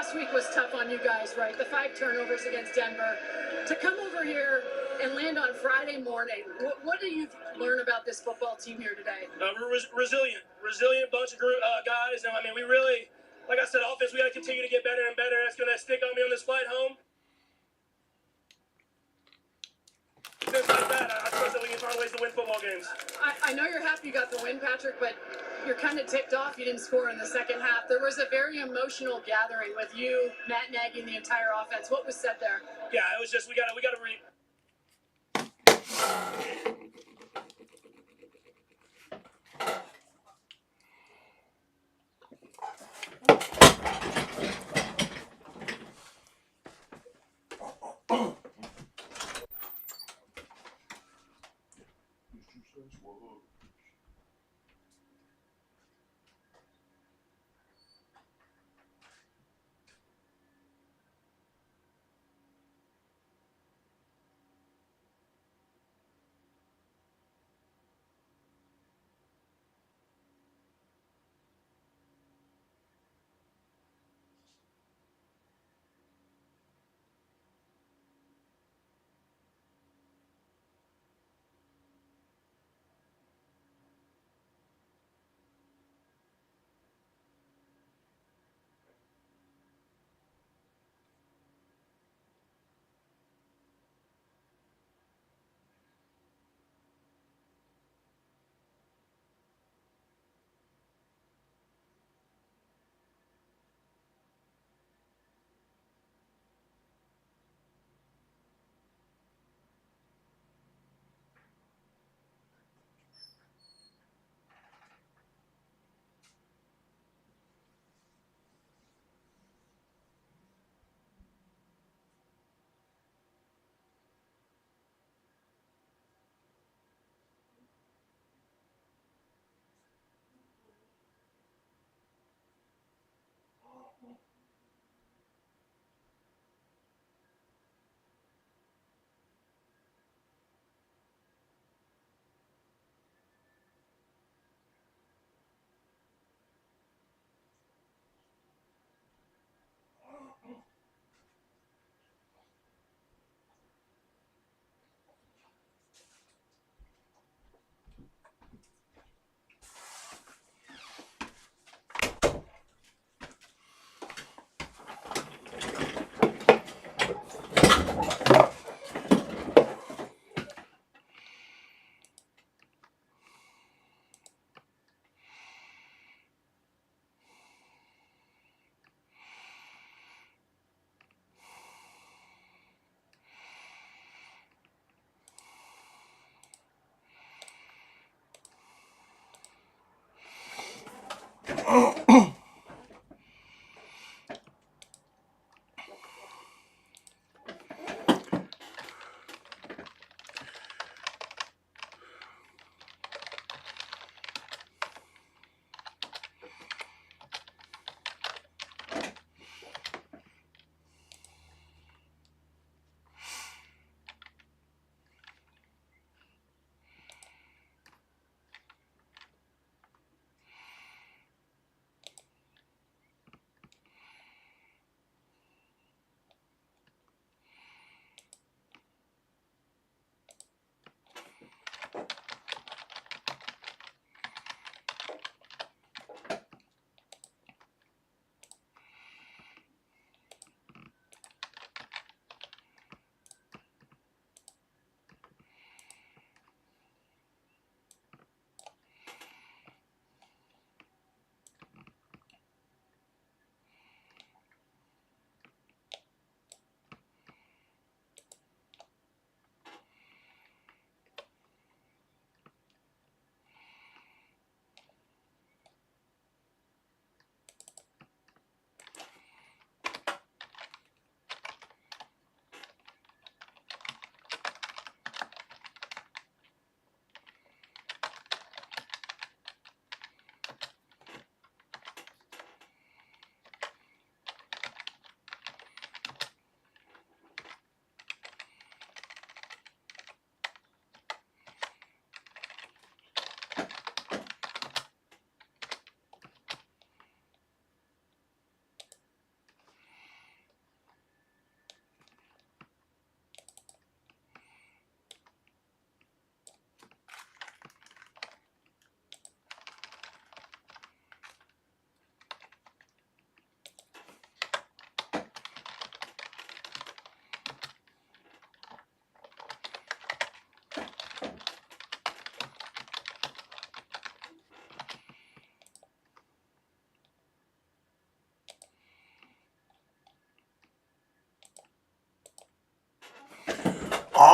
last week was tough on you guys, right? The 5 turnovers against Denver. To come over here and land on Friday morning, what do you learn about this football team here today? We're resilient bunch of guys. And I mean, we really, like I said, offense, we got to continue to get better and better. That's going to stick on me on this flight home. Things like that, I trust that we can find ways to win football games. I know you're happy you got the win, Patrick, but you're kind of ticked off you didn't score in the second half. There was a very emotional gathering with you, Matt Nagy, and the entire offense. What was said there? Yeah, it was just we got to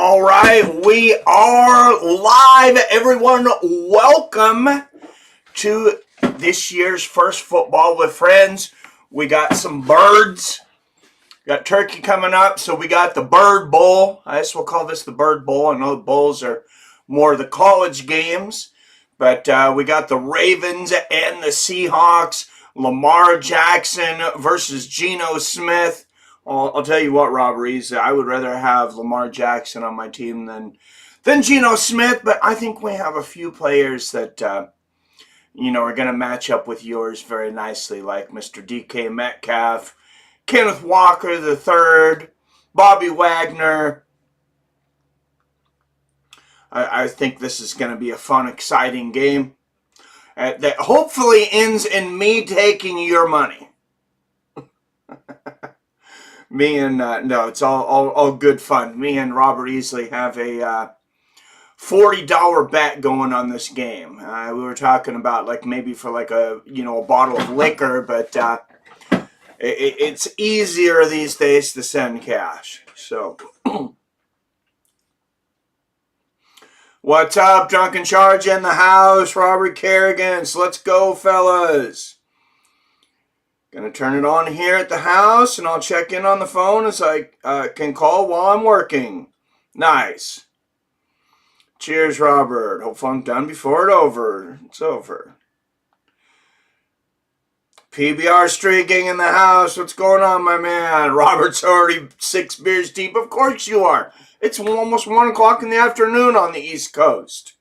All right, we are live, everyone. Welcome to this year's first Football with Friends. We got some birds. Got turkey coming up, so we got the Bird Bowl. I guess we'll call this the Bird Bowl. I know the bowls are more the college games, but we got the Ravens and the Seahawks. Lamar Jackson versus Geno Smith. I'll tell you what, Rob Rees, I would rather have Lamar Jackson on my team than Geno Smith, but I think we have a few players that are going to match up with yours very nicely, like Mr. DK Metcalf, Kenneth Walker III, Bobby Wagner. I think this is going to be a fun, exciting game that hopefully ends in me taking your money. Me and, no, it's all good fun. Me and Robert Easley have a $40 bet going on this game. We were talking about maybe for a bottle of liquor, but it's easier these days to send cash. So, what's up, Drunken Charge in the house? Robert Kerrigan's. Let's go, fellas. Gonna turn it on here at the house, and I'll check in on the phone as I can call while I'm working. Nice. Cheers, Robert. Hope I'm done before it's over. PBR streaking in the house. What's going on, my man? Robert's already 6 beers deep. Of course you are. It's almost 1 o'clock in the afternoon on the East Coast.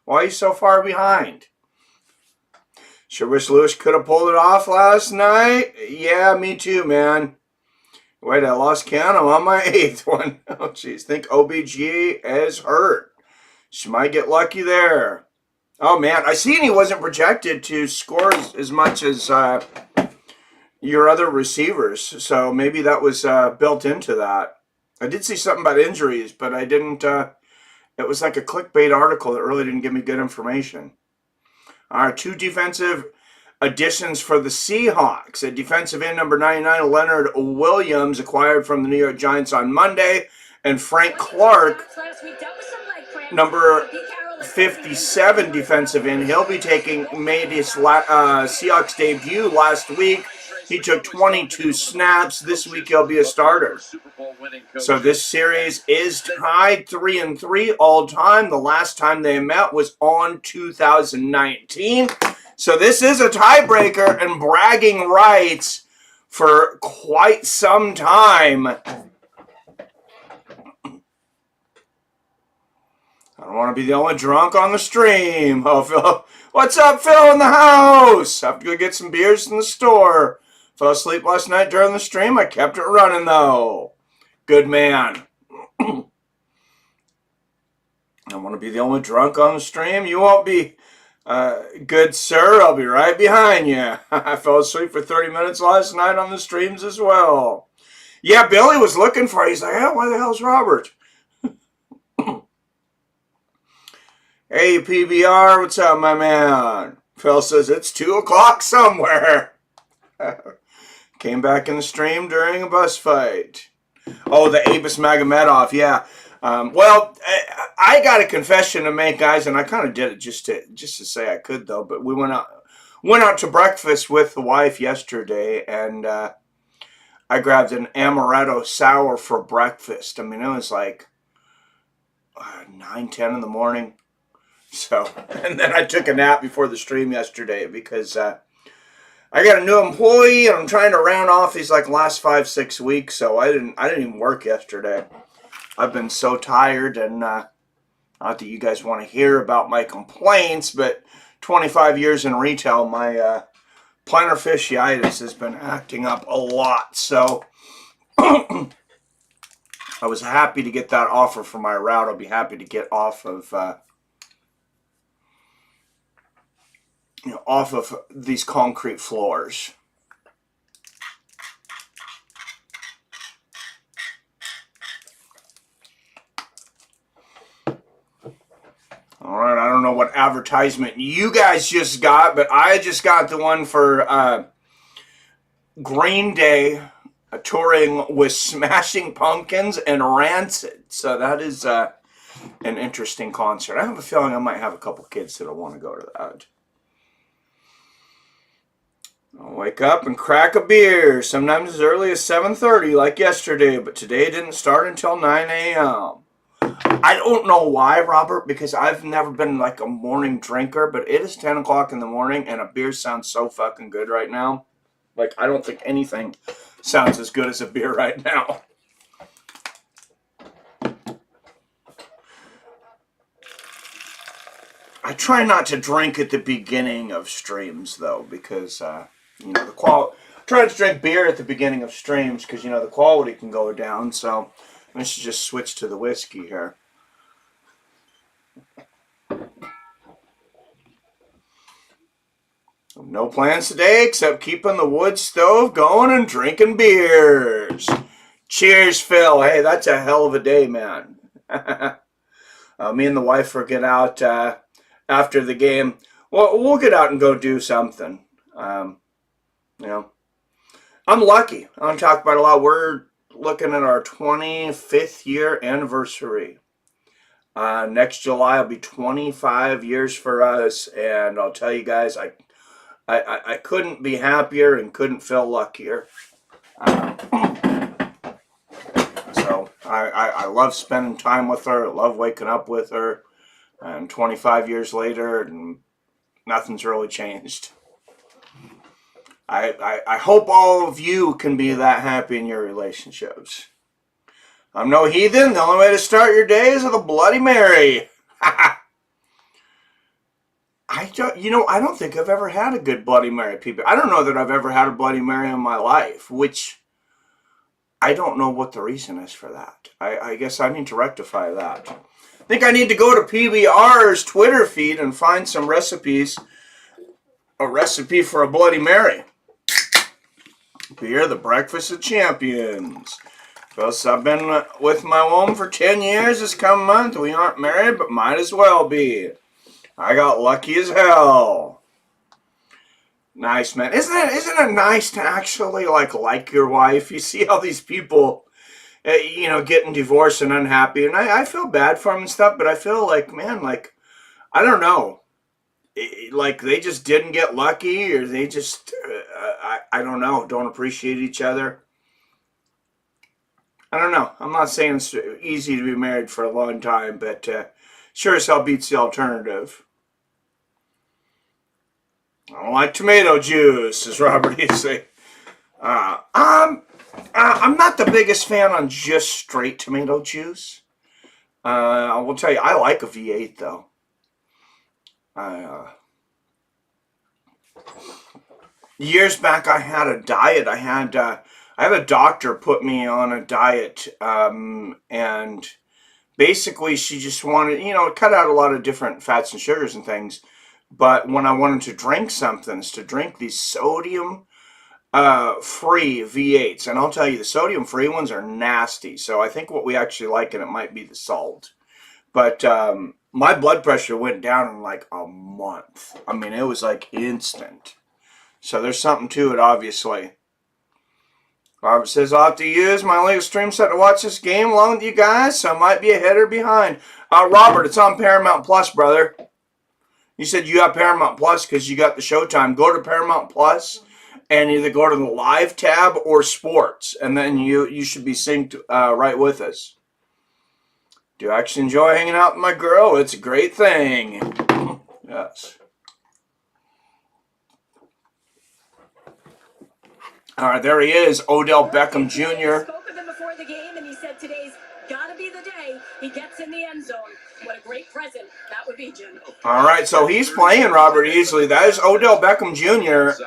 Why are you so far behind? Sure wish Lewis could have pulled it off last night. Yeah, me too, man. Wait, I lost count. I'm on my 8th one. Oh, jeez. Think OBG is hurt. She might get lucky there. Oh, man. I seen he wasn't projected to score as much as your other receivers. So maybe that was built into that. I did see something about injuries, but I didn't. It was like a clickbait article that really didn't give me good information. All right, 2 defensive additions for the Seahawks. A defensive end, number 99, Leonard Williams, acquired from the New York Giants on Monday. And Frank Clark, number 57 defensive end. He'll be made his Seahawks debut last week. He took 22 snaps. This week he'll be a starter. So this series is tied 3-3 all time. The last time they met was on 2019. So this is a tiebreaker and bragging rights for quite some time. I don't want to be the only drunk on the stream. Oh, Phil. What's up, Phil, in the house? Have to go get some beers in the store. Fell asleep last night during the stream. I kept it running, though. Good man. I want to be the only drunk on the stream. You won't be. Good sir, I'll be right behind you. I fell asleep for 30 minutes last night on the streams as well. Yeah, Billy was looking for you. He's like, hey, where the hell's Robert? Hey, PBR, what's up, my man? Phil says it's 2 o'clock somewhere. Came back in the stream during a bus fight. Oh, the Abus Magomedov, yeah. Well, I got a confession to make, guys, and I kind of did it just to say I could, though. But we went out to breakfast with the wife yesterday, and I grabbed an amaretto sour for breakfast. I mean, it was like 9, 10 in the morning. So, and then I took a nap before the stream yesterday because I got a new employee, and I'm trying to round off these last 5, 6 weeks. So I didn't even work yesterday. I've been so tired, and not that you guys want to hear about my complaints, but 25 years in retail, my plantar fasciitis has been acting up a lot. So I was happy to get that offer for my route. I'll be happy to get off of these concrete floors. All right, I don't know what advertisement you guys just got, but I just got the one for Green Day touring with Smashing Pumpkins and Rancid. So that is an interesting concert. I have a feeling I might have a couple kids that'll want to go to that. I'll wake up and crack a beer, sometimes as early as 7:30 like yesterday, but today didn't start until 9 a.m. I don't know why, Robert, because I've never been like a morning drinker, but it is 10 o'clock in the morning and a beer sounds so fucking good right now. Like, I don't think anything sounds as good as a beer right now. I try not to drink at the beginning of streams, though, because, you know, the quality. I try to drink beer at the beginning of streams because, you know, the quality can go down, so I should just switch to the whiskey here. No plans today except keeping the wood stove going and drinking beers. Cheers, Phil. Hey, that's a hell of a day, man. Me and the wife will get out after the game. Well, we'll get out and go do something. You know, I'm lucky. I'm talking about a lot. We're looking at our 25th year anniversary. Next July will be 25 years for us, and I'll tell you guys, I couldn't be happier and couldn't feel luckier. So I love spending time with her. I love waking up with her. And 25 years later, and nothing's really changed. I hope all of you can be that happy in your relationships. I'm no heathen. The only way to start your day is with a Bloody Mary. I don't think I've ever had a good Bloody Mary, people. I don't know that I've ever had a Bloody Mary in my life, which I don't know what the reason is for that. I guess I need to rectify that. I think I need to go to PBR's Twitter feed and find some recipes. A recipe for a Bloody Mary. Beer, the breakfast of champions. Plus, I've been with my woman for 10 years this coming month. We aren't married, but might as well be. I got lucky as hell. Nice, man. Isn't it nice to actually like your wife? You see all these people, getting divorced and unhappy, and I feel bad for them and stuff. But I feel like, man, like, I don't know, like they just didn't get lucky, or they just, I don't know, don't appreciate each other. I don't know. I'm not saying it's easy to be married for a long time, but sure as hell beats the alternative. I don't like tomato juice, as Robert used to say. I'm not the biggest fan on just straight tomato juice. I will tell you, I like a V8 though. Years back, I had a diet. I had a doctor put me on a diet, and basically she just wanted, cut out a lot of different fats and sugars and things. But when I wanted to drink something, is to drink these sodium free V8s. And I'll tell you, the sodium free ones are nasty. So I think what we actually like in it might be the salt. But my blood pressure went down in like a month. I mean, it was like instant. So there's something to it, obviously. Robert says, I'll have to use my legal stream set to watch this game along with you guys, so I might be ahead or behind. Robert, it's on Paramount Plus, brother. You said you got Paramount Plus because you got the Showtime. Go to Paramount Plus and either go to the live tab or sports, and then you should be synced right with us. Do I actually enjoy hanging out with my girl? It's a great thing. Yes. All right, there he is, Odell Beckham Jr. I spoke with him before the game, and he said today's got to be the day he gets in the end zone. What a great present that would be, Jim. All right, so he's playing Robert easily. That is Odell Beckham Jr.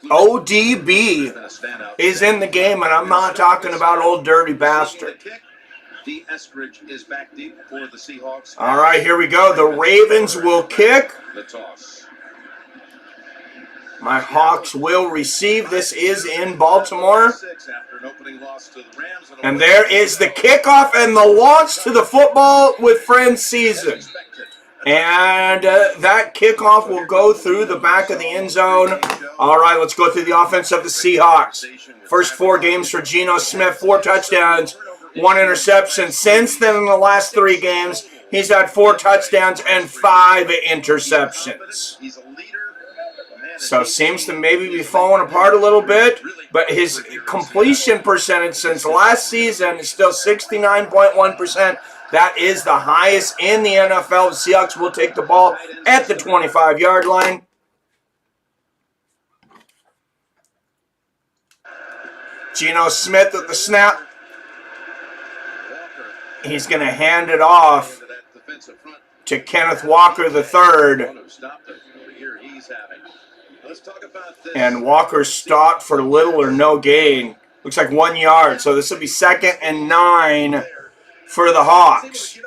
ODB is in the game, and I'm not talking about old dirty bastard. The Eskridge is back deep for the Seahawks. All right, here we go. The Ravens will kick. The toss. My Hawks will receive. This is in Baltimore. And there is the kickoff and the launch to the football with friends season. And that kickoff will go through the back of the end zone. All right, let's go through the offense of the Seahawks. First 4 games for Geno Smith, 4 touchdowns, 1 interception. Since then, in the last 3 games, he's had 4 touchdowns and 5 interceptions. So seems to maybe be falling apart a little bit, but his completion percentage since last season is still 69.1%. That is the highest in the NFL. The Seahawks will take the ball at the 25-yard line. Geno Smith with the snap. He's going to hand it off to Kenneth Walker III. And Walker stopped for little or no gain. Looks like 1 yard. So this will be 2nd and 9 for the Hawks.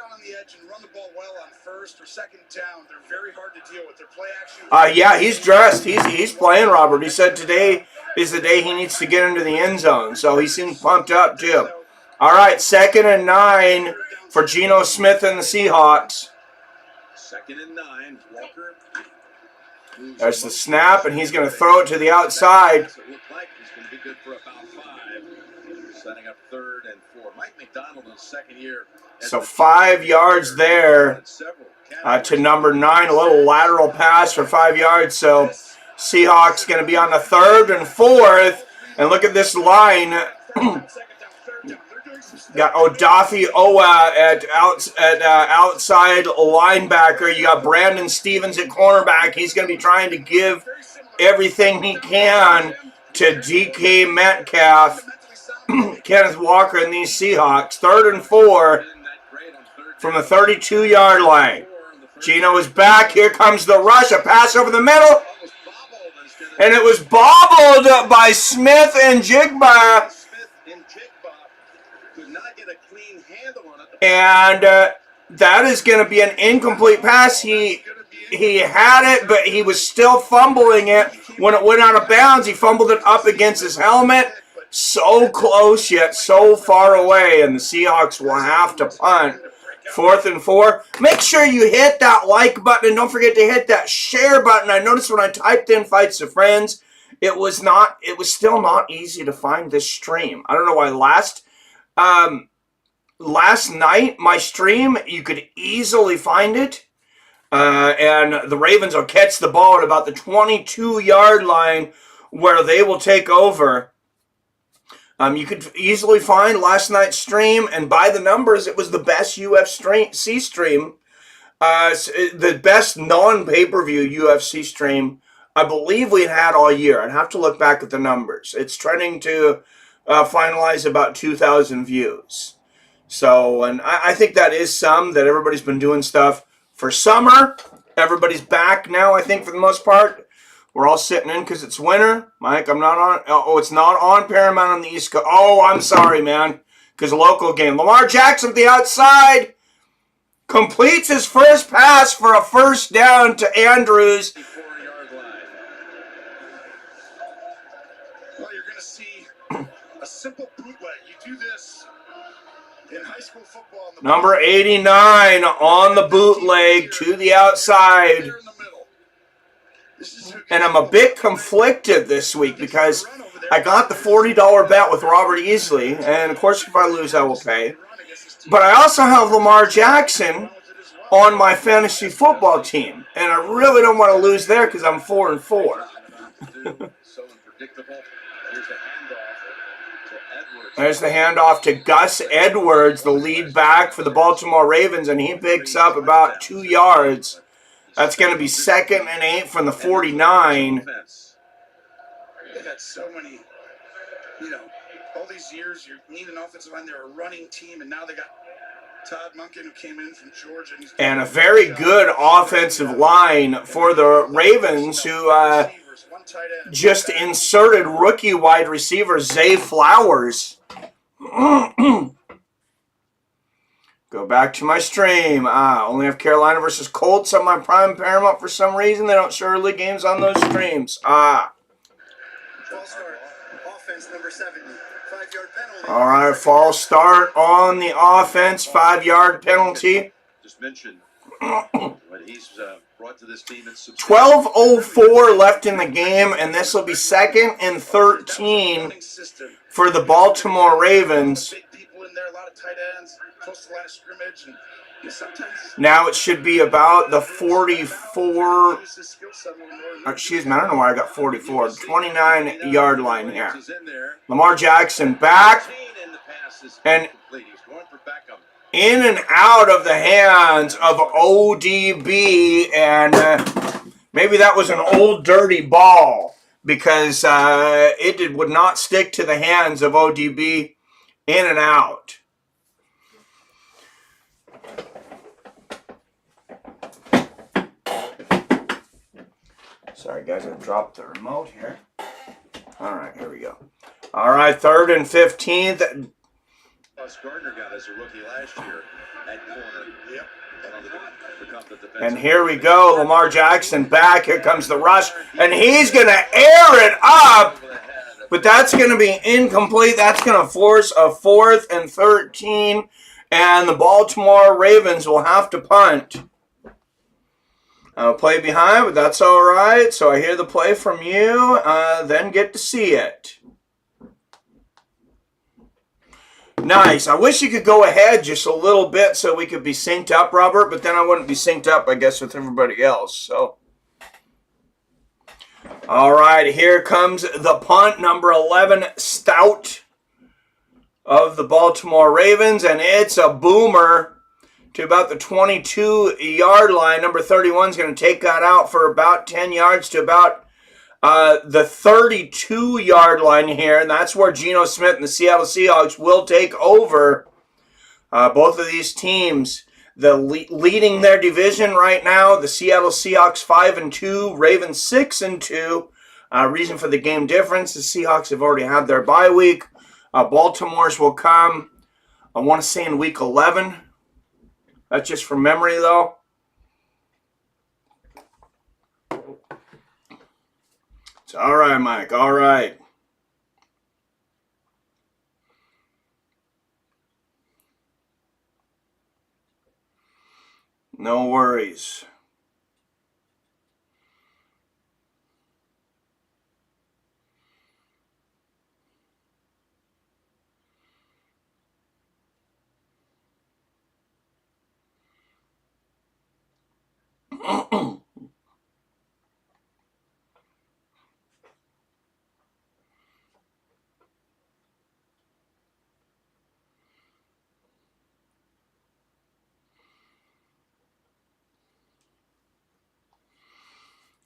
Yeah, he's dressed. He's playing, Robert. He said today is the day he needs to get into the end zone. So he seems pumped up, too. All right, 2nd and 9 for Geno Smith and the Seahawks. 2nd and 9. Walker. There's the snap, and he's going to throw it to the outside. It looked like he's going to be good for about 5. Setting up 3rd and 4. Mike McDonald in his 2nd year. So 5 yards there to number 9. A little lateral pass for 5 yards. So Seahawks going to be on the 3rd and 4th. And look at this line. Got Odafe Owa at outside linebacker. You got Brandon Stevens at cornerback. He's going to be trying to give everything he can to DK Metcalf, Kenneth Walker, and these Seahawks. 3rd and 4 from the 32-yard line. Geno is back. Here comes the rush. A pass over the middle. And it was bobbled by Smith and Jigba. And that is going to be an incomplete pass. He had it, but he was still fumbling it. When it went out of bounds, he fumbled it up against his helmet. So close, yet so far away. And the Seahawks will have to punt. 4th and 4. Make sure you hit that like button, and don't forget to hit that share button. I noticed when I typed in Fights of Friends, it was still not easy to find this stream. I don't know why. Last night, my stream, you could easily find it. And the Ravens will catch the ball at about the 22-yard line where they will take over. You could easily find last night's stream, and by the numbers, it was the best UFC stream, the best non-pay-per-view UFC stream I believe we had all year. I'd have to look back at the numbers. It's trending to finalize about 2,000 views. So, and I think that is that everybody's been doing stuff for summer. Everybody's back now, I think, for the most part. We're all sitting in because it's winter. Mike, I'm not on. Oh, it's not on Paramount on the East Coast. Oh, I'm sorry, man. Because local game. Lamar Jackson at the outside completes his first pass for a 1st down to Andrews. 4-yard line. Well, you're going to see a simple bootleg. You do this in high school football. Number 89 on the bootleg to the outside. And I'm a bit conflicted this week because I got the $40 bet with Robert Easley. And, of course, if I lose, I will pay. But I also have Lamar Jackson on my fantasy football team. And I really don't want to lose there because I'm 4 and 4. There's the handoff to Gus Edwards, the lead back for the Baltimore Ravens. And he picks up about 2 yards. That's going to be 2nd and 8 from the 49. They got so many, all these years you need an offensive line. They're a running team, and now they got Todd Monken, who came in from Georgia. And a very good offensive line for the Ravens, who just inserted rookie wide receiver Zay Flowers. Go back to my stream. Only have Carolina versus Colts on my Prime Paramount for some reason. They don't show early games on those streams. False start. Offense number 70. 5-yard penalty. All right, false start on the offense. 5-yard penalty. Just mentioned what He's brought to this team in 12:04 left in the game, and this will be 2nd and 13 for the Baltimore Ravens. Big people in there, a lot of tight ends, close to the line of scrimmage, and sometimes Now it should be about the 44, excuse me, I don't know why I got 44, 29-yard line here. Lamar Jackson back, and in and out of the hands of ODB, and maybe that was an old dirty ball, because it would not stick to the hands of ODB. In and out. Sorry, guys, I dropped the remote here. All right, here we go. All right, 3rd and 15th. Gardner got as a rookie last year at corner. Yep. And here we go. Lamar Jackson back. Here comes the rush. And he's going to air it up. But that's going to be incomplete. That's going to force a 4th and 13. And the Baltimore Ravens will have to punt. Play behind, but that's all right. So I hear the play from you, then get to see it. Nice. I wish you could go ahead just a little bit so we could be synced up, Robert, but then I wouldn't be synced up, I guess, with everybody else. So, all right, here comes the punt, number 11, Stout of the Baltimore Ravens, and it's a boomer to about the 22-yard line. Number 31 is going to take that out for about 10 yards to about the 32-yard line here, and that's where Geno Smith and the Seattle Seahawks will take over. Both of these teams, leading their division right now, the Seattle Seahawks 5-2, Ravens 6-2. Reason for the game difference, the Seahawks have already had their bye week. Baltimore's will come, I want to say, in week 11. That's just from memory, though. It's all right, Mike. All right. No worries.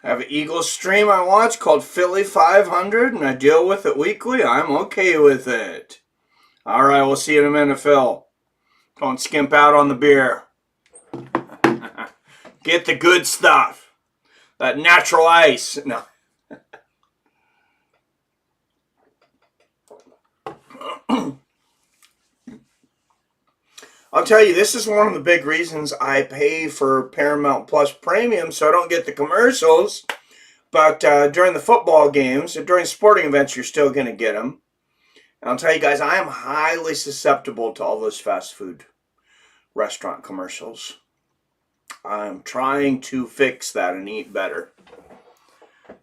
I have an Eagles stream I watch called Philly 500, and I deal with it weekly. I'm okay with it. All right, we'll see you in a minute, Phil. Don't skimp out on the beer. Get the good stuff. That natural ice. No. I'll tell you, this is one of the big reasons I pay for Paramount Plus Premium, so I don't get the commercials. But during the football games, during sporting events, you're still going to get them. And I'll tell you guys, I am highly susceptible to all those fast food restaurant commercials. I'm trying to fix that and eat better.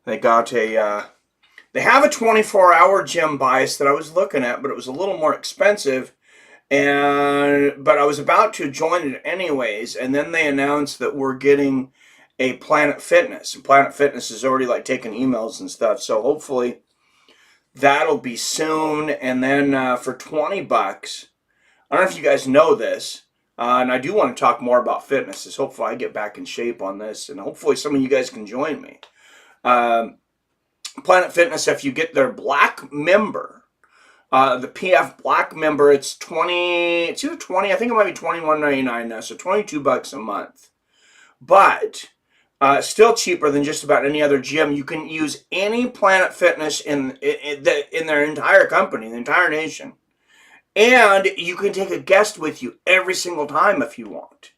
They got they have a 24-hour gym bias that I was looking at, but it was a little more expensive. But I was about to join it anyways, and then they announced that we're getting a Planet Fitness. And Planet Fitness is already like taking emails and stuff, so hopefully that'll be soon. And then for $20, I don't know if you guys know this, and I do want to talk more about fitness. Is hopefully I get back in shape on this, and hopefully some of you guys can join me. Planet Fitness, if you get their Black member, the PF Black member, it's either 20, I think it might be $21.99 now, so $22 a month. But still cheaper than just about any other gym. You can use any Planet Fitness in their entire company, the entire nation. And you can take a guest with you every single time if you want.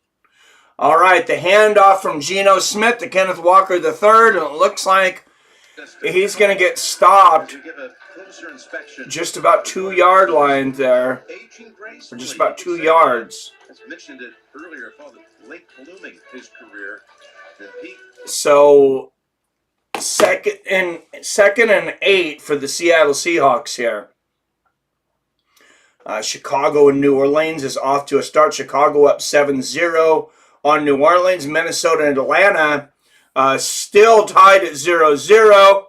All right, the handoff from Geno Smith to Kenneth Walker III, and it looks like he's going to get stopped. closer inspection. Just about 2-yard line there. Aging gracefully. Or just about 2 yards. As mentioned it earlier, called it late blooming his career. So second and 8 for the Seattle Seahawks here. Chicago and New Orleans is off to a start. Chicago up 7-0 on New Orleans. Minnesota and Atlanta still tied at 0-0.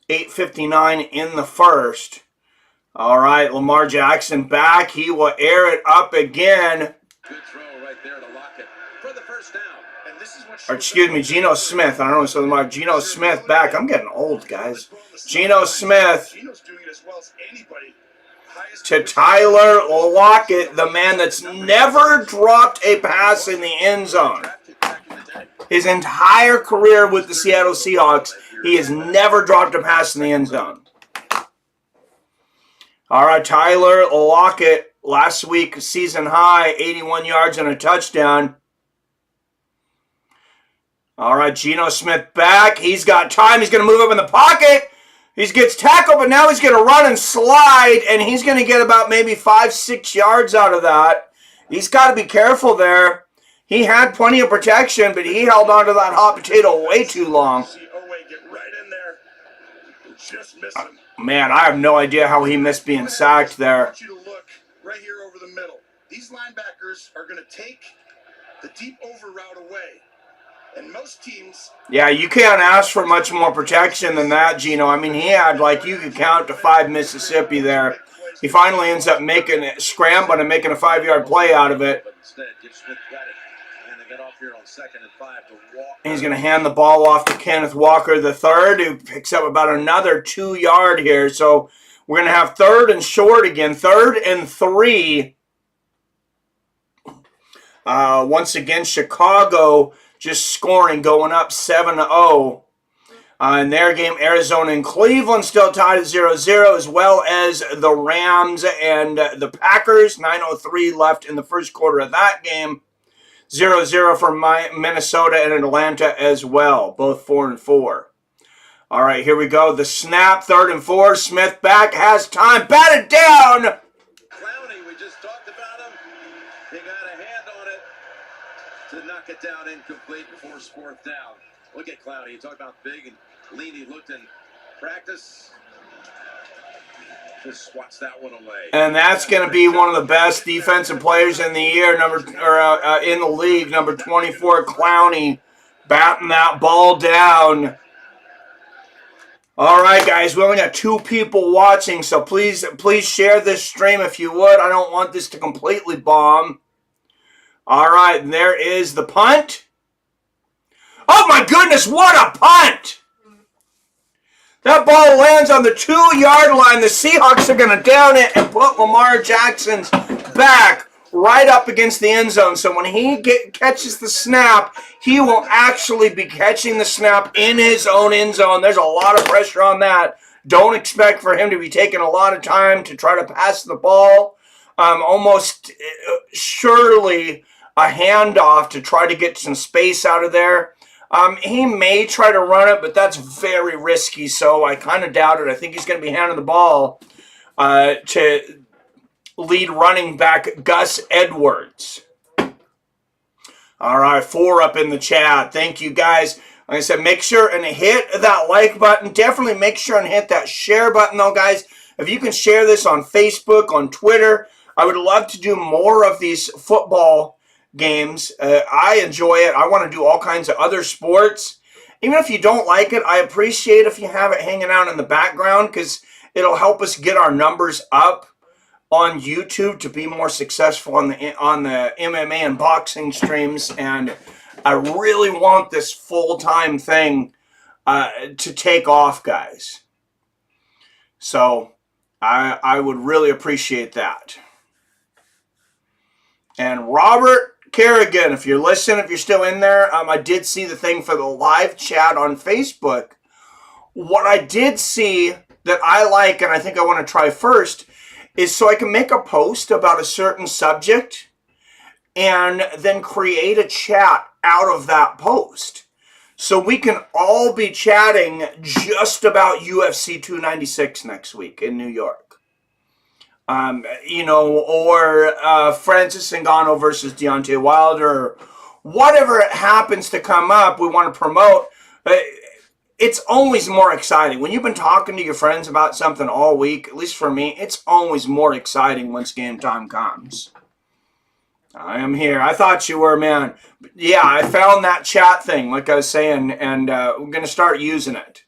8:59 in the first. All right, Lamar Jackson back. He will air it up again. Good throw right there to Lockett for the first down. And this is what Or excuse me, Geno Smith. I don't know something about Geno Smith back. I'm getting old, guys. Geno Smith to Tyler Lockett, the man that's never dropped a pass in the end zone. His entire career with the Seattle Seahawks, he has never dropped a pass in the end zone. All right, Tyler Lockett, last week, season high, 81 yards and a touchdown. All right, Geno Smith back. He's got time. He's going to move up in the pocket. He gets tackled, but now he's going to run and slide, and he's going to get about maybe 5-6 yards out of that. He's got to be careful there. He had plenty of protection, but he held on to that hot potato way too long. Man, I have no idea how he missed being sacked there. I want you to look right here over the middle. These linebackers are going to take the deep over route away. And most teams... Yeah, you can't ask for much more protection than that, Geno. I mean, he had, like, you could count to 5 Mississippi there. He finally ends up making it, scrambling and making a 5-yard play out of it. He's going to hand the ball off to Kenneth Walker III, who picks up about another 2 yard here. So we're going to have 3rd and short again, 3rd and 3. Once again, Chicago just scoring, going up 7-0. In their game, Arizona and Cleveland still tied at 0-0, as well as the Rams and the Packers. 9:03 left in the first quarter of that game. 0-0 for Minnesota and Atlanta as well, both 4-4. All right, here we go. The snap, 3rd and 4. Smith back, has time, batted down. Clowney, we just talked about him. He got a hand on it to knock it down incomplete before 4th down. Look at Clowney. You talk about big and lean. He looked in practice. Just swats that one away. And that's going to be one of the best defensive players in the year, in the league, number 24, Clowney, batting that ball down. All right, guys, we only got 2 people watching, so please share this stream if you would. I don't want this to completely bomb. All right, and there is the punt. Oh, my goodness, what a punt! That ball lands on the 2-yard line. The Seahawks are going to down it and put Lamar Jackson's back right up against the end zone. So when he catches the snap, he will actually be catching the snap in his own end zone. There's a lot of pressure on that. Don't expect for him to be taking a lot of time to try to pass the ball. Almost surely a handoff to try to get some space out of there. He may try to run it, but that's very risky, so I kind of doubt it. I think he's going to be handing the ball to lead running back Gus Edwards. All right, 4 up in the chat. Thank you, guys. Like I said, make sure and hit that like button. Definitely make sure and hit that share button, though, guys. If you can share this on Facebook, on Twitter, I would love to do more of these football games. I enjoy it. I want to do all kinds of other sports. Even if you don't like it, I appreciate if you have it hanging out in the background because it'll help us get our numbers up on YouTube to be more successful on the MMA and boxing streams. And I really want this full-time thing to take off, guys. So I would really appreciate that. And Robert Kerrigan, if you're listening, if you're still in there, I did see the thing for the live chat on Facebook. What I did see that I like and I think I want to try first is so I can make a post about a certain subject and then create a chat out of that post. So we can all be chatting just about UFC 296 next week in New York. Or Francis Ngannou versus Deontay Wilder, or whatever it happens to come up, we want to promote. It's always more exciting. When you've been talking to your friends about something all week, at least for me, it's always more exciting once game time comes. I am here. I thought you were, man. Yeah, I found that chat thing, like I was saying, and we're going to start using it.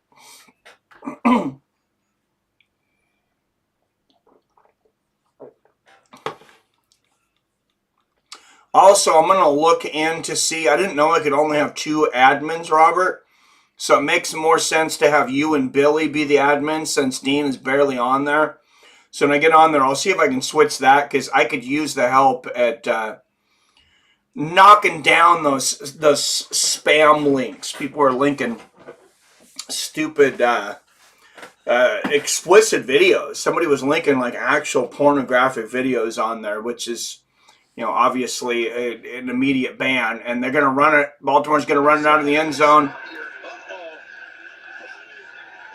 Also, I'm going to look in to see. I didn't know I could only have 2 admins, Robert. So it makes more sense to have you and Billy be the admins since Dean is barely on there. So when I get on there, I'll see if I can switch that because I could use the help at knocking down those spam links. People are linking stupid explicit videos. Somebody was linking like actual pornographic videos on there, which is, obviously an immediate ban. And they're going to run it. Baltimore's going to run it out of the end zone.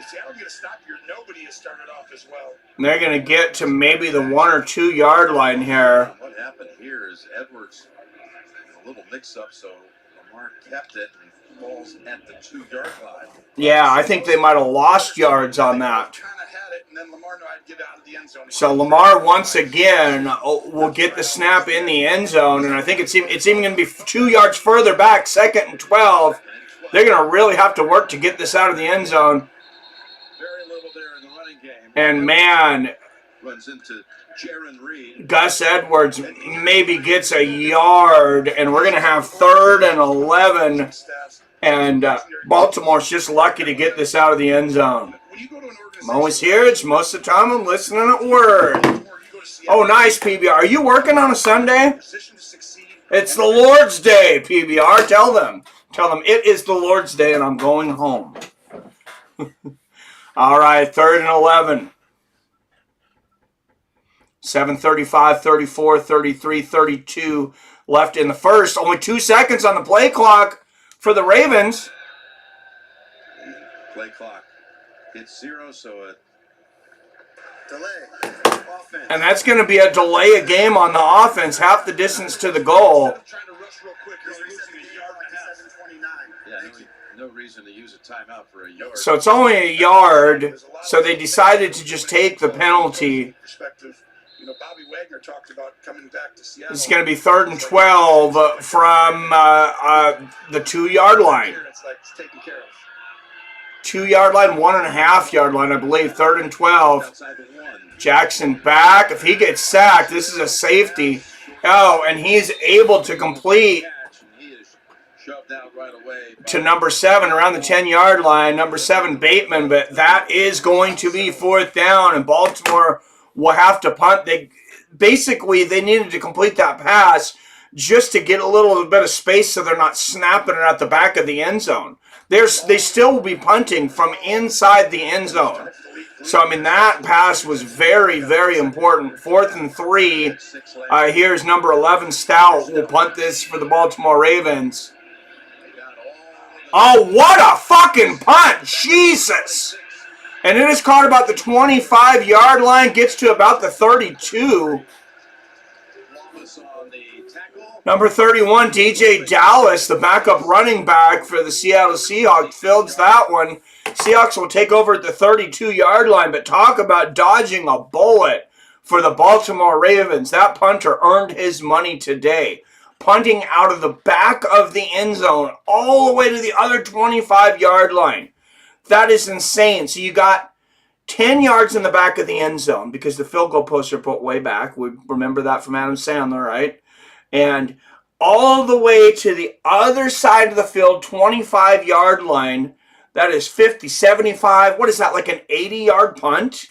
Seattle going to stop here. Nobody has started off as well. And they're going to get to maybe the 1 or 2 yard line here. What happened here is Edwards, a little mix-up, so Lamar kept it and falls at the 2-yard line. Yeah, I think they might have lost yards on that. Kind of had it, and then Lamar knew I'd get out of the end zone. So Lamar once again will get the snap in the end zone, and I think it's even going to be 2 yards further back, 2nd and 12. They're going to really have to work to get this out of the end zone. Very little there in the running game. And man, runs into Jaron Reed. Gus Edwards maybe gets a yard, and we're going to have 3rd and 11. And Baltimore's just lucky to get this out of the end zone. I'm always here. It's most of the time I'm listening at work. Oh, nice, PBR. Are you working on a Sunday? It's the Lord's Day, PBR. Tell them. It is the Lord's Day, and I'm going home. All right, 3rd and 11. 7:35, 34, 33, 32 left in the first. Only 2 seconds on the play clock for the Ravens. Play clock. It's 0, so a delay. Offense. And that's going to be a delay of game on the offense, half the distance to the goal. No reason to use a timeout for a yard. So it's only a yard, so they decided to just take the penalty. Bobby Wagner talked about coming back to Seattle. It's going to be 3rd and 12 from the 2-yard line. It's like it's taken care of. 2-yard line, 1.5 yard line, I believe. 3rd and 12. Jackson back. If he gets sacked, this is a safety. Oh, and he's able to complete to number 7 around the 10-yard line. Number 7, Bateman, but that is going to be 4th down, and Baltimore will have to punt. They needed to complete that pass just to get a little bit of space so they're not snapping it at the back of the end zone. They still will be punting from inside the end zone. So, that pass was very, very important. 4th and 3. Here's number 11, Stout, will punt this for the Baltimore Ravens. Oh, what a fucking punt! Jesus! And it is caught about the 25-yard line, gets to about the 32. Number 31, DJ Dallas, the backup running back for the Seattle Seahawks, fields that one. Seahawks will take over at the 32-yard line, but talk about dodging a bullet for the Baltimore Ravens. That punter earned his money today. Punting out of the back of the end zone all the way to the other 25-yard line. That is insane. So you got 10 yards in the back of the end zone because the field goal posts are put way back. We remember that from Adam Sandler, right? And all the way to the other side of the field, 25-yard line. That is 50, 75. What is that, like an 80-yard punt?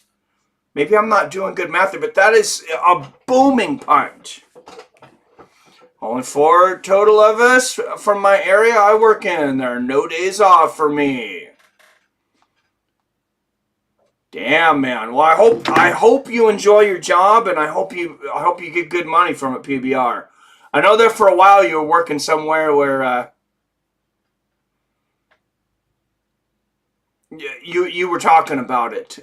Maybe I'm not doing good math there, but that is a booming punt. Only 4 total of us from my area I work in. There are no days off for me. Damn, man. Well, I hope you enjoy your job, and I hope you get good money from it, PBR. I know that for a while you were working somewhere where You were talking about it.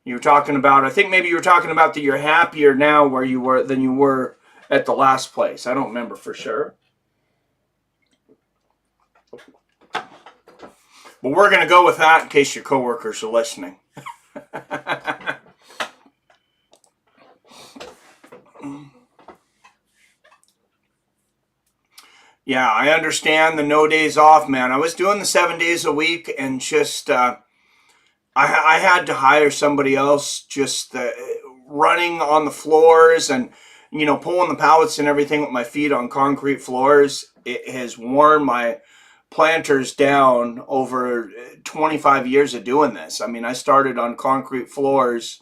You were talking about, I think maybe you were talking about that you're happier now where you were than you were at the last place. I don't remember for sure. But we're going to go with that in case your coworkers are listening. Yeah, I understand the no days off, man. I was doing the 7 days a week and just, I had to hire somebody else just running on the floors and, you know, pulling the pallets and everything with my feet on concrete floors. It has worn my planters down over 25 years of doing this. I mean, I started on concrete floors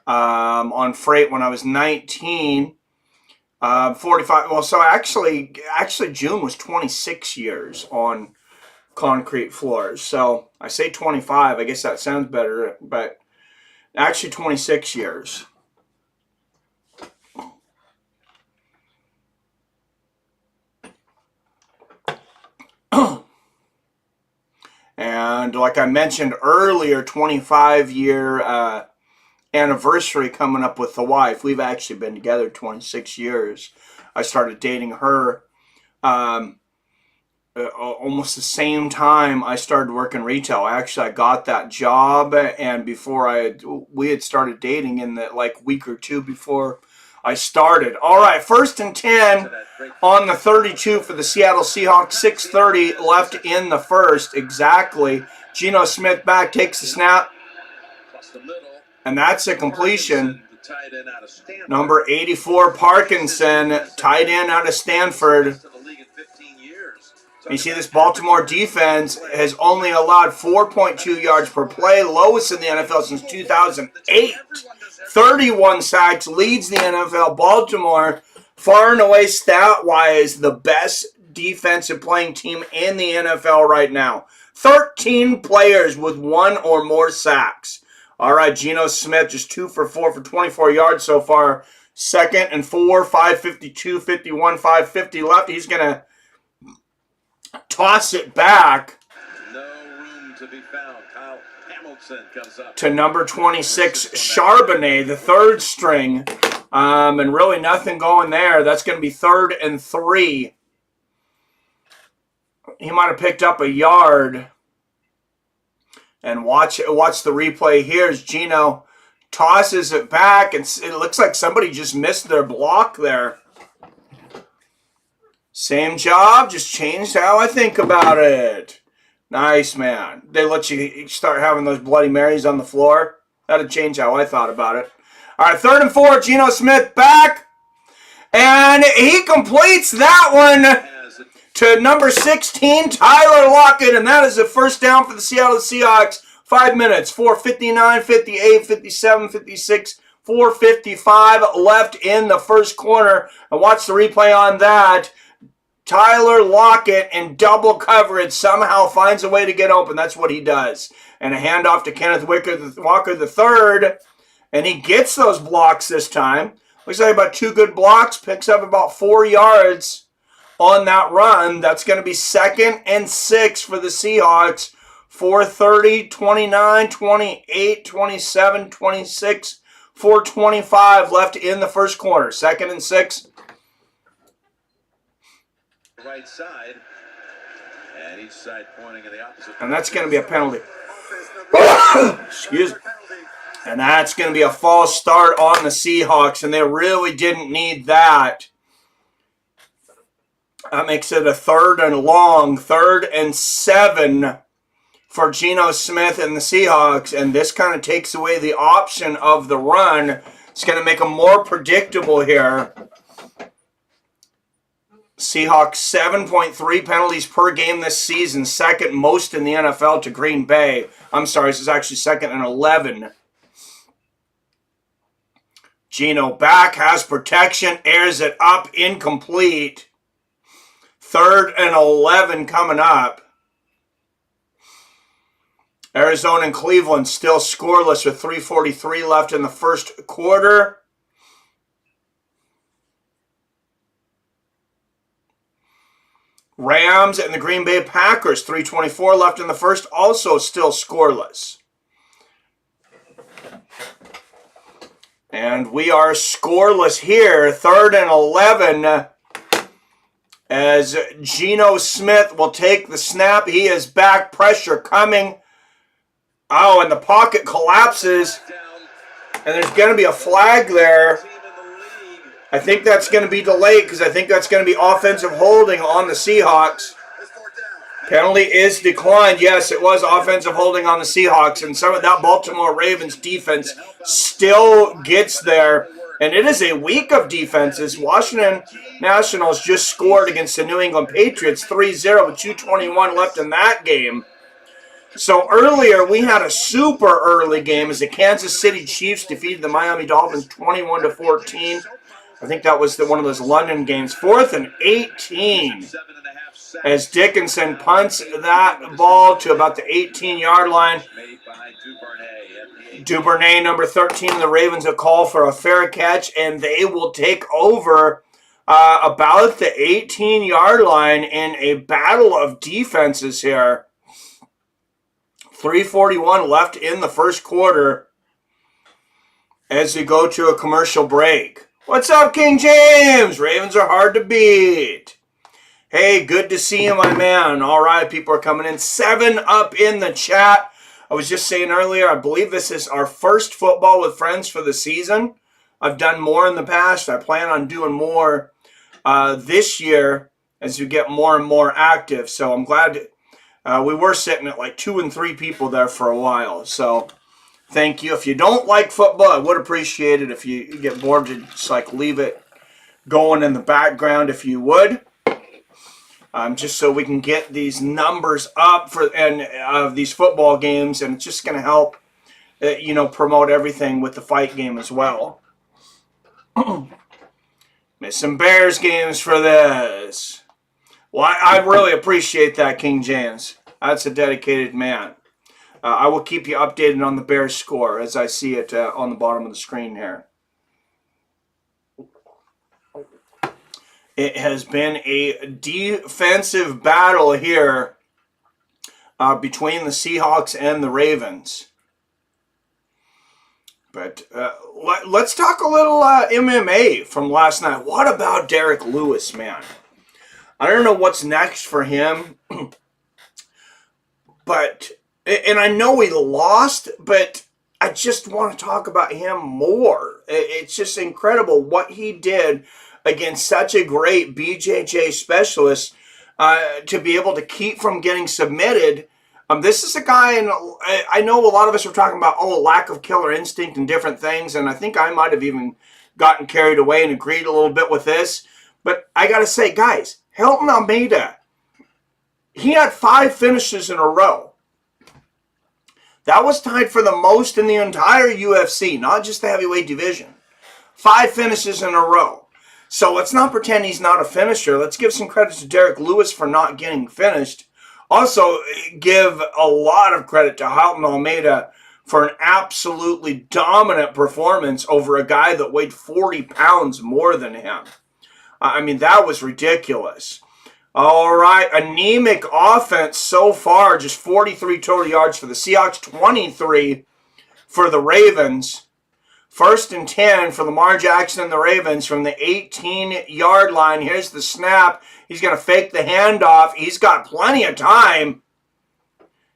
on freight when I was 19. 45. Well, so actually, June was 26 years on concrete floors. So I say 25. I guess that sounds better, but actually 26 years. And like I mentioned earlier, 25-year anniversary coming up with the wife. We've actually been together 26 years. I started dating her almost the same time I started working retail. Actually, I got that job, and before we had started dating in the week or two before I started. All right, 1st and 10 on the 32 for the Seattle Seahawks. 6:30 left in the first. Exactly. Geno Smith back, takes the snap. And that's a completion. Number 84, Parkinson, tight end out of Stanford. You see this Baltimore defense has only allowed 4.2 yards per play, lowest in the NFL since 2008. 31 sacks, leads the NFL. Baltimore, far and away stat-wise, the best defensive playing team in the NFL right now. 13 players with 1 or more sacks. All right, Geno Smith just 2 for 4 for 24 yards so far. 2nd and 4, 5:52, 51, 5:50 left. He's going to toss it back. No room to be found. Kyle Hamilton comes up to number 26, Charbonnet, the third string. And really nothing going there. That's going to be 3rd and 3. He might have picked up a yard. And watch the replay here as Geno tosses it back, and it looks like somebody just missed their block there. Same job, just changed how I think about it. Nice, man. They let you start having those Bloody Marys on the floor. That'd change how I thought about it. All right, 3rd and 4, Geno Smith back. And he completes that one to number 16, Tyler Lockett, and that is a first down for the Seattle Seahawks. 5 minutes, 4:59, 58, 57, 56, 4:55 left in the first quarter. And watch the replay on that. Tyler Lockett in double coverage somehow finds a way to get open. That's what he does. And a handoff to Kenneth Walker III, and he gets those blocks this time. Looks like about 2 good blocks, picks up about 4 yards on that run. That's going to be 2nd and 6 for the Seahawks. 4:30, 29, 28, 27, 26, 4:25 left in the first quarter. 2nd and 6. Right side, and each side pointing in the opposite. And that's going to be a penalty. Excuse me. And that's going to be a false start on the Seahawks, and they really didn't need that. That makes it a 3rd and long, 3rd and 7 for Geno Smith and the Seahawks, and this kind of takes away the option of the run. It's going to make them more predictable here. Seahawks 7.3 penalties per game this season, 2nd most in the NFL to Green Bay. I'm sorry, this is actually 2nd and 11. Geno back, has protection, airs it up, incomplete. 3rd and 11 coming up. Arizona and Cleveland still scoreless with 3:43 left in the first quarter. Rams and the Green Bay Packers, 3:24 left in the first, also still scoreless. And we are scoreless here, 3rd and 11, as Geno Smith will take the snap. He is back, pressure coming. Oh, and the pocket collapses, and there's going to be a flag there. I think that's going to be delayed because I think that's going to be offensive holding on the Seahawks. Penalty is declined. Yes, it was offensive holding on the Seahawks, and some of that Baltimore Ravens defense still gets there. And it is a week of defenses. Washington Nationals just scored against the New England Patriots 3-0 with 2:21 left in that game. So earlier we had a super early game as the Kansas City Chiefs defeated the Miami Dolphins 21-14. I think that was one of those London games. 4th and 18 as Dickinson punts that ball to about the 18-yard line. Duvernay, number 13, and the Ravens will call for a fair catch, and they will take over about the 18-yard line in a battle of defenses here. 3:41 left in the first quarter as we go to a commercial break. What's up, King James? Ravens are hard to beat. Hey, good to see you, my man. All right, people are coming in. 7 up in the chat. I was just saying earlier, I believe this is our first Football with Friends for the season. I've done more in the past. I plan on doing more this year as we get more and more active. So I'm glad we were sitting at like 2 and 3 people there for a while. So thank you. If you don't like football, I would appreciate it if you get bored to just like leave it going in the background if you would. Just so we can get these numbers up for these football games, and it's just going to help, promote everything with the fight game as well. Missing Bears games for this. Well, I really appreciate that, King James. That's a dedicated man. I will keep you updated on the Bears score as I see it on the bottom of the screen here. It has been a defensive battle here between the Seahawks and the Ravens. But let's talk a little MMA from last night. What about Derek Lewis, man? I don't know what's next for him. And I know he lost, but I just want to talk about him more. It's just incredible what he did against such a great BJJ specialist to be able to keep from getting submitted. This is a guy, and I know a lot of us are talking about, lack of killer instinct and different things, and I think I might have even gotten carried away and agreed a little bit with this. But I got to say, guys, Hilton Almeida, he had 5 finishes in a row. That was tied for the most in the entire UFC, not just the heavyweight division. 5 finishes in a row. So let's not pretend he's not a finisher. Let's give some credit to Derek Lewis for not getting finished. Also, give a lot of credit to Hilton Almeida for an absolutely dominant performance over a guy that weighed 40 pounds more than him. I mean, that was ridiculous. All right, anemic offense so far, just 43 total yards for the Seahawks, 23 for the Ravens. 1st and 10 for Lamar Jackson and the Ravens from the 18-yard line. Here's the snap. He's going to fake the handoff. He's got plenty of time.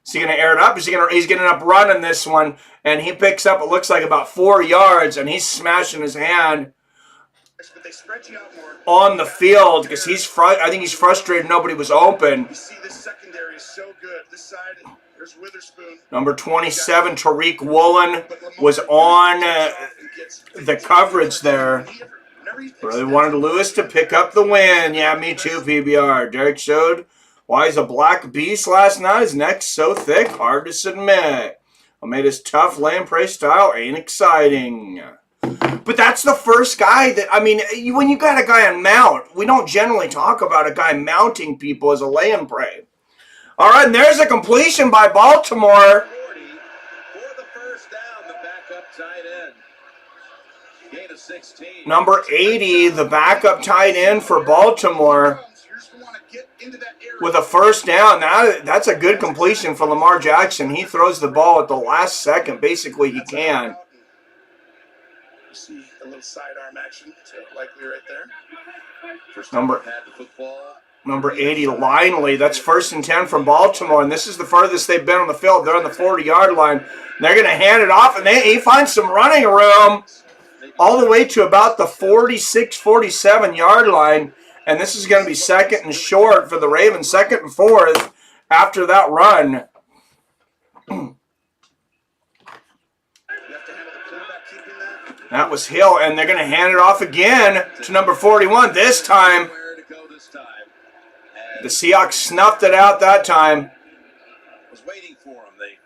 Is he going to air it up? He's going to end up running this one, and he picks up, it looks like, about 4 yards, and he's smashing his hand on the field because I think he's frustrated nobody was open. You see this secondary is so good. This side, there's Witherspoon. Number 27, Tariq Woolen, was on the coverage there. Really wanted Lewis to pick up the win. Yeah, me too, PBR. Derek showed why he's a black beast last night. His neck's so thick, hard to submit. Almeida's tough lamprey style ain't exciting. But that's the first guy that, when you got a guy on mount, we don't generally talk about a guy mounting people as a lamprey. All right, and there's a completion by Baltimore. 40 for the first down, the backup tight end. Gain of 16. Number 80, the backup tight end for Baltimore. get into that area. with a first down. That's a good completion for Lamar Jackson. He throws the ball at the last second, basically he can. You see a little sidearm action, so likely right there. First time we've had the football. Number 80, Lineley. That's 1st and 10 from Baltimore, and this is the furthest they've been on the field. They're on the 40-yard line. They're going to hand it off, and he finds some running room all the way to about the 46, 47-yard line, and this is going to be 2nd and short for the Ravens, 2nd and 4th after that run. That was Hill, and they're going to hand it off again to number 41. This time, the Seahawks snuffed it out that time. Was waiting for him. The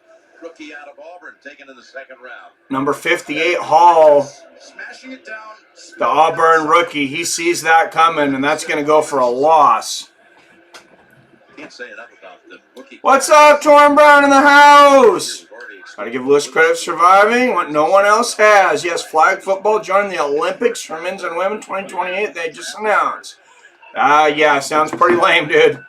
rookie out of Auburn, taken in the 2nd round. Number 58, Hall, Smashing it down. the Auburn rookie. He sees that coming, and that's going to go for a loss. Can't say enough about the rookie. What's up, Torn Brown in the house? Got to give Lewis credit for surviving what no one else has. Yes, flag football joining the Olympics for men's and women 2028. They just announced. Yeah, sounds pretty lame, dude.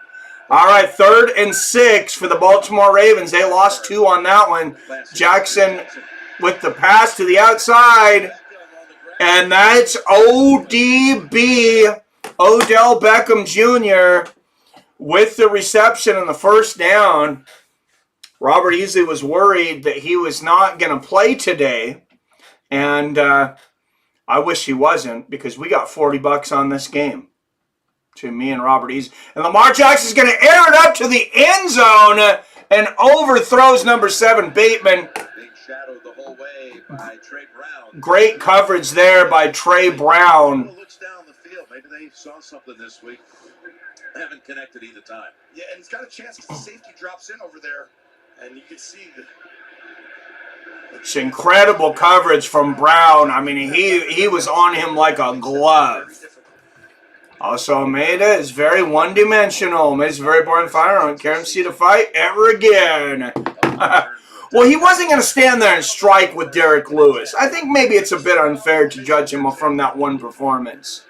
All right, 3rd and 6 for the Baltimore Ravens. They lost 2 on that one. Jackson with the pass to the outside. And that's ODB, Odell Beckham Jr., with the reception and the first down. Robert Easley was worried that he was not going to play today. And I wish he wasn't, because we got $40 on this game. To me and Robert Easley. And Lamar Jackson's going to air it up to the end zone and overthrows number 7, Bateman. Being shadowed the whole way by Trey Brown. Great coverage there by Trey Brown. Looks down the field. Maybe they saw something this week. Haven't connected either time. Yeah, and it's got a chance because the safety drops in over there, and you can see the. It's incredible coverage from Brown. I mean, he was on him like a glove. Also, Almeida is very one-dimensional. Almeida's a very boring fighter. I don't care him see the fight ever again. Well, he wasn't going to stand there and strike with Derek Lewis. I think maybe it's a bit unfair to judge him from that one performance.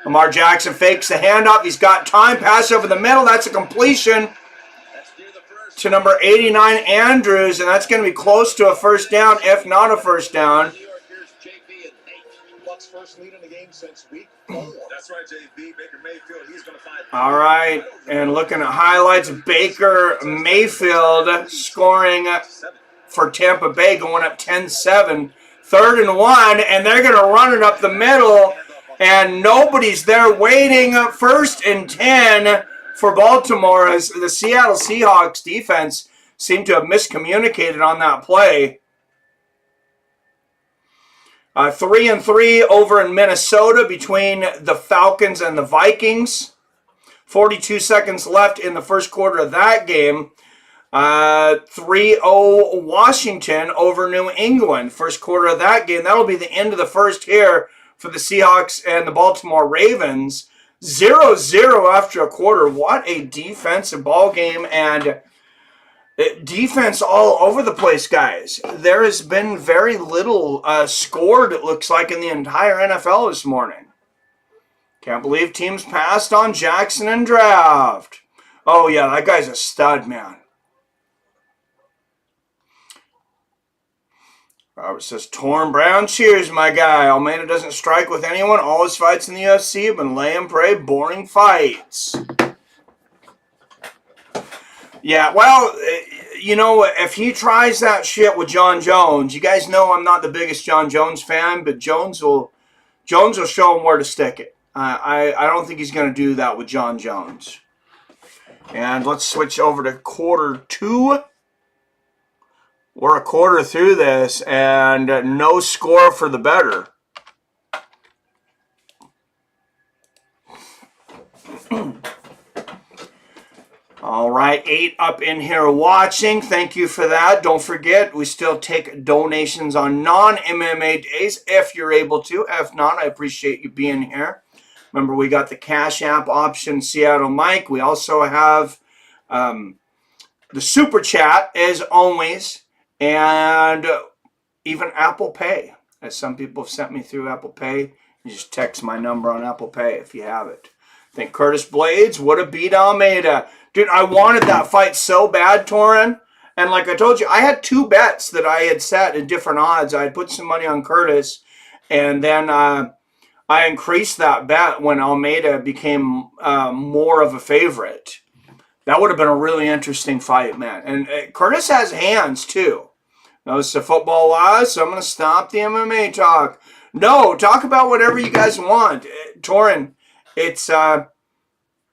Lamar Jackson fakes the handoff. He's got time. Pass over the middle. That's a completion to number 89, Andrews, and that's going to be close to a first down, if not a first down. First lead in the game since week 4. That's right, JB. Baker Mayfield, he's going to find. All right, and looking at highlights, Baker Mayfield scoring for Tampa Bay, going up 10-7. 3rd and 1, and they're going to run it up the middle, and nobody's there waiting. 1st and 10 for Baltimore, as the Seattle Seahawks defense seemed to have miscommunicated on that play. 3-3 over in Minnesota between the Falcons and the Vikings. 42 seconds left in the first quarter of that game. 3-0 Washington over New England. First quarter of that game. That'll be the end of the first here for the Seahawks and the Baltimore Ravens. 0-0 after a quarter. What a defensive ball game, and defense all over the place, guys. There has been very little scored, it looks like, in the entire NFL this morning. Can't believe teams passed on Jackson in draft. Oh, yeah, that guy's a stud, man. Robert says, Torn Brown, cheers, my guy. Almeida doesn't strike with anyone. All his fights in the UFC have been lay and pray, boring fights. Yeah, well, you know, if he tries that shit with John Jones, you guys know I'm not the biggest John Jones fan, but Jones will show him where to stick it. I don't think he's going to do that with John Jones. And let's switch over to quarter 2. We're a quarter through this, and no score for the better. All right, 8 up in here watching. Thank you for that. Don't forget, we still take donations on non-MMA days if you're able to. If not, I appreciate you being here. Remember, we got the Cash App option, Seattle Mike. We also have the Super Chat, as always, and even Apple Pay, as some people have sent me through Apple Pay. You just text my number on Apple Pay if you have it. I think Curtis Blades would have beat Almeida. Dude, I wanted that fight so bad, Torin. And like I told you, I had 2 bets that I had set in different odds. I had put some money on Curtis, and then I increased that bet when Almeida became more of a favorite. That would have been a really interesting fight, man. And Curtis has hands, too. Now, this is a football laws, so I'm going to stop the MMA talk. No, talk about whatever you guys want. Torin, it's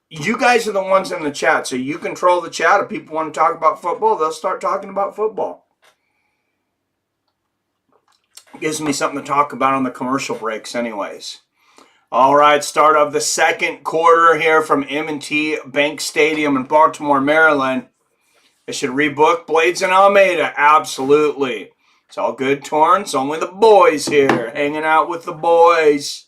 you guys are the ones in the chat, so you control the chat. If people want to talk about football, they'll start talking about football. It gives me something to talk about on the commercial breaks anyways. All right, start of the second quarter here from M&T Bank Stadium in Baltimore, Maryland. I should rebook Blades and Almeida. Absolutely. It's all good, Torn. It's only the boys here, hanging out with the boys.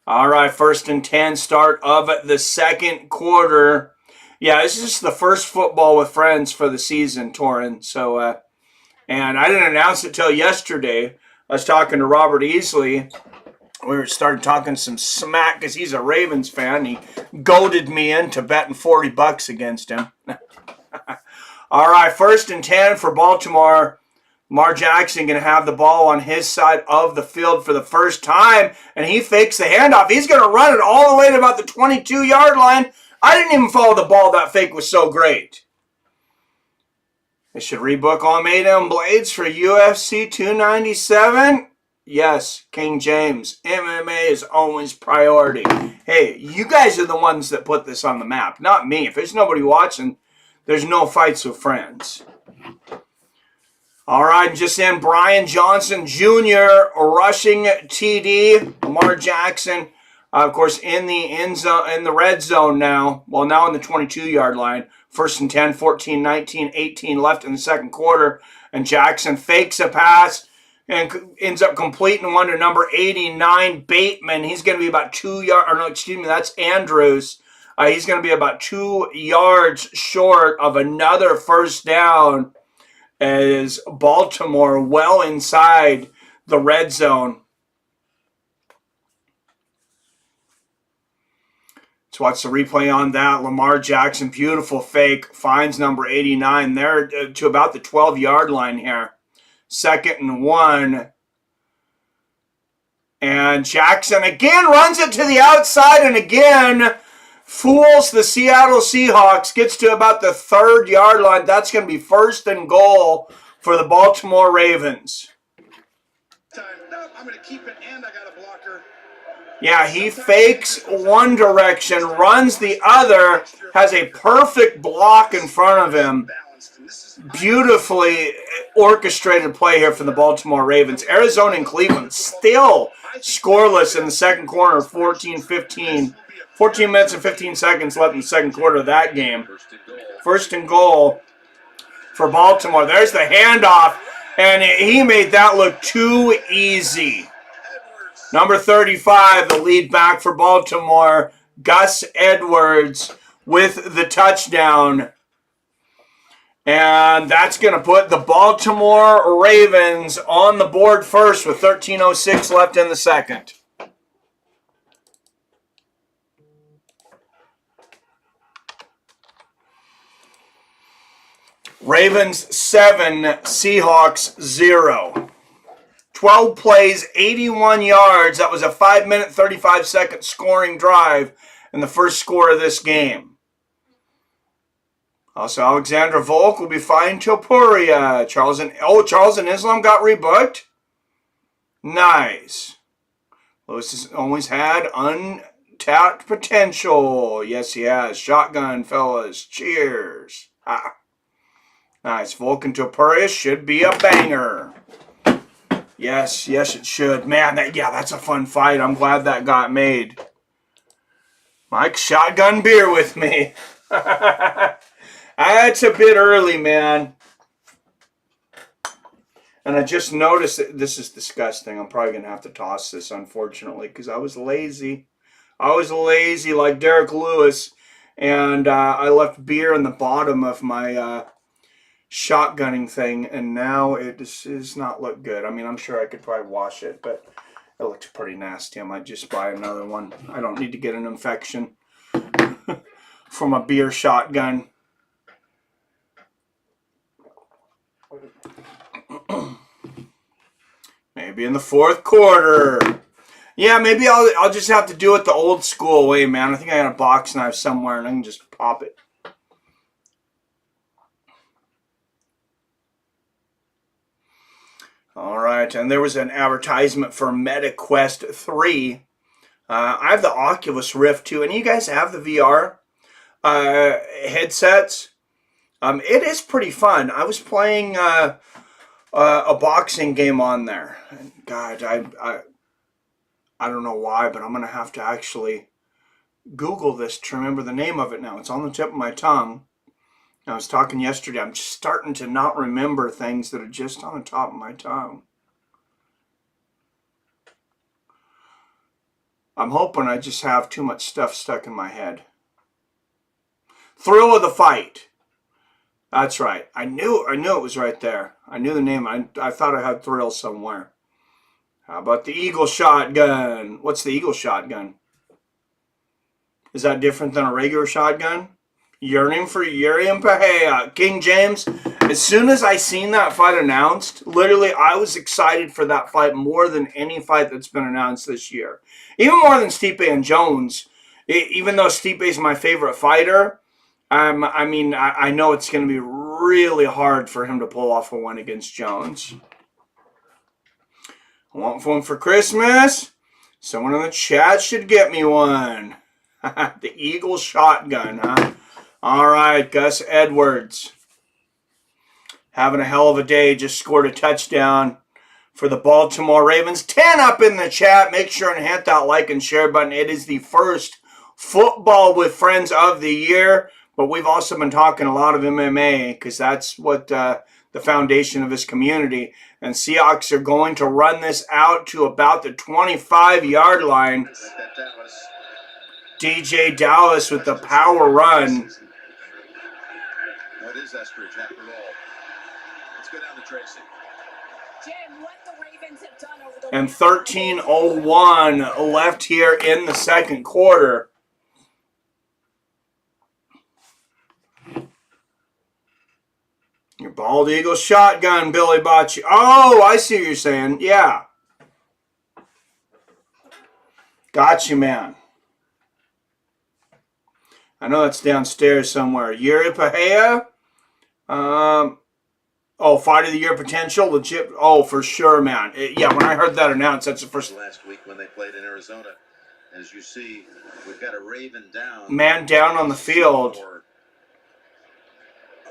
All right, 1st and 10, start of the second quarter. Yeah, this is just the first football with friends for the season, Torin. So, and I didn't announce it till yesterday. I was talking to Robert Easley. We started talking some smack because he's a Ravens fan. He goaded me into betting $40 against him. All right, 1st and 10 for Baltimore. Lamar Jackson going to have the ball on his side of the field for the first time, and he fakes the handoff. He's going to run it all the way to about the 22-yard line. I didn't even follow the ball. That fake was so great. I should rebook Almeida and Blades for UFC 297. Yes, King James. MMA is always priority. Hey, you guys are the ones that put this on the map, not me. If there's nobody watching, there's no fights with friends. All right, just in, Brian Johnson Jr. rushing TD. Lamar Jackson, of course, in the end zone, in the red zone now. Well, now in the 22-yard line. 1st and 10, 14, 19, 18 left in the second quarter. And Jackson fakes a pass and ends up completing one to number 89, Bateman. He's going to be about 2 yards, or no, excuse me, that's Andrews. He's going to be about 2 yards short of another first down as Baltimore well inside the red zone. Let's watch the replay on that. Lamar Jackson, beautiful fake, finds number 89 there to about the 12-yard line here. 2nd and 1. And Jackson again runs it to the outside and again fools the Seattle Seahawks. Gets to about the 3rd-yard line. That's going to be 1st and goal for the Baltimore Ravens. Nope, I'm going to keep it, and I got a blocker. Yeah, he fakes one direction, runs the other, has a perfect block in front of him. Beautifully orchestrated play here from the Baltimore Ravens. Arizona and Cleveland still scoreless in the second quarter, 14-15. 14 minutes and 15 seconds left in the second quarter of that game. 1st and goal for Baltimore. There's the handoff, and he made that look too easy. Number 35, the lead back for Baltimore, Gus Edwards with the touchdown. And that's going to put the Baltimore Ravens on the board first with 13:06 left in the second. Ravens 7, Seahawks 0. 12 plays, 81 yards. That was a 5-minute, 35-second scoring drive and the first score of this game. Also, Alexander Volk will be fighting Topuria. Charles and Islam got rebooked. Nice. Lewis has always had untapped potential. Yes, he has. Shotgun, fellas. Cheers. Ah. Nice. Volk and Topuria should be a banger. Yes, it should. Man, that's a fun fight. I'm glad that got made. Mike, shotgun beer with me. That's a bit early, man. And I just noticed that this is disgusting. I'm probably going to have to toss this, unfortunately, because I was lazy. I was lazy like Derek Lewis. And I left beer in the bottom of my shotgunning thing. And now it does not look good. I mean, I'm sure I could probably wash it, but it looks pretty nasty. I might just buy another one. I don't need to get an infection. from a beer shotgun. Maybe in the fourth quarter. Yeah, maybe I'll just have to do it the old school way, man. I think I got a box knife somewhere and I can just pop it. All right, and there was an advertisement for MetaQuest 3. I have the Oculus Rift too, and you guys have the VR headsets. It is pretty fun. I was playing a boxing game on there. God, I don't know why, but I'm gonna have to actually Google this to remember the name of it now. It's on the tip of my tongue. I was talking yesterday. I'm just starting to not remember things that are just on the top of my tongue. I'm hoping I just have too much stuff stuck in my head. Thrill of the Fight. That's right. I knew it was right there. I knew the name. I thought I had Thrill somewhere. How about the Eagle Shotgun? What's the Eagle Shotgun? Is that different than a regular shotgun? Yearning for Uriam Pahea. King James, as soon as I seen that fight announced, literally I was excited for that fight more than any fight that's been announced this year. Even more than Stipe and Jones. Even though Stipe is my favorite fighter, I know it's going to be really hard for him to pull off a win against Jones. I want one for Christmas. Someone in the chat should get me one. The Eagle Shotgun, huh? All right, Gus Edwards. Having a hell of a day. Just scored a touchdown for the Baltimore Ravens. 10 up in the chat. Make sure and hit that like and share button. It is the first Football with Friends of the year. But we've also been talking a lot of MMA because that's what the foundation of this community. And Seahawks are going to run this out to about the 25-yard line. DJ Dallas with the power run. No, it is Estridge after all. Let's go down to Tracy. Jim, what the Ravens have done over the And 13:01 left here in the second quarter. Your bald eagle shotgun, Billy Bocci. Oh, I see what you're saying. Yeah. Got you, man. I know that's downstairs somewhere. Yuri Pahea. Fight of the year potential. Legit. Oh, for sure, man. Yeah, when I heard that announced, that's the first. Last week when they played in Arizona. As you see, we've got a Raven down. Man down on the field.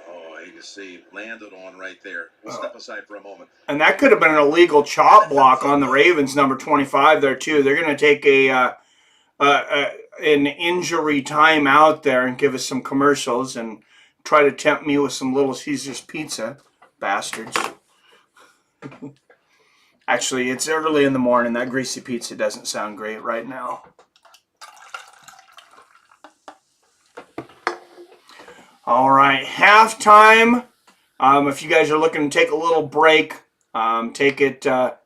Oh, you can see landed on right there. We'll step aside for a moment. And that could have been an illegal chop block on the Ravens, number 25 there, too. They're going to take an injury time out there and give us some commercials and try to tempt me with some Little Caesars pizza. Bastards. Actually, it's early in the morning. That greasy pizza doesn't sound great right now. All right, halftime. If you guys are looking to take a little break, take it. I'm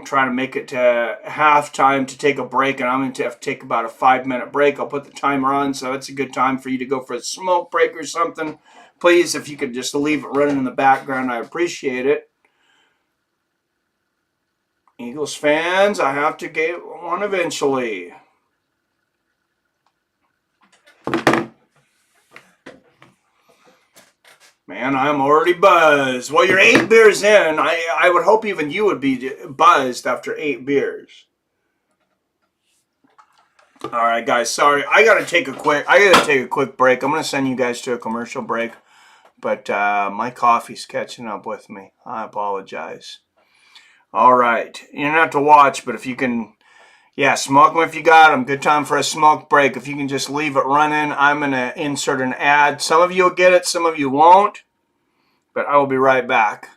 trying to make it to halftime to take a break, and I'm going to have to take about a 5-minute break. I'll put the timer on, so it's a good time for you to go for a smoke break or something. Please, if you could just leave it running in the background, I appreciate it. Eagles fans, I have to get one eventually. Man, I'm already buzzed. Well, you're 8 beers in. I would hope even you would be buzzed after 8 beers. All right, guys. Sorry, I gotta take a quick break. I'm gonna send you guys to a commercial break, but my coffee's catching up with me. I apologize. All right, you don't have to watch, but if you can, smoke them if you got them. Good time for a smoke break. If you can just leave it running, I'm gonna insert an ad. Some of you will get it, some of you won't, but I will be right back.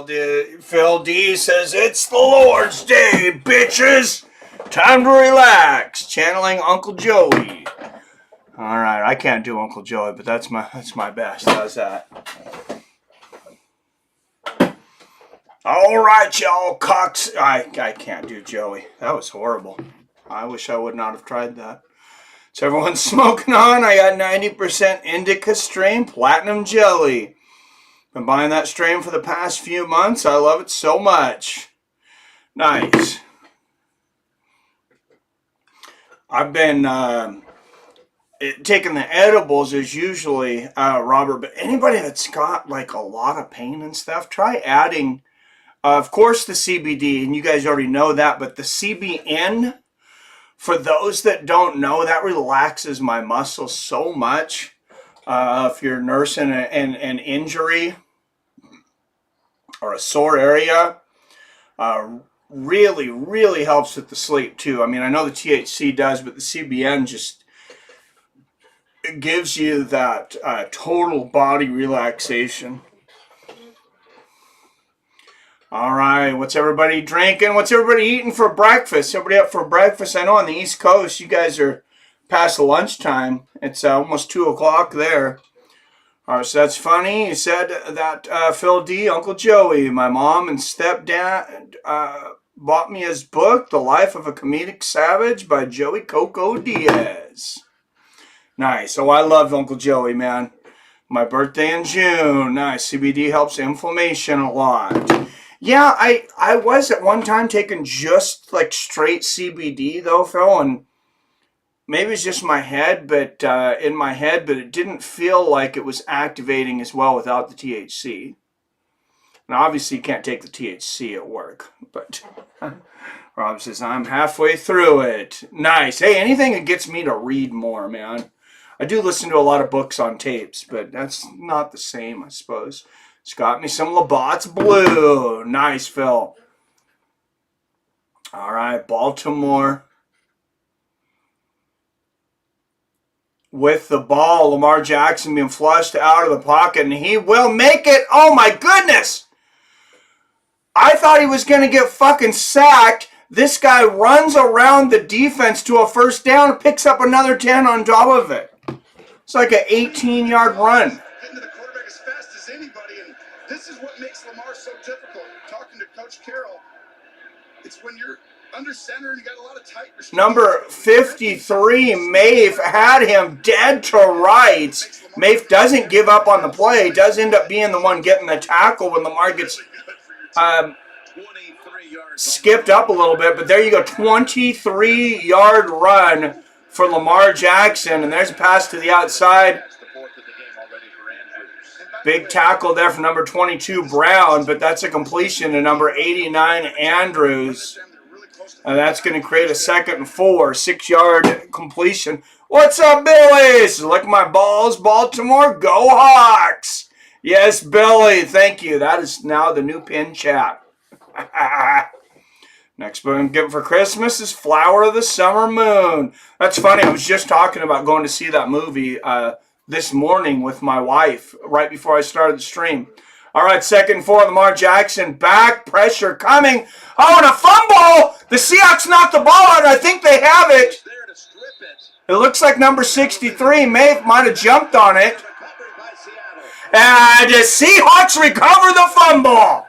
Phil D says, it's the Lord's Day, bitches. Time to relax. Channeling Uncle Joey. All right, I can't do Uncle Joey, but that's my best. How's that? All right, y'all cocks. I can't do Joey. That was horrible. I wish I would not have tried that. So everyone's smoking on. I got 90% indica strain platinum jelly. Been buying that strain for the past few months. I love it so much. Nice. I've been taking the edibles is usually, Robert, but anybody that's got like a lot of pain and stuff, try adding, of course, the CBD, and you guys already know that, but the CBN, for those that don't know, that relaxes my muscles so much. If you're nursing an injury or a sore area, really, really helps with the sleep too. I mean, I know the THC does, but the CBN just gives you that total body relaxation. All right, what's everybody drinking? What's everybody eating for breakfast? Everybody up for breakfast? I know on the East Coast, you guys are past lunchtime. It's almost 2 o'clock there. All right, so that's funny. You said that Phil D, Uncle Joey, my mom and stepdad bought me his book, The Life of a Comedic Savage by Joey Coco Diaz. Nice. Oh, I love Uncle Joey, man. My birthday in June. Nice. CBD helps inflammation a lot. Yeah, I was at one time taking just like straight CBD though, Phil, and maybe it's just my head, but in my head, but it didn't feel like it was activating as well without the THC. Now, obviously, you can't take the THC at work, but Rob says, I'm halfway through it. Nice. Hey, anything that gets me to read more, man. I do listen to a lot of books on tapes, but that's not the same, I suppose. It's got me some Labatt's Blue. Nice, Phil. All right, Baltimore. With the ball, Lamar Jackson being flushed out of the pocket, and he will make it. Oh, my goodness. I thought he was going to get fucking sacked. This guy runs around the defense to a first down and picks up another 10 on top of it. It's like an 18-yard run. Getting to the quarterback as fast as anybody, and this is what makes Lamar so difficult. Talking to Coach Carroll, it's when you're under center and you got a lot of tight restrictions. Number 53, Maeve, had him dead to rights. Maeve doesn't give up on the play. Does end up being the one getting the tackle when Lamar gets skipped up a little bit. But there you go, 23-yard run for Lamar Jackson. And there's a pass to the outside. Big tackle there for number 22, Brown. But that's a completion to number 89, Andrews. And that's going to create a 2nd and 4, 6-yard completion. What's up, Billy? Look at my balls, Baltimore. Go Hawks. Yes, Billy. Thank you. That is now the new pin chat. Next book I'm getting for Christmas is Flower of the Summer Moon. That's funny. I was just talking about going to see that movie this morning with my wife right before I started the stream. All right, 2nd and 4, Lamar Jackson. Back pressure coming. Oh, and a fumble. The Seahawks knocked the ball out. I think they have it. It looks like number 63, Maeve, might have jumped on it. And the Seahawks recover the fumble.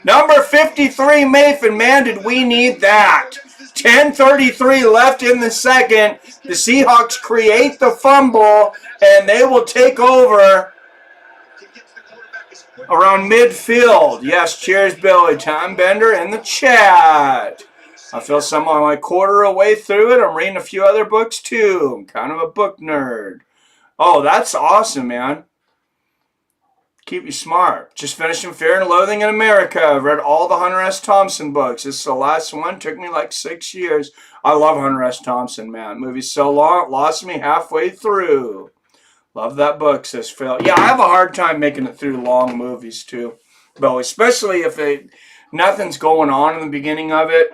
Number 53, Maeve, and man, did we need that. 10:33 left in the second. The Seahawks create the fumble, and they will take over around midfield. Yes, cheers, Billy. Tom Bender in the chat. I feel some on my quarter of the way through it. I'm reading a few other books, too. I'm kind of a book nerd. Oh, that's awesome, man. Keep you smart. Just finishing Fear and Loathing in America. I've read all the Hunter S. Thompson books. This is the last one. Took me like 6 years. I love Hunter S. Thompson, man. Movie's so long, it lost me halfway through. Love that book, says Phil. Yeah, I have a hard time making it through long movies, too. But especially if nothing's going on in the beginning of it.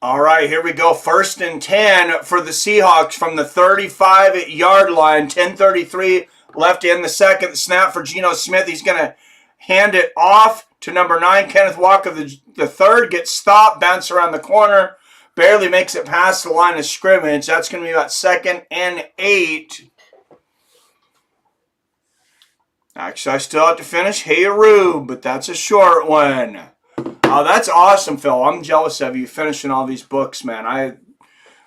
All right, here we go. 1st and 10 for the Seahawks from the 35-yard line. 10:33 left to end the second. The snap for Geno Smith. He's going to hand it off to number 9, Kenneth Walker, the third. Gets stopped, bounce around the corner. Barely makes it past the line of scrimmage. That's going to be about 2nd and 8. Actually, I still have to finish Hey-a-roo, but that's a short one. Oh, that's awesome, Phil. I'm jealous of you finishing all these books, man. I've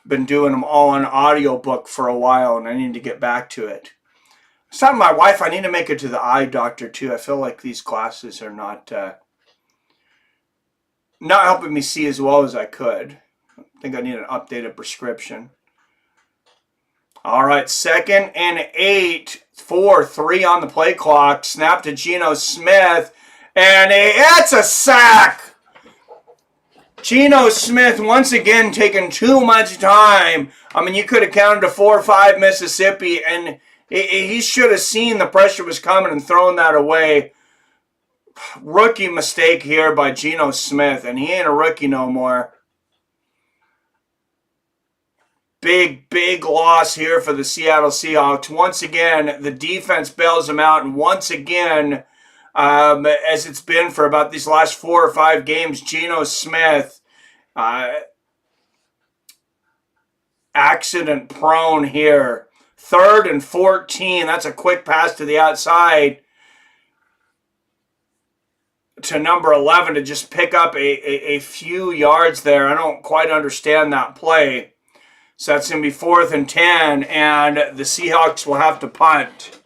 been doing them all on audiobook for a while, and I need to get back to it. I was telling my wife I need to make it to the eye doctor, too. I feel like these glasses are not helping me see as well as I could. I think I need an updated prescription. All right, 2nd and 8, 4-3 on the play clock. Snap to Geno Smith, and it's a sack. Geno Smith once again taking too much time. I mean, you could have counted to 4 or 5 Mississippi, and he should have seen the pressure was coming and thrown that away. Rookie mistake here by Geno Smith, and he ain't a rookie no more. Big loss here for the Seattle Seahawks. Once again, the defense bails them out, and once again, as it's been for about these last 4 or 5 games, Geno Smith, accident prone here. 3rd and 14. That's a quick pass to the outside to number 11 to just pick up a few yards there. I don't quite understand that play. So that's going to be 4th and 10, and the Seahawks will have to punt.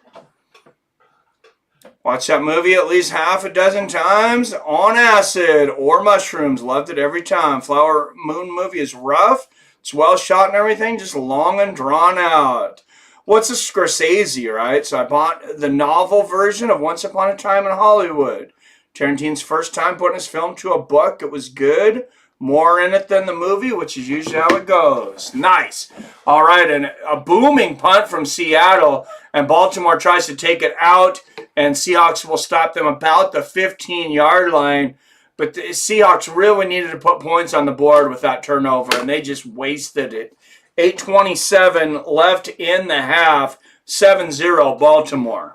Watch that movie at least half a dozen times on acid or mushrooms. Loved it every time. Flower Moon movie is rough. It's well shot and everything, just long and drawn out. What's a Scorsese, right? So I bought the novel version of Once Upon a Time in Hollywood. Tarantino's first time putting his film to a book. It was good. More in it than the movie, which is usually how it goes. Nice. All right, and a booming punt from Seattle, and Baltimore tries to take it out, and Seahawks will stop them about the 15-yard line. But the Seahawks really needed to put points on the board with that turnover, and they just wasted it. 8:27 left in the half, 7-0 Baltimore.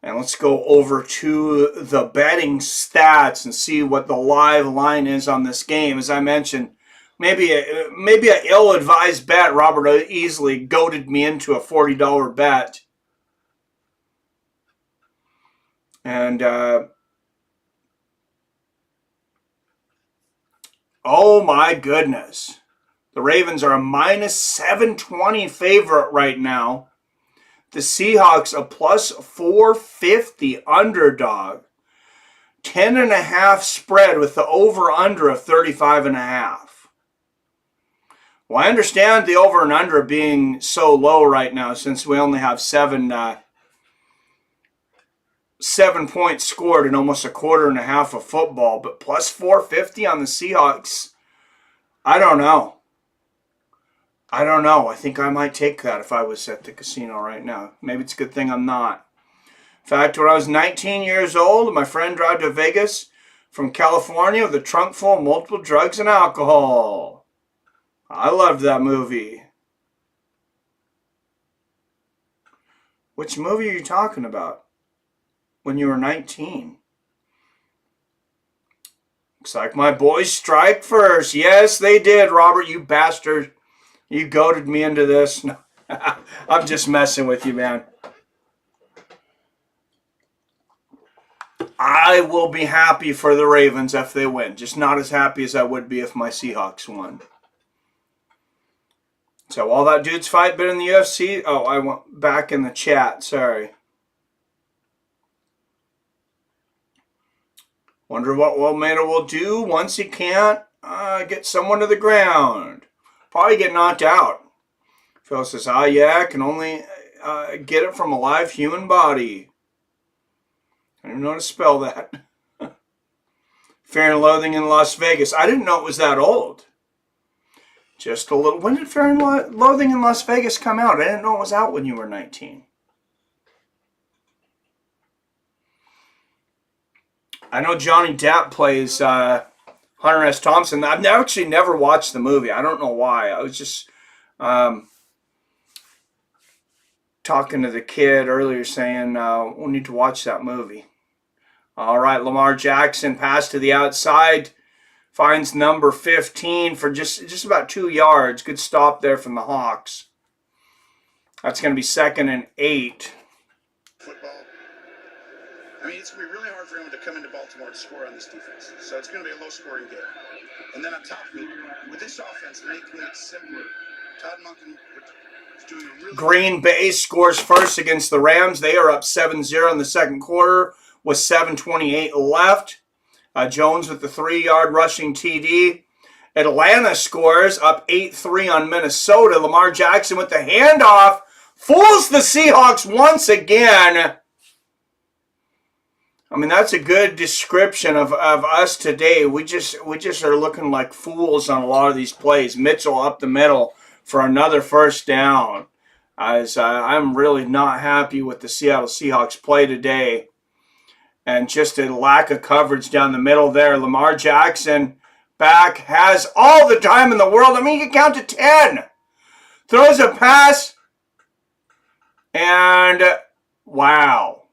And let's go over to the betting stats and see what the live line is on this game. As I mentioned, maybe an ill-advised bet. Robert easily goaded me into a $40 bet. And, oh my goodness. The Ravens are a minus 720 favorite right now. The Seahawks a plus 450 underdog. 10.5 spread with the over-under of 35.5. Well, I understand the over and under being so low right now since we only have 7 points scored in almost a quarter and a half of football. But plus 450 on the Seahawks, I don't know. I think I might take that if I was at the casino right now. Maybe it's a good thing I'm not. In fact, when I was 19 years old, my friend drove to Vegas from California with a trunk full of multiple drugs and alcohol. I loved that movie. Which movie are you talking about? When you were 19? Looks like my boys strike first. Yes, they did, Robert, you bastard. You goaded me into this. No, I'm just messing with you, man. I will be happy for the Ravens if they win. Just not as happy as I would be if my Seahawks won. So all that dude's fight been in the UFC? Oh, I went back in the chat. Sorry. Wonder what Wilmata will do once he can't get someone to the ground. Probably get knocked out. Phil says, yeah, I can only get it from a live human body. I don't even know how to spell that. Fear and Loathing in Las Vegas. I didn't know it was that old. Just a little. When did Fear and Loathing in Las Vegas come out? I didn't know it was out when you were 19. I know Johnny Depp plays Hunter S. Thompson. I've actually never watched the movie. I don't know why. I was just talking to the kid earlier saying we need to watch that movie. All right, Lamar Jackson pass to the outside. Finds number 15 for just about 2 yards. Good stop there from the Hawks. That's going to be 2nd and 8. Football. I mean, it's going to be really hard for him to come into Baltimore and score on this defense. So it's going to be a low-scoring game. And then on top of it, with this offense, making it simpler, Todd Monken is doing a really Green Bay scores first against the Rams. They are up 7-0 in the second quarter with 7:28 left. Jones with the 3-yard rushing TD. Atlanta scores up 8-3 on Minnesota. Lamar Jackson with the handoff. Fools the Seahawks once again. I mean, that's a good description of us today. We just are looking like fools on a lot of these plays. Mitchell up the middle for another first down. As I'm really not happy with the Seattle Seahawks play today. And just a lack of coverage down the middle there. Lamar Jackson back, has all the time in the world. I mean, you can count to 10. Throws a pass. And wow.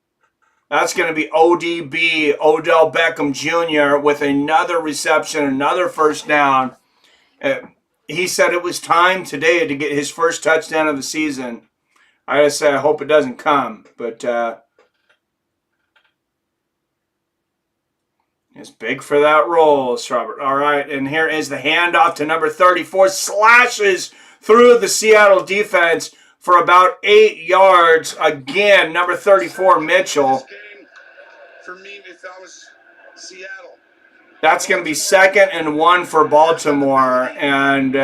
That's going to be ODB, Odell Beckham Jr. with another reception, another first down. He said it was time today to get his first touchdown of the season. I just say I hope it doesn't come. But it's big for that roll, Robert. All right, and here is the handoff to number 34. Slashes through the Seattle defense for about 8 yards. Again, number 34, Mitchell. for me, if I was Seattle. That's going to be 2nd and 1 for Baltimore. And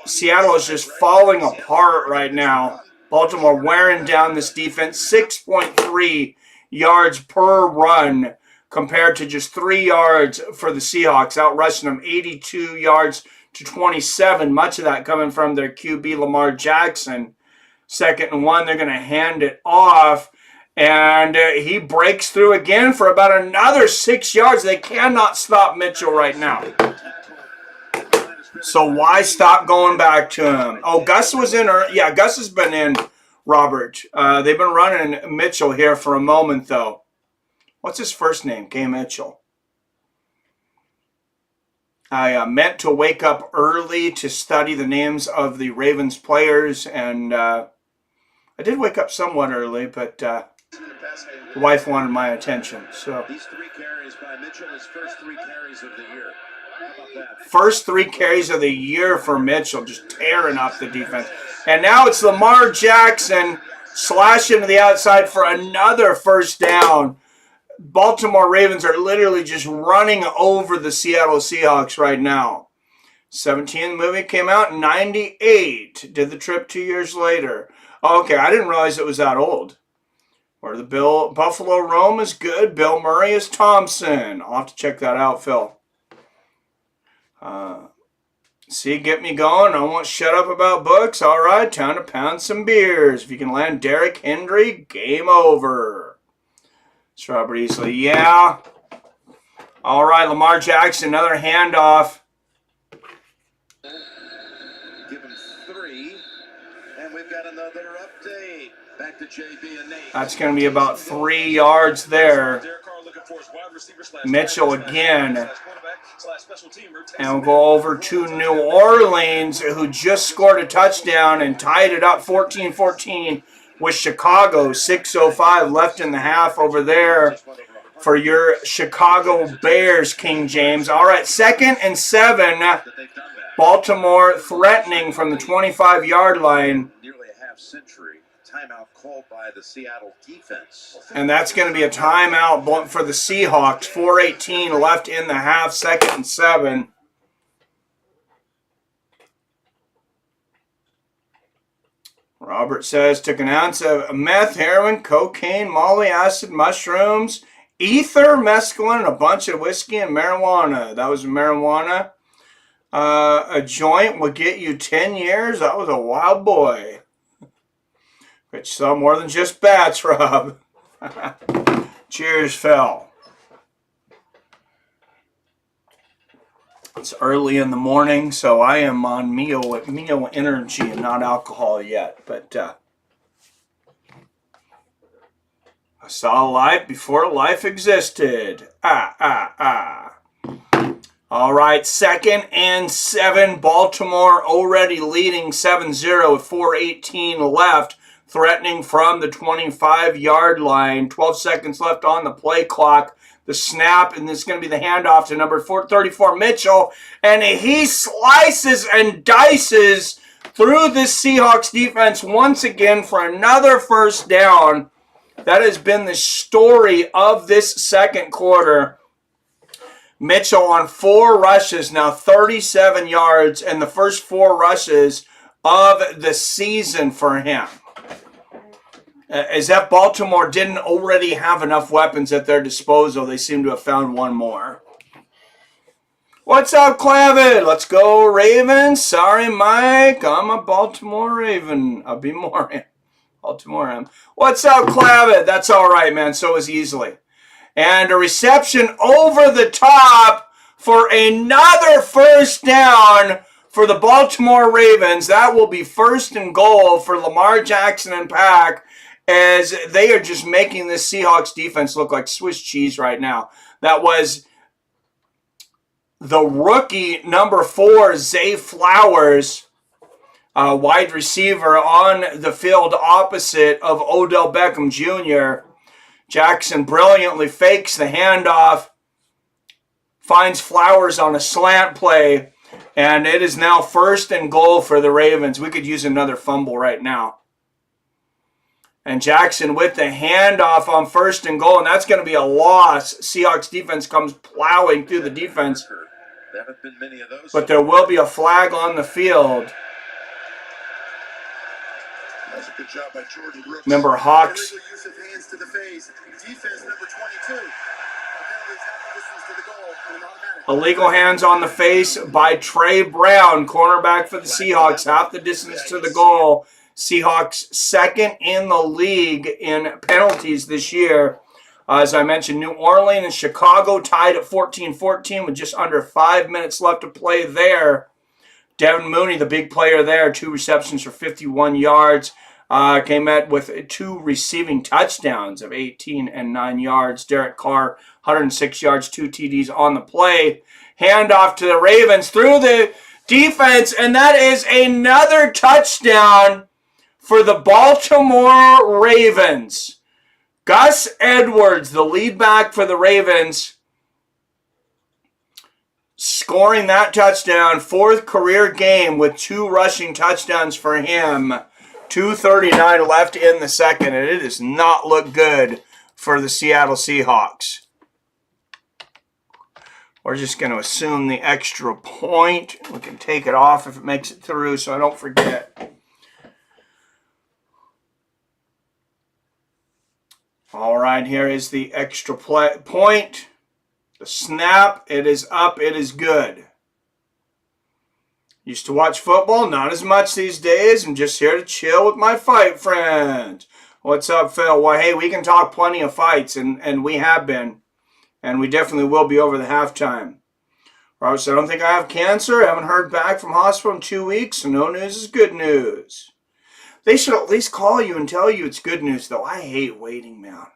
Seattle is just falling apart right now. Baltimore wearing down this defense. 6.3 yards per run compared to just 3 yards for the Seahawks, outrushing them 82 yards to 27. Much of that coming from their QB, Lamar Jackson. 2nd and 1, they're going to hand it off. And he breaks through again for about another 6 yards. They cannot stop Mitchell right now. So why stop going back to him? Oh, Gus was in. Yeah, Gus has been in, Robert. They've been running Mitchell here for a moment, though. What's his first name? K. Mitchell. I meant to wake up early to study the names of the Ravens players, and I did wake up somewhat early, but the wife wanted my attention. So These 3 carries by Mitchell, his first 3 carries of the year. How about that? first 3 carries of the year for Mitchell, just tearing up the defense. And now it's Lamar Jackson slashing to the outside for another first down. Baltimore Ravens are literally just running over the Seattle Seahawks right now. 17, the movie came out in 98. Did the trip 2 years later. Okay, I didn't realize it was that old. Where the Buffalo Rome is good. Bill Murray is Thompson. I'll have to check that out, Phil. See, get me going. I won't shut up about books. All right, time to pound some beers. If you can land Derrick Henry, game over. Robert Easley, yeah. All right, Lamar Jackson, another handoff. Give him 3, and we've got another update. Back to JB and Nate. That's going to be about 3 yards there. Mitchell again. And we'll go over to New Orleans, who just scored a touchdown and tied it up 14-14 with Chicago. 6:05 left in the half over there for your Chicago Bears, King James. All right, 2nd and 7. Baltimore threatening from the 25-yard line. Nearly a half century. Timeout called by the Seattle defense. And that's going to be a timeout for the Seahawks. 4:18 left in the half, 2nd and 7. Robert says, took an ounce of meth, heroin, cocaine, molly, acid, mushrooms, ether, mescaline, and a bunch of whiskey and marijuana. That was marijuana. A joint will get you 10 years. That was a wild boy. Which saw more than just bats, Rob. Cheers, Phil. It's early in the morning, so I am on meal energy and not alcohol yet. But I saw life before life existed. All right, 2nd and 7. Baltimore already leading 7-0 with 4:18 left, threatening from the 25-yard line. 12 seconds left on the play clock. The snap, and this is going to be the handoff to number 34, Mitchell, and he slices and dices through this Seahawks defense once again for another first down. That has been the story of this second quarter. Mitchell on 4 rushes, now 37 yards, and the first 4 rushes of the season for him. As that Baltimore didn't already have enough weapons at their disposal, they seem to have found one more. What's up, Clavid? Let's go, Ravens. Sorry, Mike. I'm a Baltimore Raven. I'll be more Baltimore. What's up, Clavid? That's all right, man. So is Easily. And a reception over the top for another first down for the Baltimore Ravens. That will be 1st and goal for Lamar Jackson and Pack, as they are just making this Seahawks defense look like Swiss cheese right now. That was the rookie number 4, Zay Flowers, wide receiver, on the field opposite of Odell Beckham Jr. Jackson brilliantly fakes the handoff, finds Flowers on a slant play, and it is now 1st and goal for the Ravens. We could use another fumble right now. And Jackson with the handoff on 1st and goal, and that's going to be a loss. Seahawks defense comes plowing through the defense. There haven't been many of those. But there will be a flag on the field. That was a good job by Jordan Brooks. Remember, Hawks. Illegal use of hands to the face. Defense number 22. To the goal, and automatic. Illegal hands on the face by Trey Brown, cornerback for the Seahawks, half the distance to the goal. Seahawks 2nd in the league in penalties this year. As I mentioned, New Orleans and Chicago tied at 14-14 with just under 5 minutes left to play there. Devin Mooney, the big player there, 2 receptions for 51 yards. Came out with 2 receiving touchdowns of 18 and 9 yards. Derek Carr, 106 yards, 2 TDs on the play. Handoff to the Ravens through the defense, and that is another touchdown for the Baltimore Ravens. Gus Edwards, the lead back for the Ravens, scoring that touchdown, 4th career game with 2 rushing touchdowns for him. 2:39 left in the second, and it does not look good for the Seattle Seahawks. We're just going to assume the extra point. We can take it off if it makes it through so I don't forget. All right, here is the extra point. The snap, it is up, it is good. Used to watch football, not as much these days. I'm just here to chill with my fight friends. What's up, Phil? Well, hey, we can talk plenty of fights, and we have been. And we definitely will be over the halftime. Robert said, I don't think I have cancer. I haven't heard back from hospital in 2 weeks, so no news is good news. They should at least call you and tell you it's good news, though. I hate waiting, man.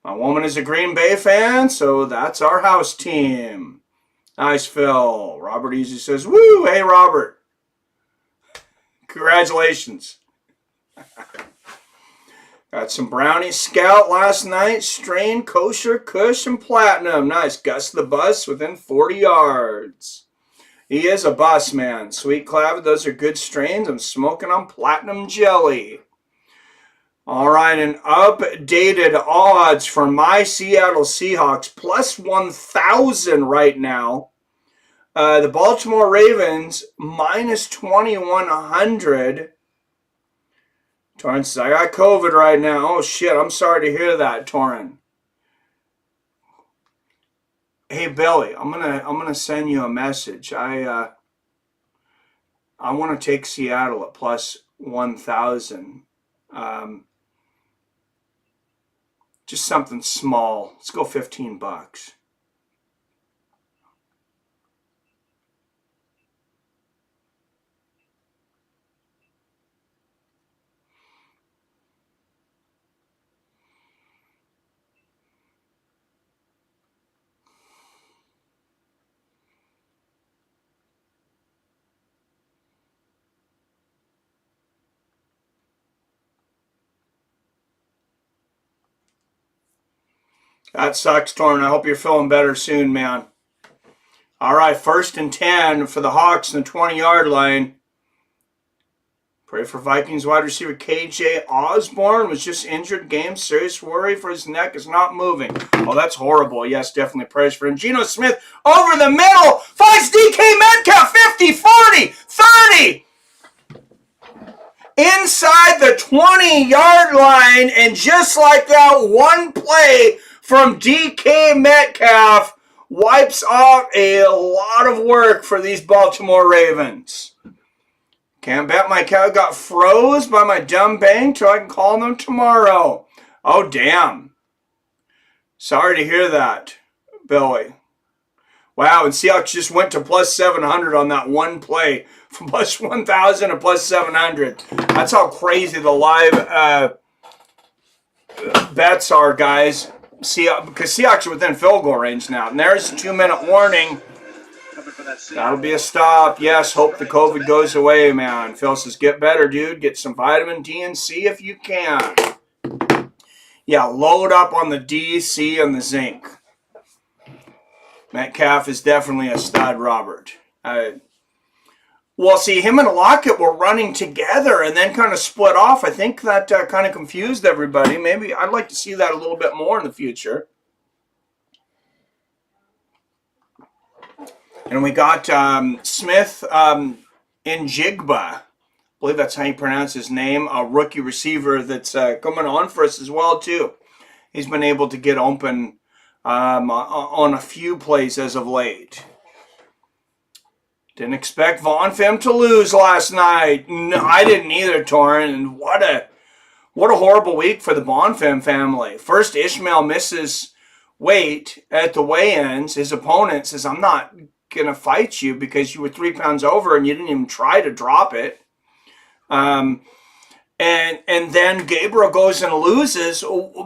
My woman is a Green Bay fan, so that's our house team. Nice, Phil. Robert Easy says, woo! Hey, Robert. Congratulations. Got some Brownie Scout last night. Strain, Kosher, Kush, and Platinum. Nice. Gus the Bus within 40 yards. He is a bus, man. Sweet Clav, those are good strains. I'm smoking on Platinum Jelly. All right, and updated odds for my Seattle Seahawks. Plus 1,000 right now. The Baltimore Ravens, minus 2,100. Torrin says, I got COVID right now. Oh, shit, I'm sorry to hear that, Torrin. Hey, Billy, I'm gonna send you a message. I want to take Seattle at plus 1,000. Just something small. Let's go $15. That sucks, Torn. I hope you're feeling better soon, man. All right, 1st and 10 for the Hawks in the 20-yard line. Pray for Vikings wide receiver KJ Osborne was just injured. Game, serious worry for his neck, is not moving. Oh, that's horrible. Yes, definitely prayers for him. Geno Smith over the middle. Finds DK Metcalf. 50, 40, 30. Inside the 20-yard line. And just like that, one play from DK Metcalf wipes out a lot of work for these Baltimore Ravens. Can't bet my cow got froze by my dumb bank till I can call them tomorrow. Oh, damn. Sorry to hear that, Billy. Wow, and Seahawks just went to plus 700 on that one play. From plus 1,000 to plus 700. That's how crazy the live bets are, guys. Because Seahawks are within field goal range now. And there's a 2-minute warning. That'll be a stop. Yes, hope the COVID goes away, man. Phil says, get better, dude. Get some vitamin D and C if you can. Yeah, load up on the D, C, and the zinc. Metcalf is definitely a stud, Robert. Well, see, him and Lockett were running together and then kind of split off. I think that kind of confused everybody. Maybe I'd like to see that a little bit more in the future. And we got Smith Njigba. I believe that's how you pronounce his name. A rookie receiver that's coming on for us as well, too. He's been able to get open on a few plays as of late. Didn't expect Von Fim to lose last night. No, I didn't either, Torrin. And what a horrible week for the Bonfim family. First, Ishmael misses weight at the weigh-ins. His opponent says, I'm not going to fight you because you were 3 pounds over and you didn't even try to drop it. And then Gabriel goes and loses.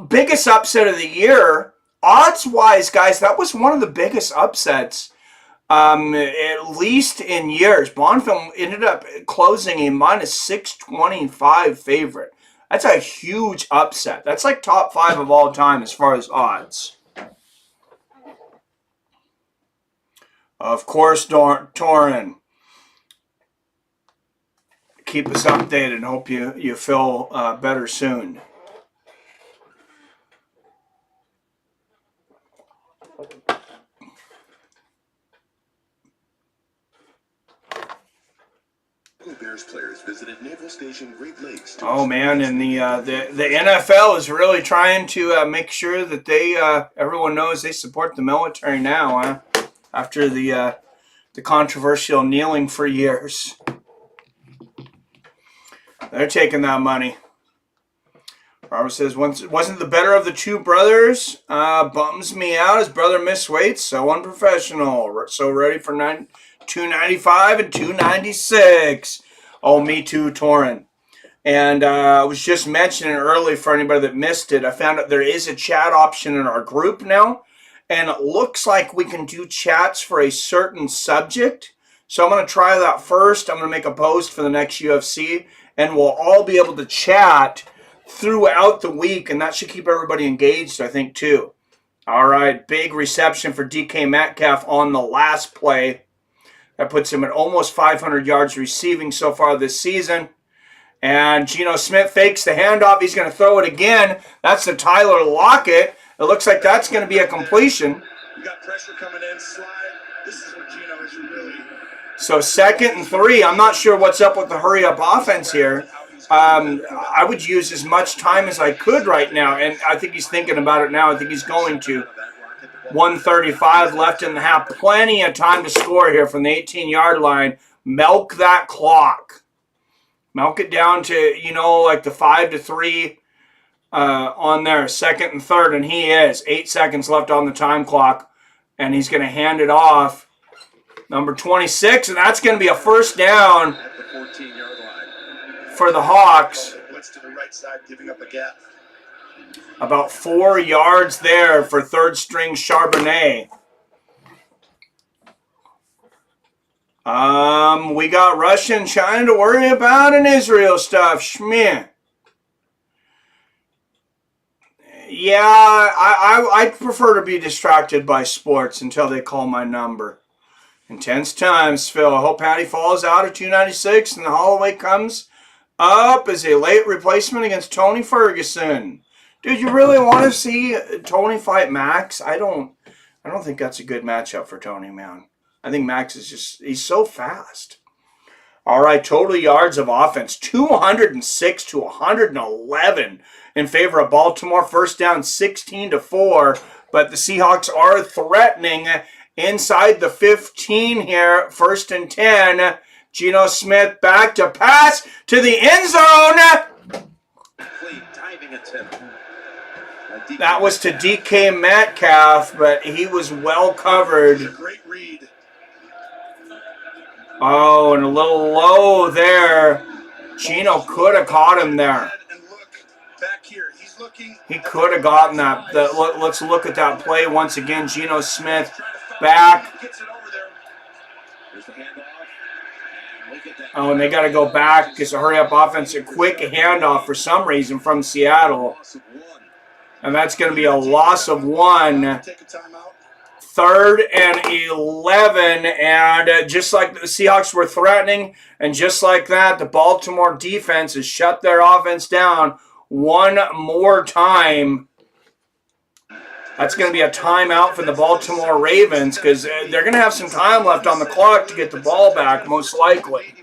Biggest upset of the year. Odds-wise, guys, that was one of the biggest upsets, at least in years. Bonfim ended up closing a minus 625 favorite. That's a huge upset. That's like top 5 of all time as far as odds. Of course, Torin. Keep us updated and hope you feel better soon. Bears players visited Naval Station Great Lakes. Oh man, and the NFL is really trying to make sure that they everyone knows they support the military now, after the controversial kneeling for years. They're taking that money. Robert says, wasn't the better of the two brothers. Bums me out. His brother missed weight. So unprofessional. So ready for 295 and 296. Oh, me too, Torrin. And I was just mentioning early for anybody that missed it. I found out there is a chat option in our group now. And it looks like we can do chats for a certain subject. So I'm going to try that first. I'm going to make a post for the next UFC. And we'll all be able to chat throughout the week. And that should keep everybody engaged, I think, too. All right. Big reception for DK Metcalf on the last play. That puts him at almost 500 yards receiving so far this season. And Geno Smith fakes the handoff. He's going to throw it again. That's the Tyler Lockett. It looks like that's going to be a completion. You got pressure coming in, slide. This is what Geno is really. So 2nd and 3. I'm not sure what's up with the hurry-up offense here. I would use as much time as I could right now, and I think he's thinking about it now. I think he's going to. 1:35 left in the half. Plenty of time to score here from the 18-yard line. Milk that clock. Milk it down to, like the 5-3 on there. 2nd and 3rd, and he is. 8 seconds left on the time clock, and he's going to hand it off. Number 26, and that's going to be a first down for the Hawks. Blitz to the right side, giving up a gap. About 4 yards there for third-string Charbonnet. We got Russia and China to worry about and Israel stuff. Schmeh. Yeah, I prefer to be distracted by sports until they call my number. Intense times, Phil. I hope Patty falls out at 296 and the Holloway comes up as a late replacement against Tony Ferguson. Dude, you really want to see Tony fight Max? I don't think that's a good matchup for Tony, man. I think Max is he's so fast. All right, total yards of offense, 206 to 111 in favor of Baltimore. First down, 16-4, but the Seahawks are threatening inside the 15 here. First and 10. Geno Smith back to pass to the end zone. That was to DK Metcalf, but he was well covered. Great read. Oh, and a little low there. Geno could have caught him there. And look back here. He's looking. He could have gotten that. Let's look at that play once again. Geno Smith back. Gets it over there. Here's the handoff. Oh, and they got to go back because a hurry-up offense. A quick handoff for some reason from Seattle. And that's going to be a loss of 1. Take a timeout. 3rd and 11, and just like the Seahawks were threatening, and just like that, the Baltimore defense has shut their offense down one more time. That's going to be a timeout for the Baltimore Ravens because they're going to have some time left on the clock to get the ball back, most likely.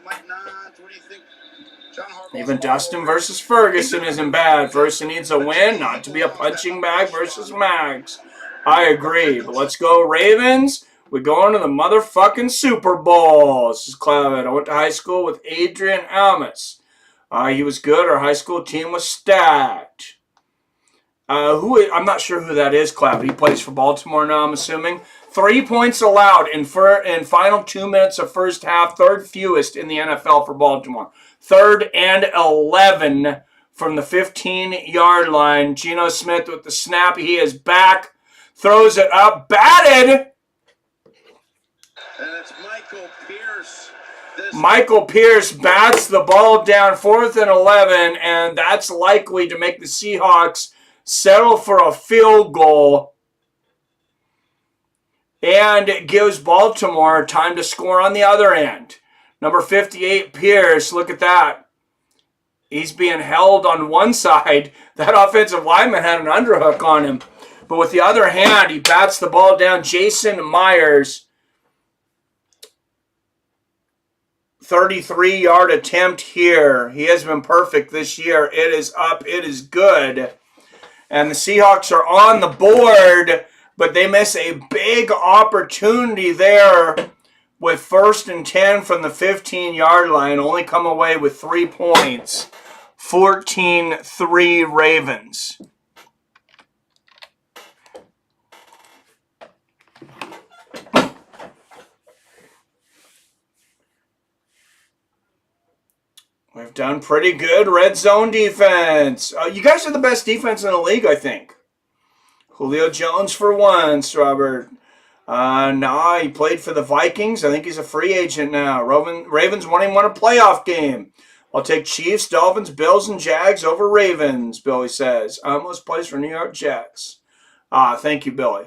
Even Dustin versus Ferguson isn't bad. Ferguson needs a win, not to be a punching bag versus Max. I agree, but let's go Ravens. We're going to the motherfucking Super Bowl. This is Clavin. I went to high school with Adrian Almus. He was good. Our high school team was stacked. I'm not sure who that is, Clavin. He plays for Baltimore now, I'm assuming. 3 points allowed in final 2 minutes of first half. 3rd fewest in the NFL for Baltimore. 3rd and 11 from the 15-yard line. Geno Smith with the snap. He is back. Throws it up, batted. And it's Michael Pierce. Michael Pierce bats the ball down, 4th and 11, and that's likely to make the Seahawks settle for a field goal. And it gives Baltimore time to score on the other end. Number 58, Pierce, look at that. He's being held on one side. That offensive lineman had an underhook on him. But with the other hand, he bats the ball down. Jason Myers, 33-yard attempt here. He has been perfect this year. It is up. It is good. And the Seahawks are on the board, but they miss a big opportunity there with 1st and 10 from the 15-yard line. Only come away with 3 points. 14-3 Ravens. We've done pretty good red zone defense. You guys are the best defense in the league, I think. Julio Jones for once, Robert. Nah, he played for the Vikings. I think he's a free agent now. Ravens won a playoff game. I'll take Chiefs, Dolphins, Bills, and Jags over Ravens, Billy says. Almost plays for New York Jets. Thank you, Billy.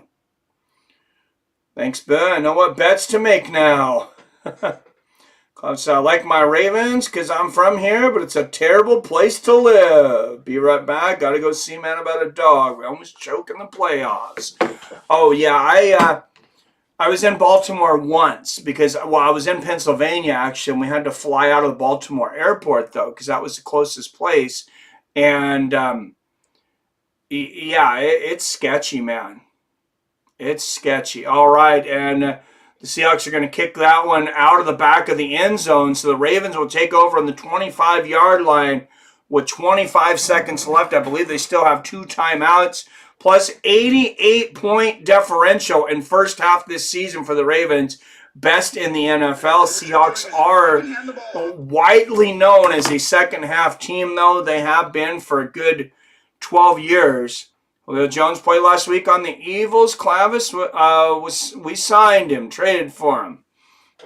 Thanks, Bill. I know what bets to make now. So I like my Ravens because I'm from here, but it's a terrible place to live. Be right back. Got to go see Man About a Dog. We almost choke in the playoffs. Oh, yeah. I was in Baltimore once because, I was in Pennsylvania, actually, and we had to fly out of the Baltimore airport, though, because that was the closest place. And, it's sketchy, man. It's sketchy. All right, and the Seahawks are going to kick that one out of the back of the end zone, so the Ravens will take over on the 25-yard line with 25 seconds left. I believe they still have 2 timeouts, plus 88-point differential in first half this season for the Ravens. Best in the NFL. Seahawks are widely known as a second-half team, though. They have been for a good 12 years. Julio Jones played last week on the Eagles. Clavis, we signed him, traded for him.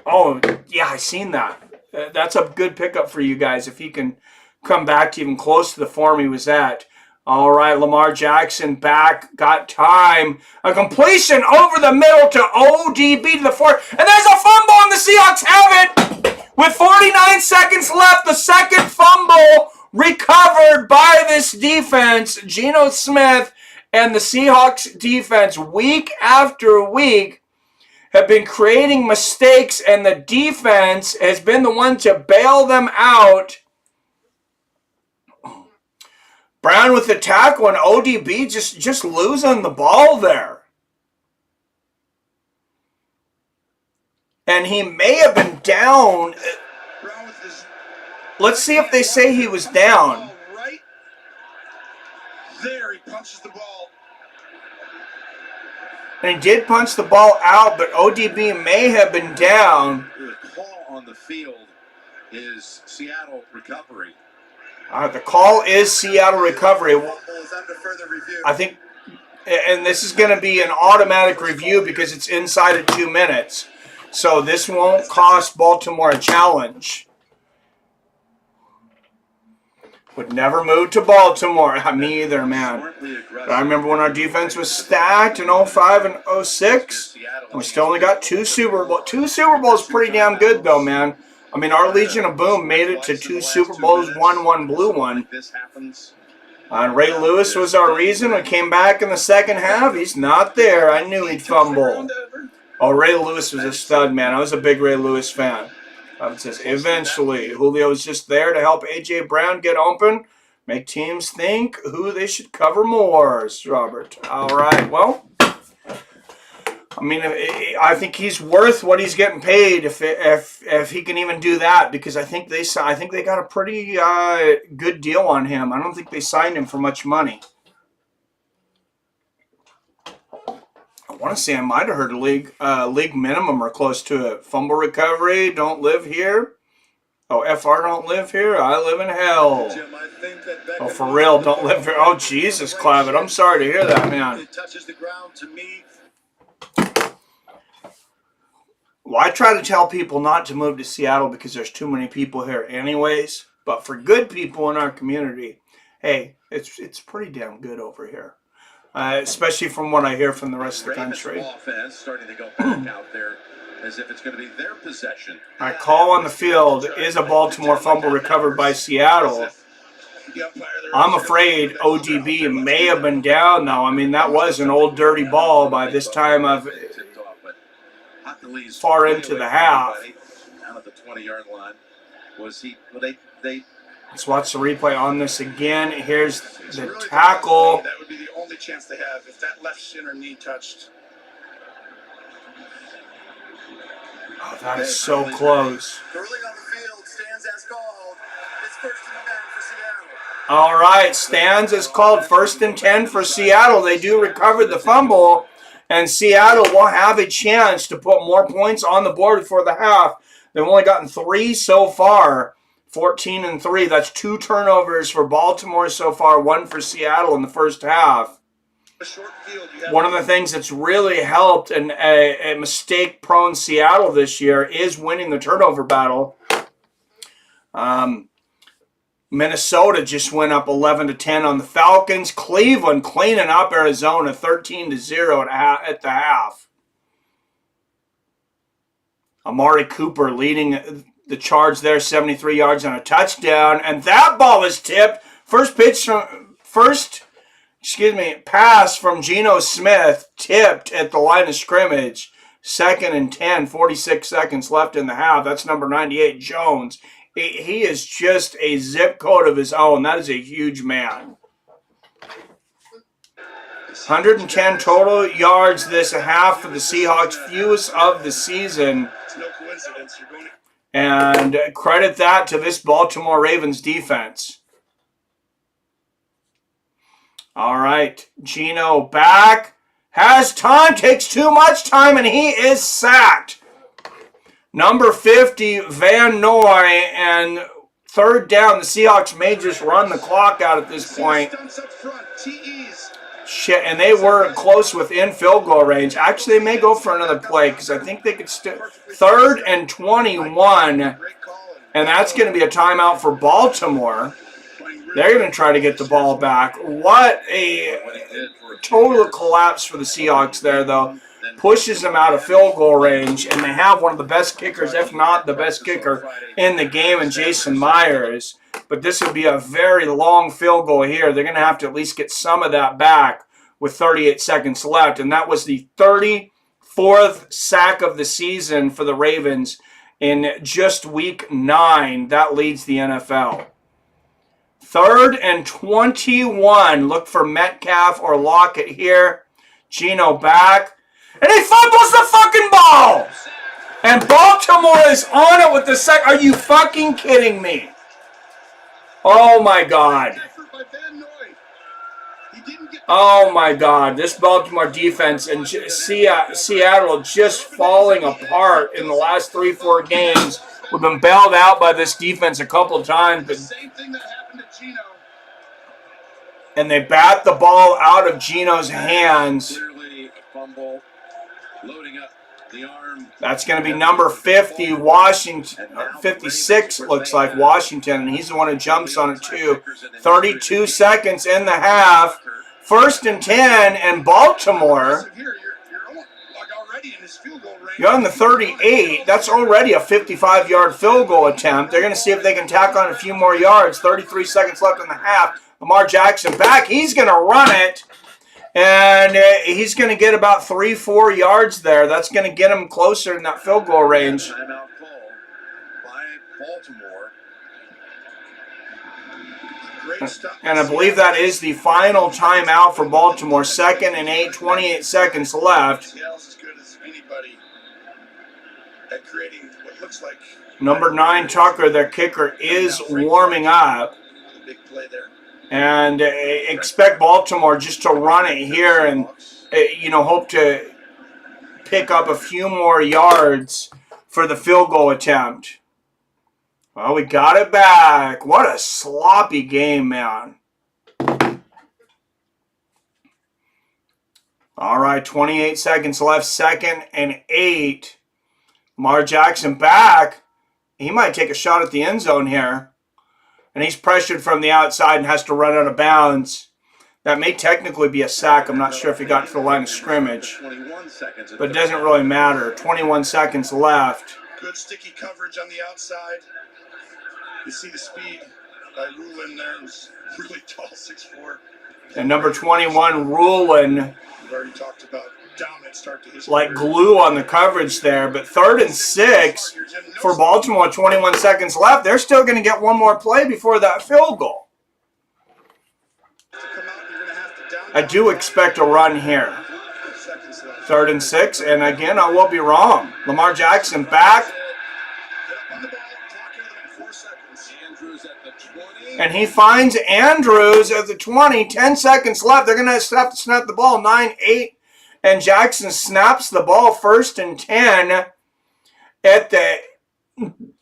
Oh, yeah, I seen that. That's a good pickup for you guys if he can come back to even close to the form he was at. All right, Lamar Jackson back, got time. A completion over the middle to ODB to the fourth. And there's a fumble, and the Seahawks have it. With 49 seconds left, the second fumble recovered by this defense. Geno Smith and the Seahawks defense, week after week, have been creating mistakes, and the defense has been the one to bail them out. Brown with the tackle, and ODB just losing the ball there. And he may have been down. Let's see if they say he was down. Right there, he punches the ball. And he did punch the ball out, but ODB may have been down. The call on the field is Seattle recovery. The call is Seattle recovery. I think, and this is going to be an automatic review because it's inside of 2 minutes. So this won't cost Baltimore a challenge. Would never move to Baltimore. Me either, man. But I remember when our defense was stacked in 05 and 06. And we still only got 2 Super Bowls. 2 Super Bowls pretty damn good, though, man. I mean, our Legion of Boom made it to 2 Super Bowls, won one, blew one. And Ray Lewis was our reason. We came back in the second half. He's not there. I knew he'd fumble. Oh, Ray Lewis was a stud, man. I was a big Ray Lewis fan. Eventually, Julio was just there to help A.J. Brown get open, make teams think who they should cover more, Robert. All right, well, I mean, I think he's worth what he's getting paid if he can even do that, because I think they got a pretty good deal on him. I don't think they signed him for much money. I want to say I might have heard a league minimum or close to it. Fumble recovery, don't live here. Oh, FR don't live here. I live in hell. Oh, for real, don't live here. Oh, Jesus, Clavitt. I'm sorry to hear that, man. It touches the ground to me. Well, I try to tell people not to move to Seattle because there's too many people here anyways. But for good people in our community, hey, it's pretty damn good over here. Especially from what I hear from the rest of the country. Offense starting to go back out there as if it's going to be their possession. Our call on the field is a Baltimore fumble recovered by Seattle. I'm afraid ODB may have been down, though. I mean, that was an old dirty ball by this time of far into the half. Down at the 20-yard line. Was he? Well, they Let's watch the replay on this again. Here's the tackle. That would be the only chance they have if that left shin or knee touched. Oh, that is so close. Early on the field, stands as called. It's 1st and 10 for Seattle. All right, stands as called 1st and 10 for Seattle. They do recover the fumble, and Seattle will have a chance to put more points on the board for the half. They've only gotten 3 so far. 14 and 3. That's 2 turnovers for Baltimore so far, 1 for Seattle in the first half. One of the things that's really helped a mistake-prone Seattle this year is winning the turnover battle. Minnesota just went up 11-10 on the Falcons. Cleveland cleaning up Arizona 13-0 at the half. Amari Cooper leading the charge there, 73 yards on a touchdown, and that ball was tipped. Pass from Geno Smith, tipped at the line of scrimmage. 2nd and 10, 46 seconds left in the half. That's number 98, Jones. He is just a zip code of his own. That is a huge man. 110 total yards this half for the Seahawks, fewest of the season. It's no coincidence. You're going to... And credit that to this Baltimore Ravens defense. All right, Geno back. Has time, takes too much time, and he is sacked. Number 50, Van Noy, and 3rd down. The Seahawks may just run the clock out at this point. Shit, and they were close within field goal range. Actually, they may go for another play because I think they could still. 3rd and 21, and that's going to be a timeout for Baltimore. Playing They're going to try to get the ball back. What a total collapse for the Seahawks there, though. Pushes them out of field goal range, and they have one of the best kickers, if not the best kicker in the game, in Jason Myers. But this would be a very long field goal here. They're going to have to at least get some of that back with 38 seconds left. And that was the 34th sack of the season for the Ravens in just week 9. That leads the NFL. 3rd and 21. Look for Metcalf or Lockett here. Geno back. And he fumbles the fucking ball! And Baltimore is on it with the second. Are you fucking kidding me? Oh my God. Oh my God. This Baltimore defense and Seattle just falling apart in the last 3-4 games. We've been bailed out by this defense a couple of times. But and they bat the ball out of Geno's hands. That's going to be number 50, Washington. 56, it looks like, Washington. And he's the one who jumps on it, too. 32 seconds in the half. 1st and 10, and Baltimore. You're on the 38. That's already a 55-yard field goal attempt. They're going to see if they can tack on a few more yards. 33 seconds left in the half. Lamar Jackson back. He's going to run it. And he's going to get about 3-4 yards there. That's going to get him closer in that field goal range. Timeout call by Baltimore. And I believe that is the final timeout for Baltimore. 2nd and 8, 28 seconds left. Seattle's as good as anybody at creating what looks like. Number 9, Tucker, their kicker, is warming up. Big play there. And expect Baltimore just to run it here and, hope to pick up a few more yards for the field goal attempt. Well, we got it back. What a sloppy game, man. All right, 28 seconds left, 2nd and 8. Lamar Jackson back. He might take a shot at the end zone here. And he's pressured from the outside and has to run out of bounds. That may technically be a sack. I'm not sure if he got to the line of scrimmage. But it doesn't really matter. 21 seconds left. Good sticky coverage on the outside. You see the speed by Rulin there. Who's really tall, 6'4". And number 21, Rulin. We've already talked about dominant start to his like career. glue on the coverage there. But 3rd and 6 for Baltimore, 21 seconds left. They're still going to get one more play before that field goal. I do expect a run here. 3rd and 6, and again, I will be wrong. Lamar Jackson back. And he finds Andrews at the 20. 10 seconds left. They're going to have to snap the ball. 9-8. And Jackson snaps the ball 1st and 10 at the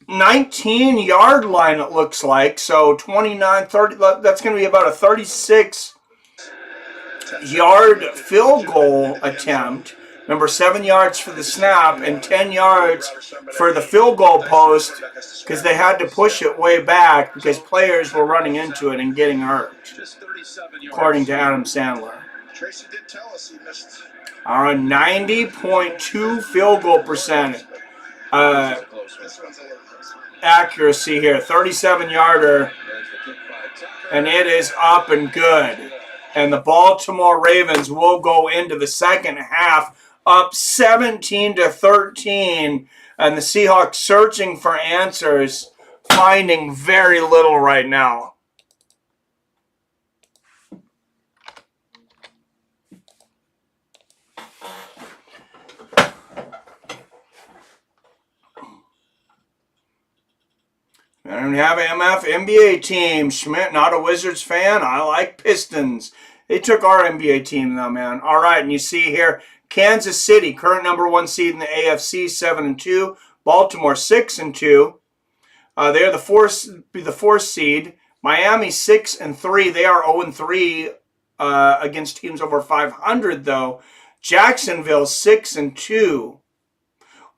19-yard line, it looks like. So 29, 30. That's going to be about a 36-yard field goal attempt. Remember, 7 yards for the snap and 10 yards for the field goal post because they had to push it way back because players were running into it and getting hurt, according to Adam Sandler. Tracy did tell us he missed. All right, 90.2 field goal percent accuracy here. 37-yarder, and it is up and good. And the Baltimore Ravens will go into the second half up 17-13, and the Seahawks searching for answers, finding very little right now. And we have an NBA team. Schmidt, not a Wizards fan. I like Pistons. They took our NBA team though, man. All right, and you see here, Kansas City, current number 1 seed in the AFC, 7-2. Baltimore, 6-2. They are the fourth seed. Miami, 6-3. They are 0-3 against teams over 500 though. Jacksonville, 6-2.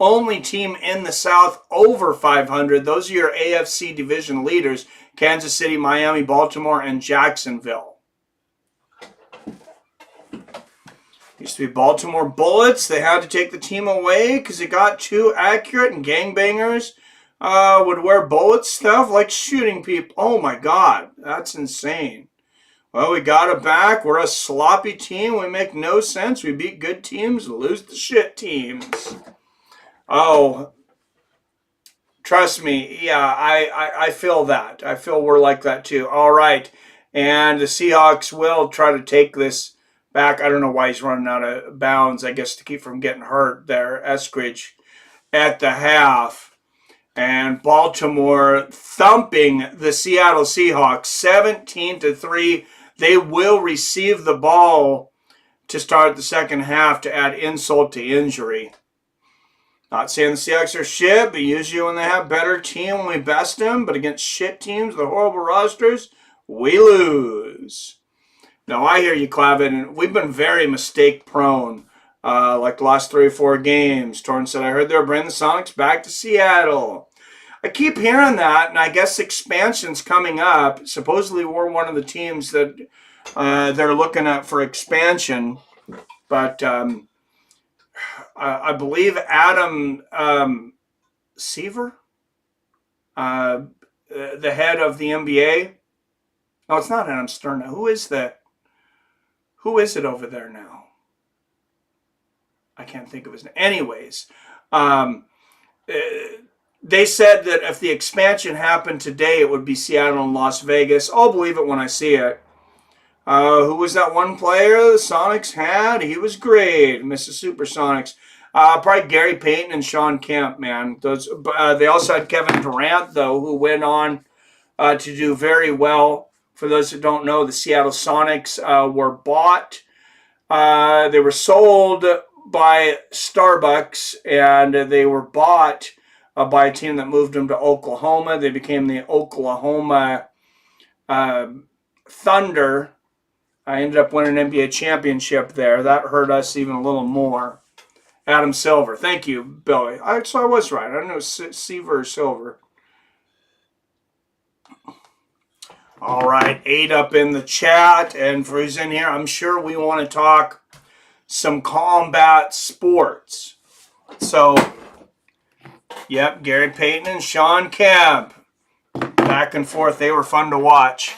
only team in the South over 500. Those are your AFC division leaders: Kansas City, Miami, Baltimore, and Jacksonville. Used to be Baltimore Bullets. They had to take the team away because it got too accurate, and gangbangers would wear bullet stuff like shooting people. Oh my God, that's insane. Well, we got it back. We're a sloppy team. We make no sense. We beat good teams, lose the shit teams. Oh, trust me. Yeah, I feel that. I feel we're like that too. All right. And the Seahawks will try to take this back. I don't know why he's running out of bounds, I guess, to keep from getting hurt there. Eskridge at the half. And Baltimore thumping the Seattle Seahawks 17-3. They will receive the ball to start the second half to add insult to injury. Not saying the Seahawks are shit, but usually when they have better team, we best them. But against shit teams, the horrible rosters, we lose. Now, I hear you, Clavin, and we've been very mistake-prone, like the last 3 or 4 games. Torrance said, I heard they were bringing the Sonics back to Seattle. I keep hearing that, and I guess expansion's coming up. Supposedly, we're one of the teams that they're looking at for expansion. But I believe Adam Seaver, the head of the NBA. No, it's not Adam Stern. Who is that? Who is it over there now? I can't think of his name. Anyways, they said that if the expansion happened today, it would be Seattle and Las Vegas. I'll believe it when I see it. Who was that one player the Sonics had? He was great, Mr. Supersonics. Probably Gary Payton and Sean Kemp, man. Those. They also had Kevin Durant, though, who went on to do very well. For those that don't know, the Seattle Sonics were bought. They were sold by Starbucks, and they were bought by a team that moved them to Oklahoma. They became the Oklahoma Thunder. I ended up winning an NBA championship there. That hurt us even a little more. Adam Silver. Thank you, Billy. So I was right. I don't know Seaver or Silver. All right, 8 up in the chat. And for who's in here, I'm sure we want to talk some combat sports. So, yep, Gary Payton and Sean Kemp. Back and forth. They were fun to watch.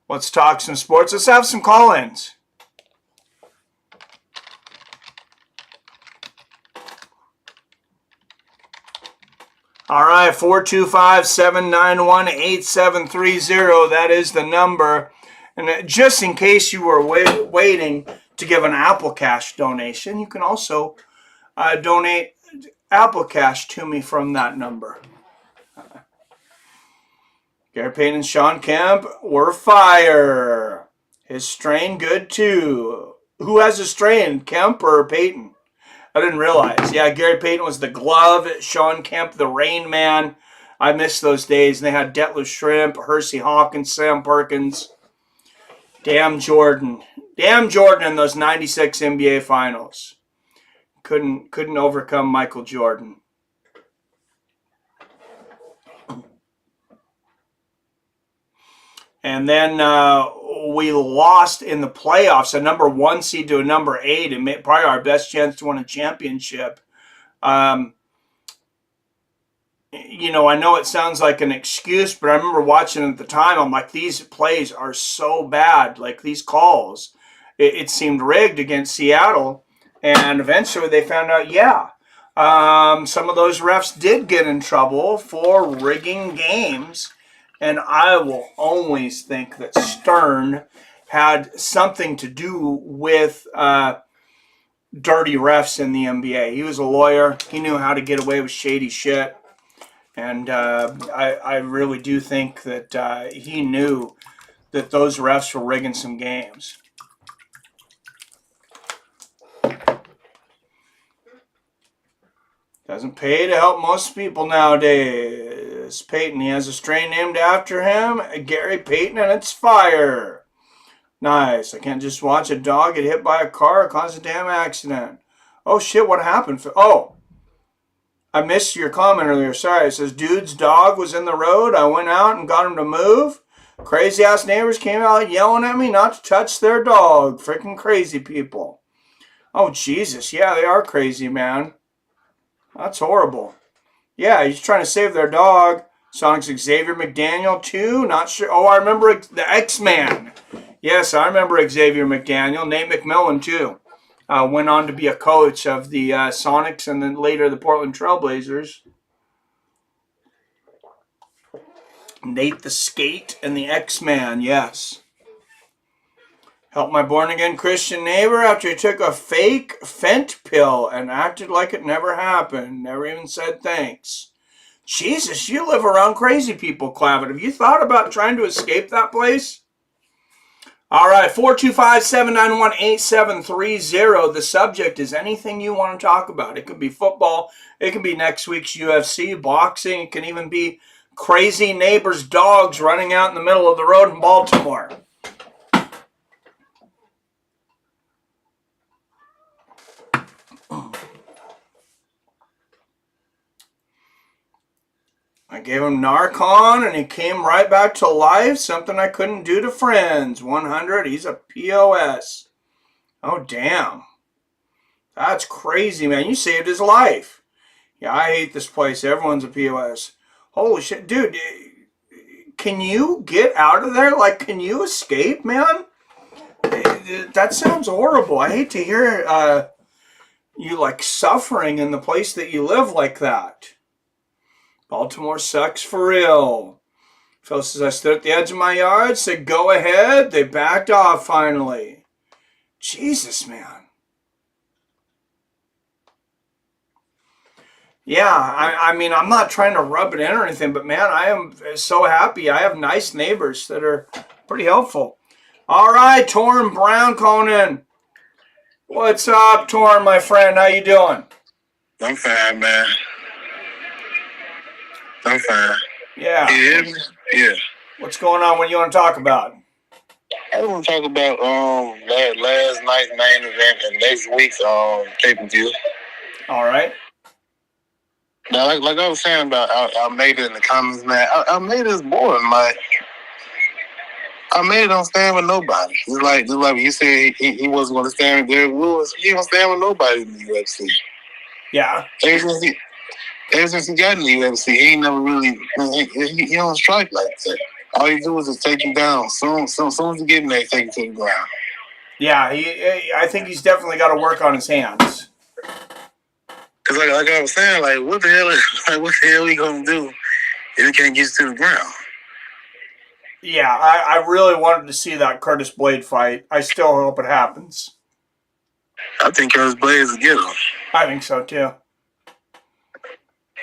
Let's talk some sports. Let's have some call-ins. All right, 425-791-8730. That is the number. And just in case you were waiting to give an Apple Cash donation, you can also donate Apple Cash to me from that number. Gary Payton and Sean Kemp were fire. His strain good too. Who has a strain, Kemp or Payton? I didn't realize. Yeah, Gary Payton was the glove. Sean Kemp, the Rain Man. I miss those days. And they had Detlef Shrimp, Hersey Hawkins, Sam Perkins. Damn Jordan. Damn Jordan in those 96 NBA Finals. Couldn't overcome Michael Jordan. And then we lost in the playoffs, a number 1 seed to a number 8, and probably our best chance to win a championship. You know, I know it sounds like an excuse, but I remember watching it at the time. I'm like, these plays are so bad, like these calls. It seemed rigged against Seattle, and eventually they found out, yeah, some of those refs did get in trouble for rigging games. And I will always think that Stern had something to do with dirty refs in the NBA. He was a lawyer. He knew how to get away with shady shit. And I really do think that he knew that those refs were rigging some games. Doesn't pay to help most people nowadays. Peyton, he has a strain named after him. Gary Payton, and it's fire. Nice. I can't just watch a dog get hit by a car or cause a damn accident. Oh, shit, what happened? Oh, I missed your comment earlier. Sorry. It says, dude's dog was in the road. I went out and got him to move. Crazy-ass neighbors came out yelling at me not to touch their dog. Freaking crazy people. Oh, Jesus. Yeah, they are crazy, man. That's horrible. Yeah, he's trying to save their dog. Sonic's Xavier McDaniel, too. Not sure. Oh, I remember the X-Man. Yes, I remember Xavier McDaniel. Nate McMillan, too. Went on to be a coach of the Sonics and then later the Portland Trailblazers. Nate the Skate and the X-Man, yes. Helped my born-again Christian neighbor after he took a fake Fent pill and acted like it never happened. Never even said thanks. Jesus, you live around crazy people, Clavitt. Have you thought about trying to escape that place? All right, 425-791-8730. The subject is anything you want to talk about. It could be football. It can be next week's UFC, boxing. It can even be crazy neighbors' dogs running out in the middle of the road in Baltimore. I gave him Narcon, and he came right back to life. Something I couldn't do to friends. 100, he's a POS. Oh, damn. That's crazy, man. You saved his life. Yeah, I hate this place. Everyone's a POS. Holy shit. Dude, can you get out of there? Like, can you escape, man? That sounds horrible. I hate to hear you, like, suffering in the place that you live like that. Baltimore sucks for real. Phil says, I stood at the edge of my yard, said, go ahead. They backed off finally. Jesus, man. Yeah, I mean, I'm not trying to rub it in or anything, but man, I am so happy. I have nice neighbors that are pretty helpful. All right, Torrin Brown calling in. What's up, Torrin, my friend? How you doing? I'm fine, man. I'm fine. Yeah. You hear me? Yeah. What's going on? What do you want to talk about? I want to talk about last night's main event and next week's pay-per-view. All right. Now, like I was saying about, I made it in the comments, man. I made this boring. Like, I made it don't stand with nobody. Just like you said, he wasn't going to stand with Derrick Lewis. He don't stand with nobody in the UFC. Yeah. Ever since he got in the UFC, he ain't never really he don't strike like that. All he do is just take him down. Soon as you get in there, take him to the ground. Yeah, I think he's definitely got to work on his hands. Cause like I was saying, like what the hell he gonna do if he can't get to the ground? Yeah, I really wanted to see that Curtis Blade fight. I still hope it happens. I think Curtis Blade is a get him. I think so too.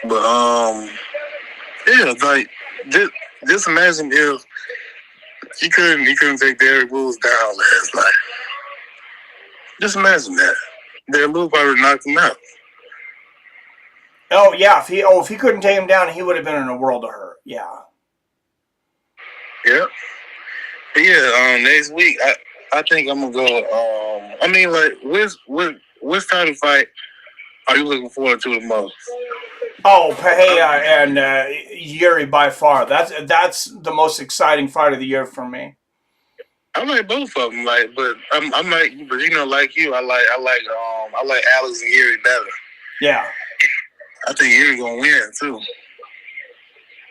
But yeah, like just imagine if he couldn't take Derrick Lewis down last night. Just imagine that. Derrick Lewis probably knocked him out. Oh yeah, if he couldn't take him down, he would have been in a world of hurt. Yeah. Yep. But yeah, next week I think I'm gonna go. I mean, like, which title fight are you looking forward to the most? Oh, Pereira and Yuri by far. That's the most exciting fight of the year for me. I like both of them, like, but I'm like, but you know, like you, I like Alex and Yuri better. Yeah. I think Yuri gonna win too.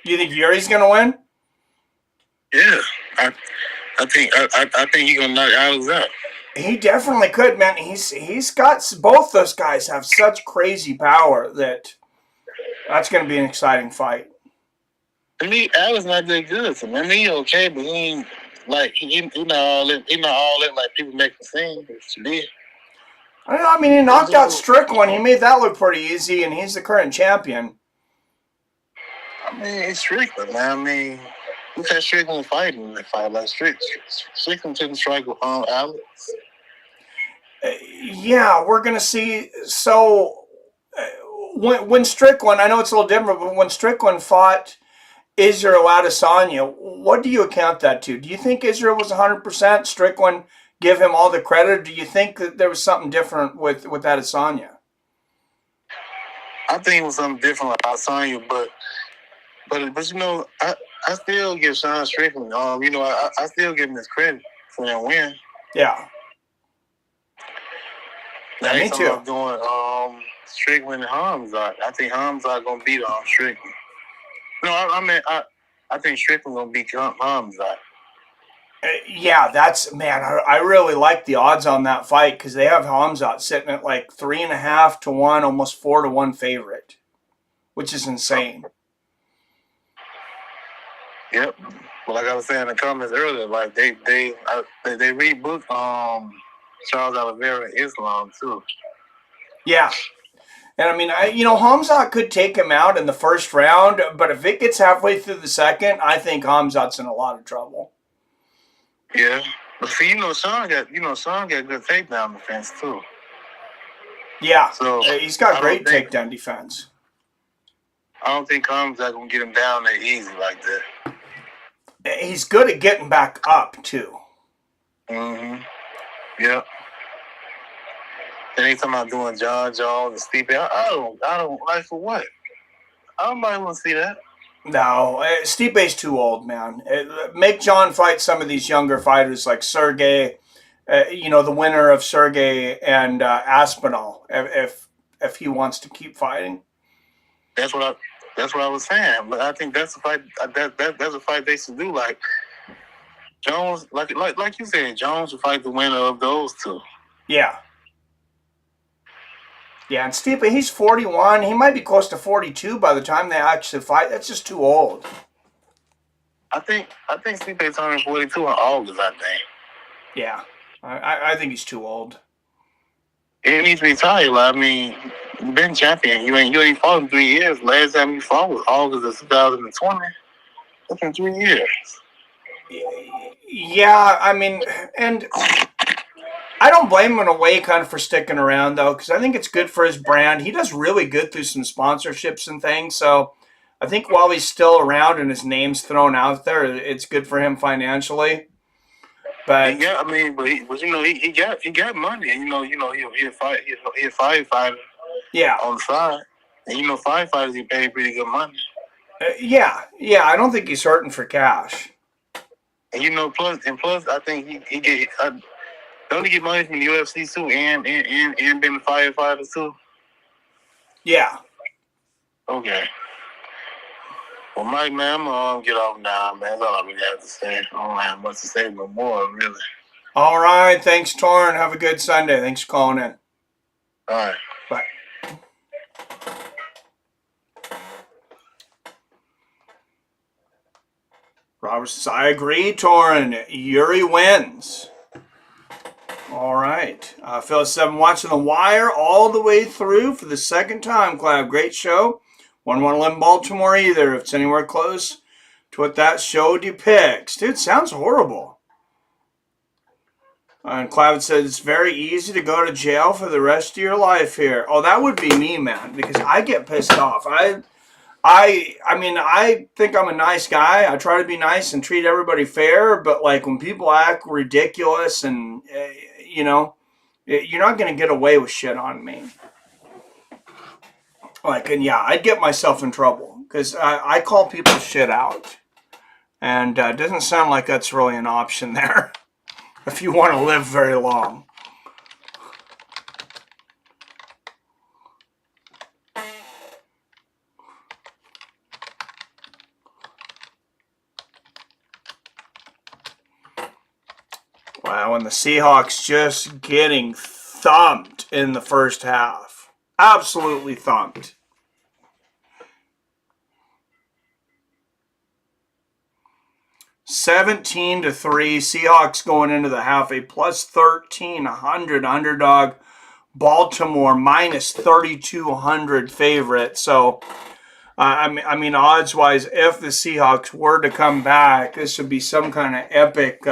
You think Yuri's gonna win? Yeah, I think he's gonna knock Alex out. He definitely could, man. He's got both those guys have such crazy power that's going to be an exciting fight. To me, Alex not that good. So I mean, he okay, but he ain't like he not all that like people make him seem. To me, I mean, he knocked out Strickland. He made that look pretty easy, and he's the current champion. I mean, it's Strickland, man. I mean, look at Strickland fighting in a fight like Strickland couldn't strike with Alex. Yeah, we're going to see. So when Strickland, I know it's a little different, but when Strickland fought Israel Adesanya, what do you account that to? Do you think Israel was 100%? Strickland give him all the credit? Or do you think that there was something different with Adesanya? I think it was something different like I saw you, but you know, I still give Sean Strickland. You know, I still give him his credit for that win. Yeah. Now, Me too. I'm doing Strickland and Hamzat. I think Hamzat gonna beat Strickland. No, I think Strickland gonna beat Hamzat. Yeah, I really like the odds on that fight because they have Hamzat sitting at like 3.5 to 1, almost 4 to 1 favorite, which is insane. Yep. Well, like I was saying in the comments earlier, like they rebooked Charles Oliveira and Islam too. Yeah. And I mean, Hamzat could take him out in the first round, but if it gets halfway through the second, I think Hamzat's in a lot of trouble. Yeah. But see, Sean got good takedown defense too. Yeah. So he's got great takedown defense. I don't think Hamzat gonna get him down that easy like that. He's good at getting back up too. Mm-hmm. Yep. Anytime I'm doing John Jones and Stipe, I don't like for what? I don't might want to see that. No, Stipe's too old, man. Make John fight some of these younger fighters like Sergey, the winner of Sergey and Aspinall, if he wants to keep fighting. That's what I was saying. But I think that's a fight. That's a fight they should do. Like Jones, like you said, Jones will fight the winner of those two. Yeah. Yeah, and Stipe, he's 41. He might be close to 42 by the time they actually fight. That's just too old. I think Stipe's turning 42 in August, I think. Yeah, I think he's too old. He needs to retire. I mean, you've been champion. You ain't fought in 3 years. Last time you fought was August of 2020. That's been 3 years. Yeah, I mean, and I don't blame him in a way kind of for sticking around, though, because I think it's good for his brand. He does really good through some sponsorships and things. So I think while he's still around and his name's thrown out there, it's good for him financially. But yeah, I mean, but he got money, and he'll fight fighter. Yeah, on the side, and firefighters he pay pretty good money. Yeah, I don't think he's hurting for cash. And plus, I think he get. Don't he get money from the UFC too, and being a firefighter too? Yeah. Okay. Well, Mike, man, I'm gonna get off now, man. That's all I really have to say. I don't have much to say no more, really. All right. Thanks, Torrin. Have a good Sunday. Thanks for calling in. All right. Bye. Robert says, I agree, Torrin. Yuri wins. All right. Phil 7 watching The Wire all the way through for the second time, Cloud. Great show. Wouldn't want to live in Baltimore either if it's anywhere close to what that show depicts. Dude, sounds horrible. And Cloud says it's very easy to go to jail for the rest of your life here. Oh, that would be me, man, because I get pissed off. I mean, I think I'm a nice guy. I try to be nice and treat everybody fair, but like when people act ridiculous and, you're not going to get away with shit on me. And yeah, I'd get myself in trouble because I call people shit out. And it doesn't sound like that's really an option there if you want to live very long. Wow, and the Seahawks just getting thumped in the first half. Absolutely thumped. $17-3. Seahawks going into the half, a plus 1,300 underdog. Baltimore minus 3,200 favorite. So, I mean, odds-wise, if the Seahawks were to come back, this would be some kind of epic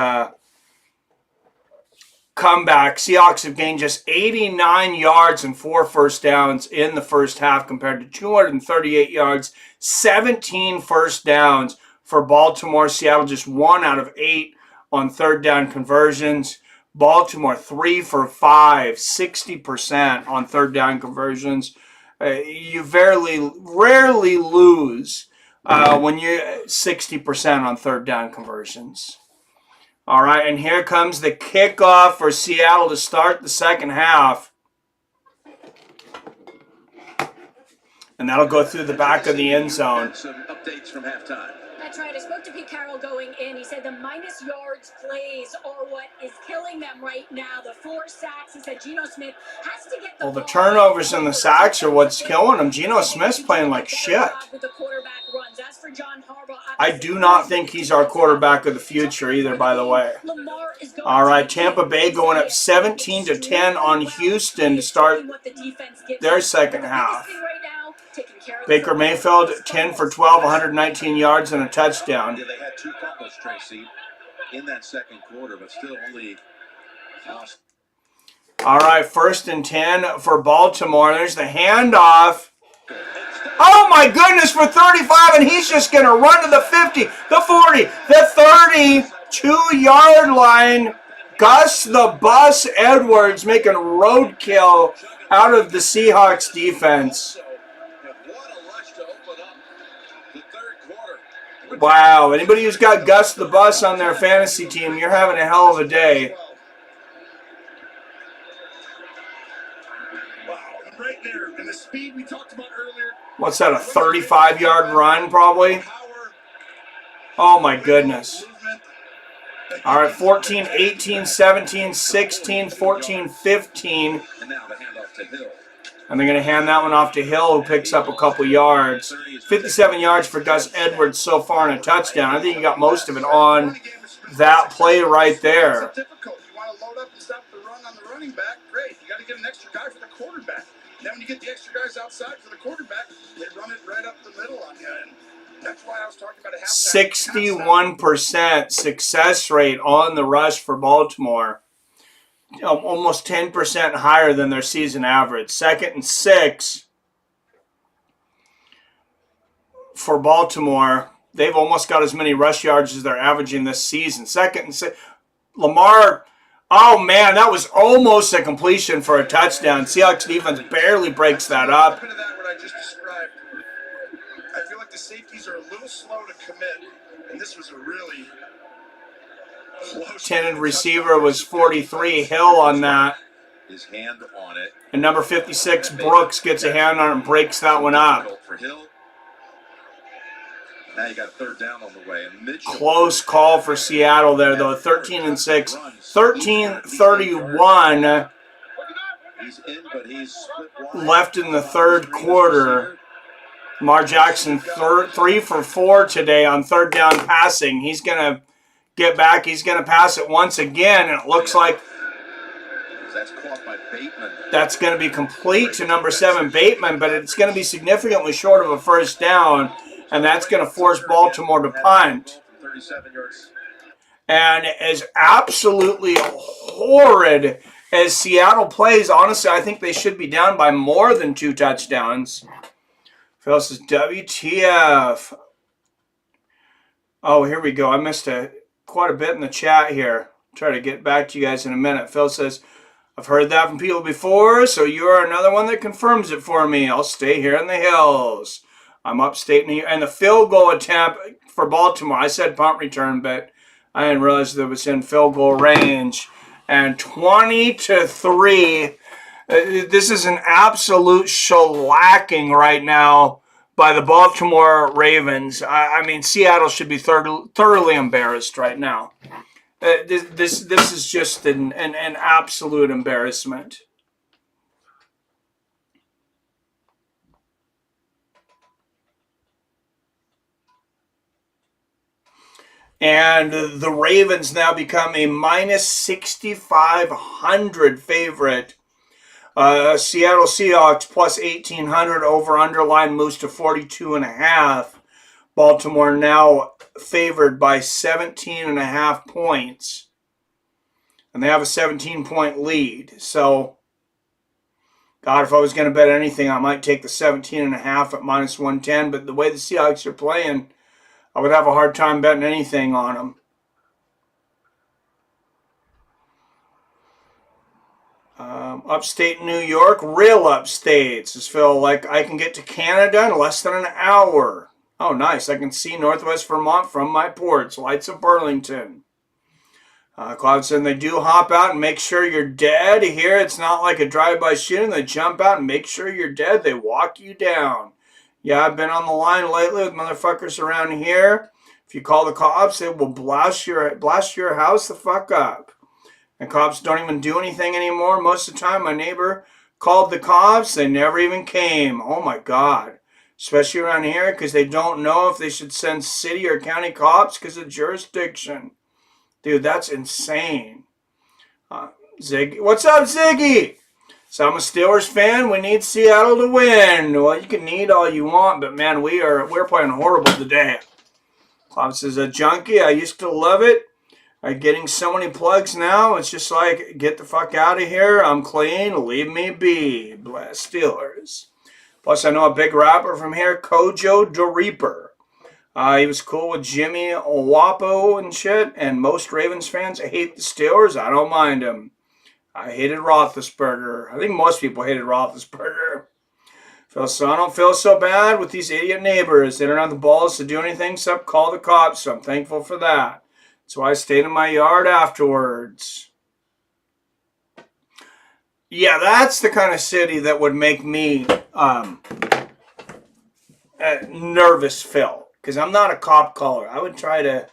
comeback. Seahawks have gained just 89 yards and 4 first downs in the first half compared to 238 yards, 17 first downs for Baltimore. Seattle just 1 out of 8 on third down conversions. Baltimore 3 for 5, 60% on third down conversions. You rarely lose when you're 60% on third down conversions. All right, and here comes the kickoff for Seattle to start the second half. And that'll go through the back of the end zone. Some updates from halftime. That's right. I spoke to Pete Carroll going in. He said the minus yards plays are what is killing them right now. The 4 sacks. He said Geno Smith has to get the Well, the turnovers and the sacks are what's killing him. Geno Smith's playing like shit. I do not think he's our quarterback of the future either, by the way. All right, Tampa Bay going up 17-10 on Houston to start their second half. Baker Mayfield, 10 for 12, 119 yards and a touchdown. Yeah, they had 2 fumbles, Tracy, in that second quarter, but still only. All right, 1st and 10 for Baltimore. There's the handoff. Oh my goodness, for 35, and he's just going to run to the 50, the 40, the 32-yard line. Gus the Bus Edwards making roadkill out of the Seahawks defense. Wow, anybody who's got Gus the Bus on their fantasy team, you're having a hell of a day. Wow, right there, and the speed we talked about earlier. What's that, a 35-yard run probably? Oh my goodness. All right, 14, 18, 17, 16, 14, 15. And now the handoff to Hill. And they're going to hand that one off to Hill, who picks up a couple yards. 57 yards for Gus Edwards so far in a touchdown. I think he got most of it on that play right there. It's difficult. You want to load up and stop the run on the running back? Great. You got to get an extra guy for the quarterback. Then when you get the extra guys outside for the quarterback, they run it right up the middle on you. And that's why I was talking about a half 61% success rate on the rush for Baltimore. Almost 10% higher than their season average. 2nd and 6 for Baltimore. They've almost got as many rush yards as they're averaging this season. 2nd and 6. Lamar, oh man, that was almost a completion for a touchdown. Seahawks defense barely breaks that up. What I just described. I feel like the safeties are a little slow to commit, and this was a really intended receiver was 43, Hill on that. His hand on it. And number 56, Brooks, gets a hand on it and breaks that one up. For Hill. Now you got 3rd down on the way. Close call for Seattle there, though. 13 and 6. 13-31 left in the 3rd quarter. Lamar Jackson, 3 for 4 today on 3rd down passing. He's going to get back. He's going to pass it once again, and it looks like that's going to be complete to number 7, Bateman, but it's going to be significantly short of a 1st down, and that's going to force Baltimore to punt. And as absolutely horrid as Seattle plays, honestly, I think they should be down by more than 2 touchdowns. Phil says, WTF. Oh, here we go. I missed quite a bit in the chat here. Try to get back to you guys in a minute. Phil says, I've heard that from people before, so you are another one that confirms it for me. I'll stay here in the hills. I'm upstate New York. And the field goal attempt for Baltimore, I said punt return, but I didn't realize that it was in field goal range. And 20-3. This is an absolute shellacking right now by the Baltimore Ravens. I mean, Seattle should be thoroughly embarrassed right now. This is just an absolute embarrassment. And the Ravens now become a minus 6,500 favorite. Seattle Seahawks plus 1,800 over underline moves to 42.5. Baltimore now favored by 17.5 points. And they have a 17-point lead. So, God, if I was going to bet anything, I might take the 17.5 at minus 110. But the way the Seahawks are playing, I would have a hard time betting anything on them. Upstate New York, real upstate. Says Phil, like I can get to Canada in less than an hour. Oh, nice. I can see Northwest Vermont from my porch. Lights of Burlington. Cloud said they do hop out and make sure you're dead. Here, it's not like a drive-by shooting. They jump out and make sure you're dead. They walk you down. Yeah, I've been on the line lately with motherfuckers around here. If you call the cops, they will blast your house the fuck up. And cops don't even do anything anymore. Most of the time, my neighbor called the cops. They never even came. Oh, my God. Especially around here because they don't know if they should send city or county cops because of jurisdiction. Dude, that's insane. Ziggy. What's up, Ziggy? So I'm a Steelers fan. We need Seattle to win. Well, you can need all you want, but, man, we're playing horrible today. Klaus is a junkie. I used to love it. I'm getting so many plugs now. It's just like, get the fuck out of here. I'm clean. Leave me be. Bless Steelers. Plus, I know a big rapper from here, Kojo the Reaper. He was cool with Jimmy Owapo and shit. And most Ravens fans hate the Steelers. I don't mind him. I hated Roethlisberger. I think most people hated Roethlisberger. So I don't feel so bad with these idiot neighbors. They don't have the balls to do anything except call the cops. So I'm thankful for that. That's why I stayed in my yard afterwards. Yeah, that's the kind of city that would make me nervous, Phil. Because I'm not a cop caller. I would try to,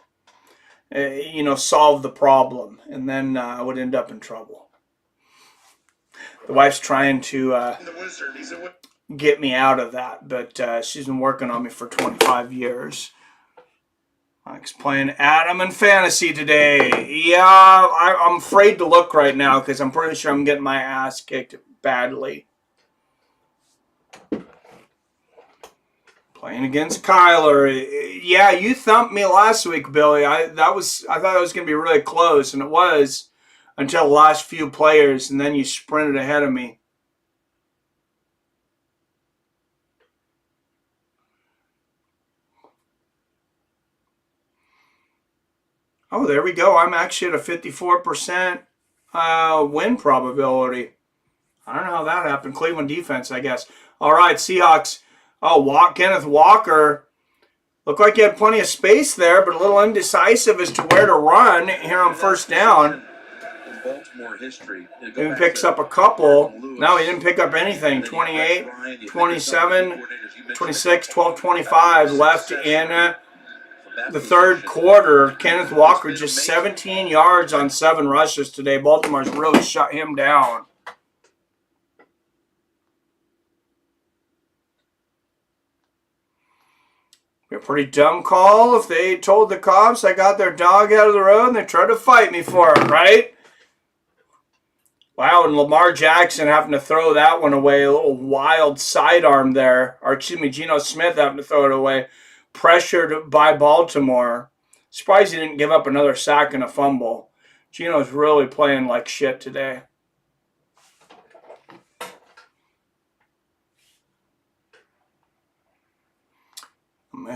solve the problem. And then I would end up in trouble. The wife's trying to get me out of that. But she's been working on me for 25 years. Mike's playing Adam in fantasy today. Yeah, I'm afraid to look right now because I'm pretty sure I'm getting my ass kicked badly. Playing against Kyler. Yeah, you thumped me last week, Billy. I thought it was going to be really close, and it was until the last few players, and then you sprinted ahead of me. Oh, there we go. I'm actually at a 54% win probability. I don't know how that happened. Cleveland defense, I guess. All right, Seahawks. Oh, Kenneth Walker. Looked like he had plenty of space there, but a little indecisive as to where to run here on first down. In Baltimore history. He picks up a couple. No, he didn't pick up anything. 28, 27, 26, 12, 25 left in the third quarter. Kenneth Walker just 17 yards on 7 rushes today. Baltimore's really shut him down. A pretty dumb call if they told the cops I got their dog out of the road and they tried to fight me for it, right? Wow, and Lamar Jackson having to throw that one away. A little wild sidearm there. Or excuse me, Geno Smith having to throw it away. Pressured by Baltimore. Surprised he didn't give up another sack and a fumble. Geno's really playing like shit today.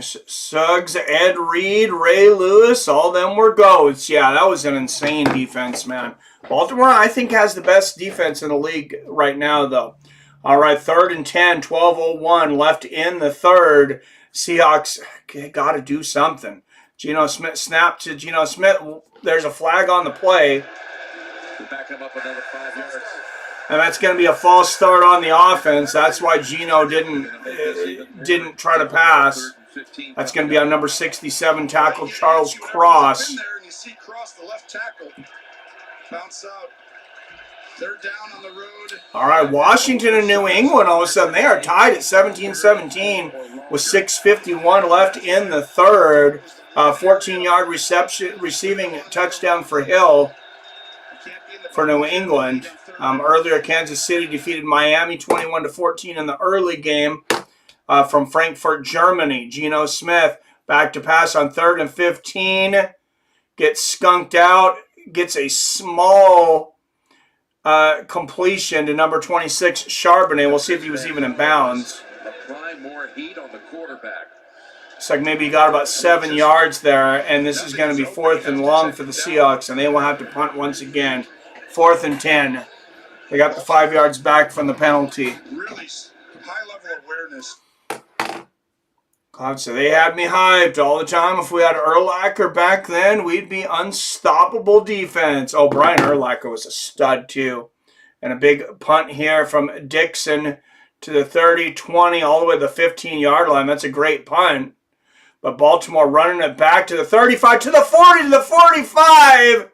Suggs, Ed Reed, Ray Lewis, all them were goats. Yeah, that was an insane defense, man. Baltimore, I think, has the best defense in the league right now, though. All right, 3rd and 10, 12:01 left in the third. Seahawks got to do something. Geno Smith, snap to Geno Smith. There's a flag on the play. We're backing him up another 5 yards. And that's going to be a false start on the offense. That's why Geno didn't try to pass. That's going to be on number 67 tackle Charles Cross. In there and you see Cross, the left tackle, bounce out. They're down on the road. All right, Washington and New England, all of a sudden, they are tied at 17-17 with 6:51 left in the third. 14-yard receiving touchdown for Hill for New England. Earlier, Kansas City defeated Miami 21-14 in the early game from Frankfurt, Germany. Geno Smith back to pass on 3rd and 15. Gets skunked out. Gets a small completion to number 26, Charbonnet. We'll see if he was even in bounds. Apply more heat on the quarterback. Looks like maybe he got about 7 yards there, and this is going to be 4th and long for the Seahawks, and they will have to punt once again. 4th and 10. They got the 5 yards back from the penalty. Really high level awareness. So they had me hyped all the time. If we had Urlacher back then, we'd be unstoppable defense. Oh, Brian Urlacher was a stud too. And a big punt here from Dixon to the 30, 20, all the way to the 15-yard line. That's a great punt. But Baltimore running it back to the 35, to the 40, to the 45,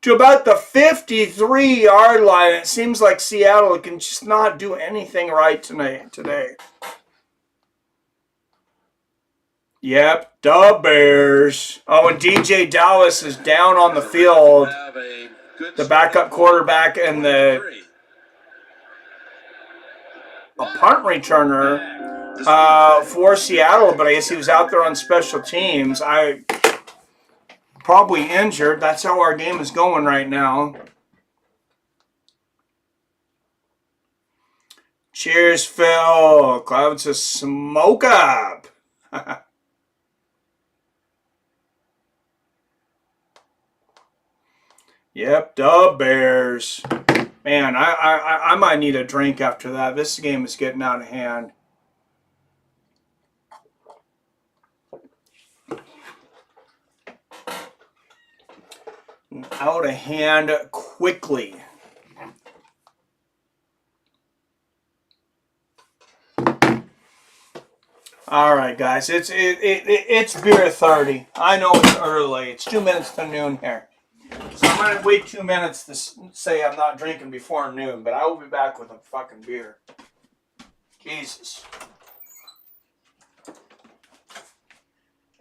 to about the 53-yard line. It seems like Seattle can just not do anything right today. Yep, the Bears. Oh, and DJ Dallas is down on the field. The backup quarterback and a punt returner for Seattle, but I guess he was out there on special teams. Probably injured. That's how our game is going right now. Cheers, Phil. Clouds a smoke up. Yep, the Bears. Man, I might need a drink after that. This game is getting out of hand. Out of hand quickly. All right, guys. It's beer 30. I know it's early. It's 2 minutes to noon here. So I'm going to wait 2 minutes to say I'm not drinking before noon, but I will be back with a fucking beer. Jesus.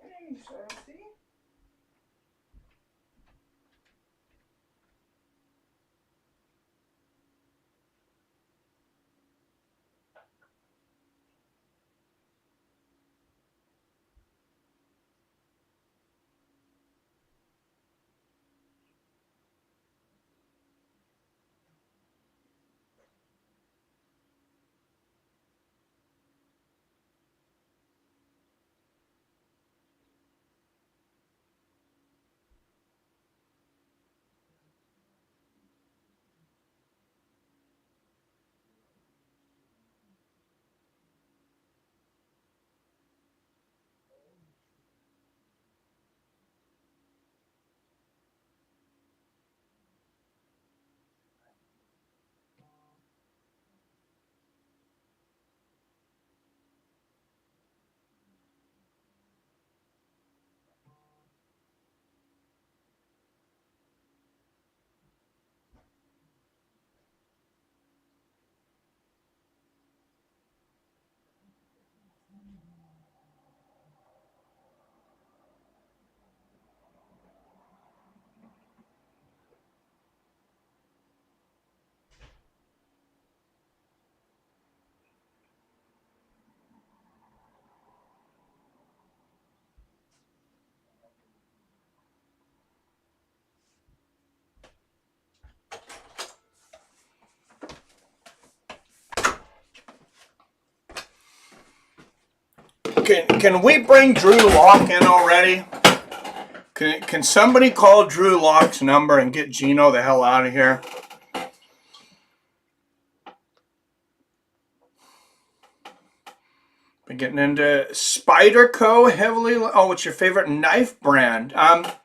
Hey, Sassy. Can we bring Drew Lock in already? Can somebody call Drew Lock's number and get Geno the hell out of here? Been getting into Spyderco heavily. Oh, what's your favorite knife brand? I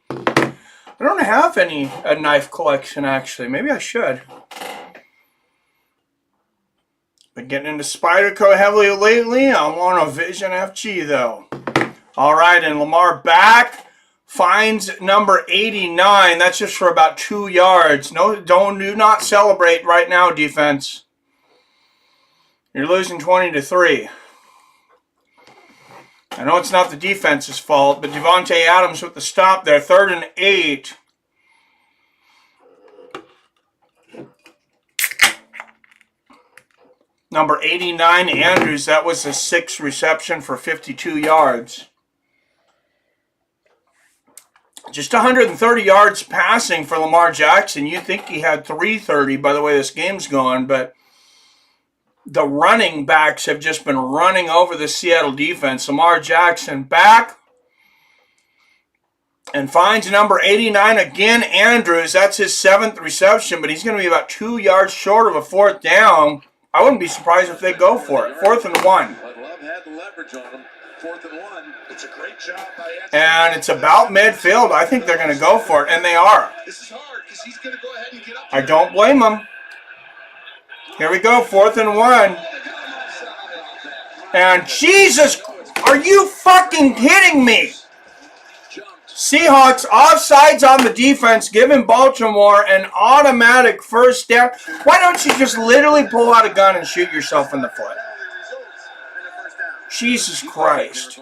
don't have a knife collection actually. Maybe I should. Been getting into Spyderco heavily lately. I want a Vision FG though. All right, and Lamar back finds number 89. That's just for about 2 yards. No, do not celebrate right now, defense. You're losing 20-3. I know it's not the defense's fault, but Devontae Adams with the stop there. 3rd and 8. Number 89, Andrews, that was a 6th reception for 52 yards. Just 130 yards passing for Lamar Jackson. You'd think he had 330 by the way this game's going, but the running backs have just been running over the Seattle defense. Lamar Jackson back. And finds number 89 again, Andrews. That's his 7th reception, but he's going to be about 2 yards short of a 4th down. I wouldn't be surprised if they go for it. 4th and 1. But Love had the leverage on him. 4th and 1. It's a great job by And it's about midfield. I think they're going to go for it, and they are. This is hard because he's going to go ahead and get up. I don't blame them. Here we go, 4th and 1. And Jesus, are you fucking kidding me? Seahawks offsides on the defense, giving Baltimore an automatic 1st down. Why don't you just literally pull out a gun and shoot yourself in the foot? Jesus Christ.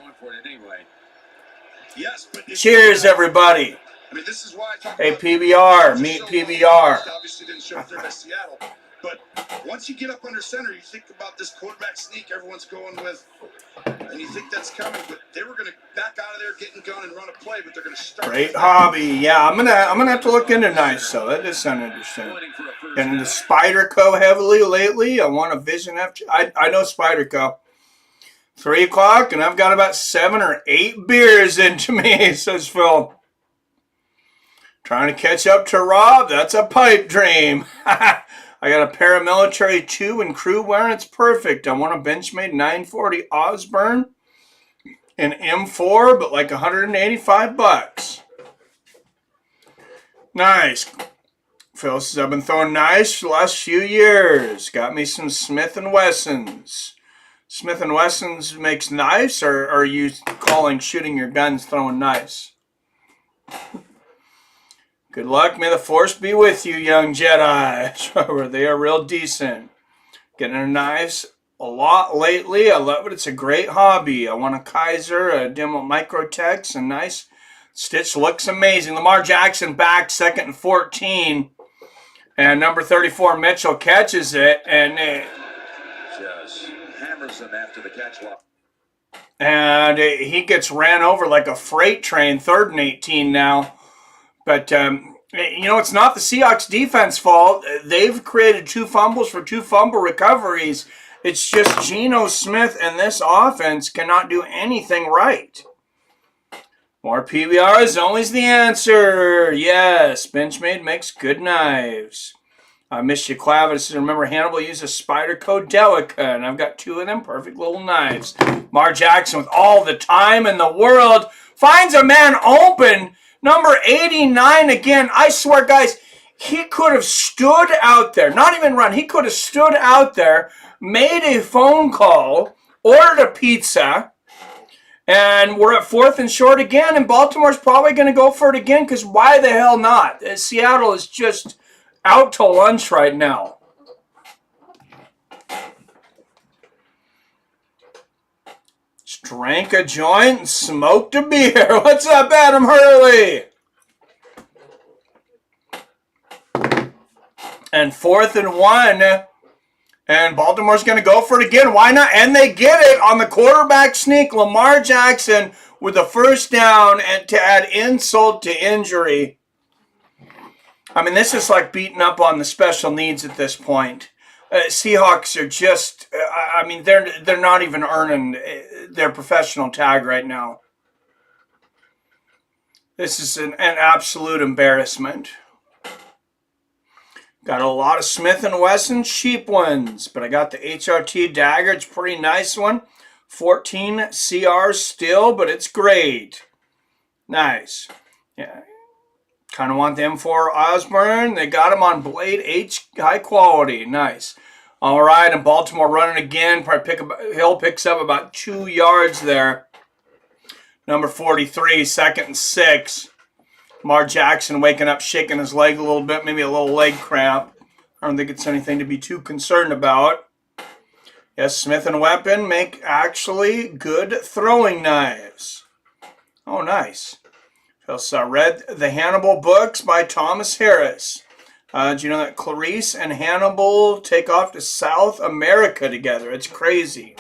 Cheers, everybody. I mean, this is why I talk Hey, about PBR, meet PBR. obviously didn't show up there by Seattle. But once you get up under center, you think about this quarterback sneak everyone's going with, and you think that's coming. But they were going to back out of there, get in gun, and run a play. But they're going to start. Great hobby. Yeah, I'm gonna have to look into nice. So that does sound interesting. Getting into Spyderco heavily lately. I want a Vision F. I know Spyderco. 3 o'clock, and I've got about 7 or 8 beers into me, says Phil. Trying to catch up to Rob. That's a pipe dream. I got a paramilitary 2 and crew wear. It's perfect. I want a Benchmade 940 Osborne, an M4, but like $185. Nice. Phil says I've been throwing nice the last few years. Got me some Smith & Wessons. Smith & Wessons makes knives, or are you calling shooting your guns throwing knives? Good luck. May the Force be with you, young Jedi. They are real decent. Getting their knives a lot lately. I love it. It's a great hobby. I want a Kaiser, a Demo Microtex, a nice stitch. Looks amazing. Lamar Jackson back, 2nd and 14. And number 34, Mitchell catches it. And Just hammers him after the catch lock. And he gets ran over like a freight train. 3rd and 18 now. But, it's not the Seahawks defense fault. They've created 2 fumbles for 2 fumble recoveries. It's just Geno Smith and this offense cannot do anything right. More PBRs, always the answer. Yes, Benchmade makes good knives. I miss you, Clavis. Remember, Hannibal used a Spyderco Delica, and I've got 2 of them perfect little knives. Lamar Jackson, with all the time in the world, finds a man open. Number 89 again. I swear, guys, he could have stood out there. Not even run. He could have stood out there, made a phone call, ordered a pizza, and we're at 4th and short again, and Baltimore's probably going to go for it again, because why the hell not? Seattle is just out to lunch right now. Drank a joint and smoked a beer. What's up, Adam Hurley? And 4th and 1. And Baltimore's going to go for it again. Why not? And they get it on the quarterback sneak. Lamar Jackson with the 1st down, and to add insult to injury. I mean, this is like beating up on the special needs at this point. Seahawks are just, they're not even earning their professional tag right now. This is an absolute embarrassment. Got a lot of Smith & Wesson cheap ones, but I got the HRT dagger. It's a pretty nice one. 14 CR still, but it's great. Nice. Yeah. Kind of want the M4 Osborne. They got him on Blade H high quality. Nice. All right, and Baltimore running again. Hill picks up about 2 yards there. Number 43, 2nd and 6. Lamar Jackson waking up, shaking his leg a little bit, maybe a little leg cramp. I don't think it's anything to be too concerned about. Yes, Smith & Wesson make actually good throwing knives. Oh, nice. Also read the Hannibal books by Thomas Harris. Do you know that Clarice and Hannibal take off to South America together? It's crazy.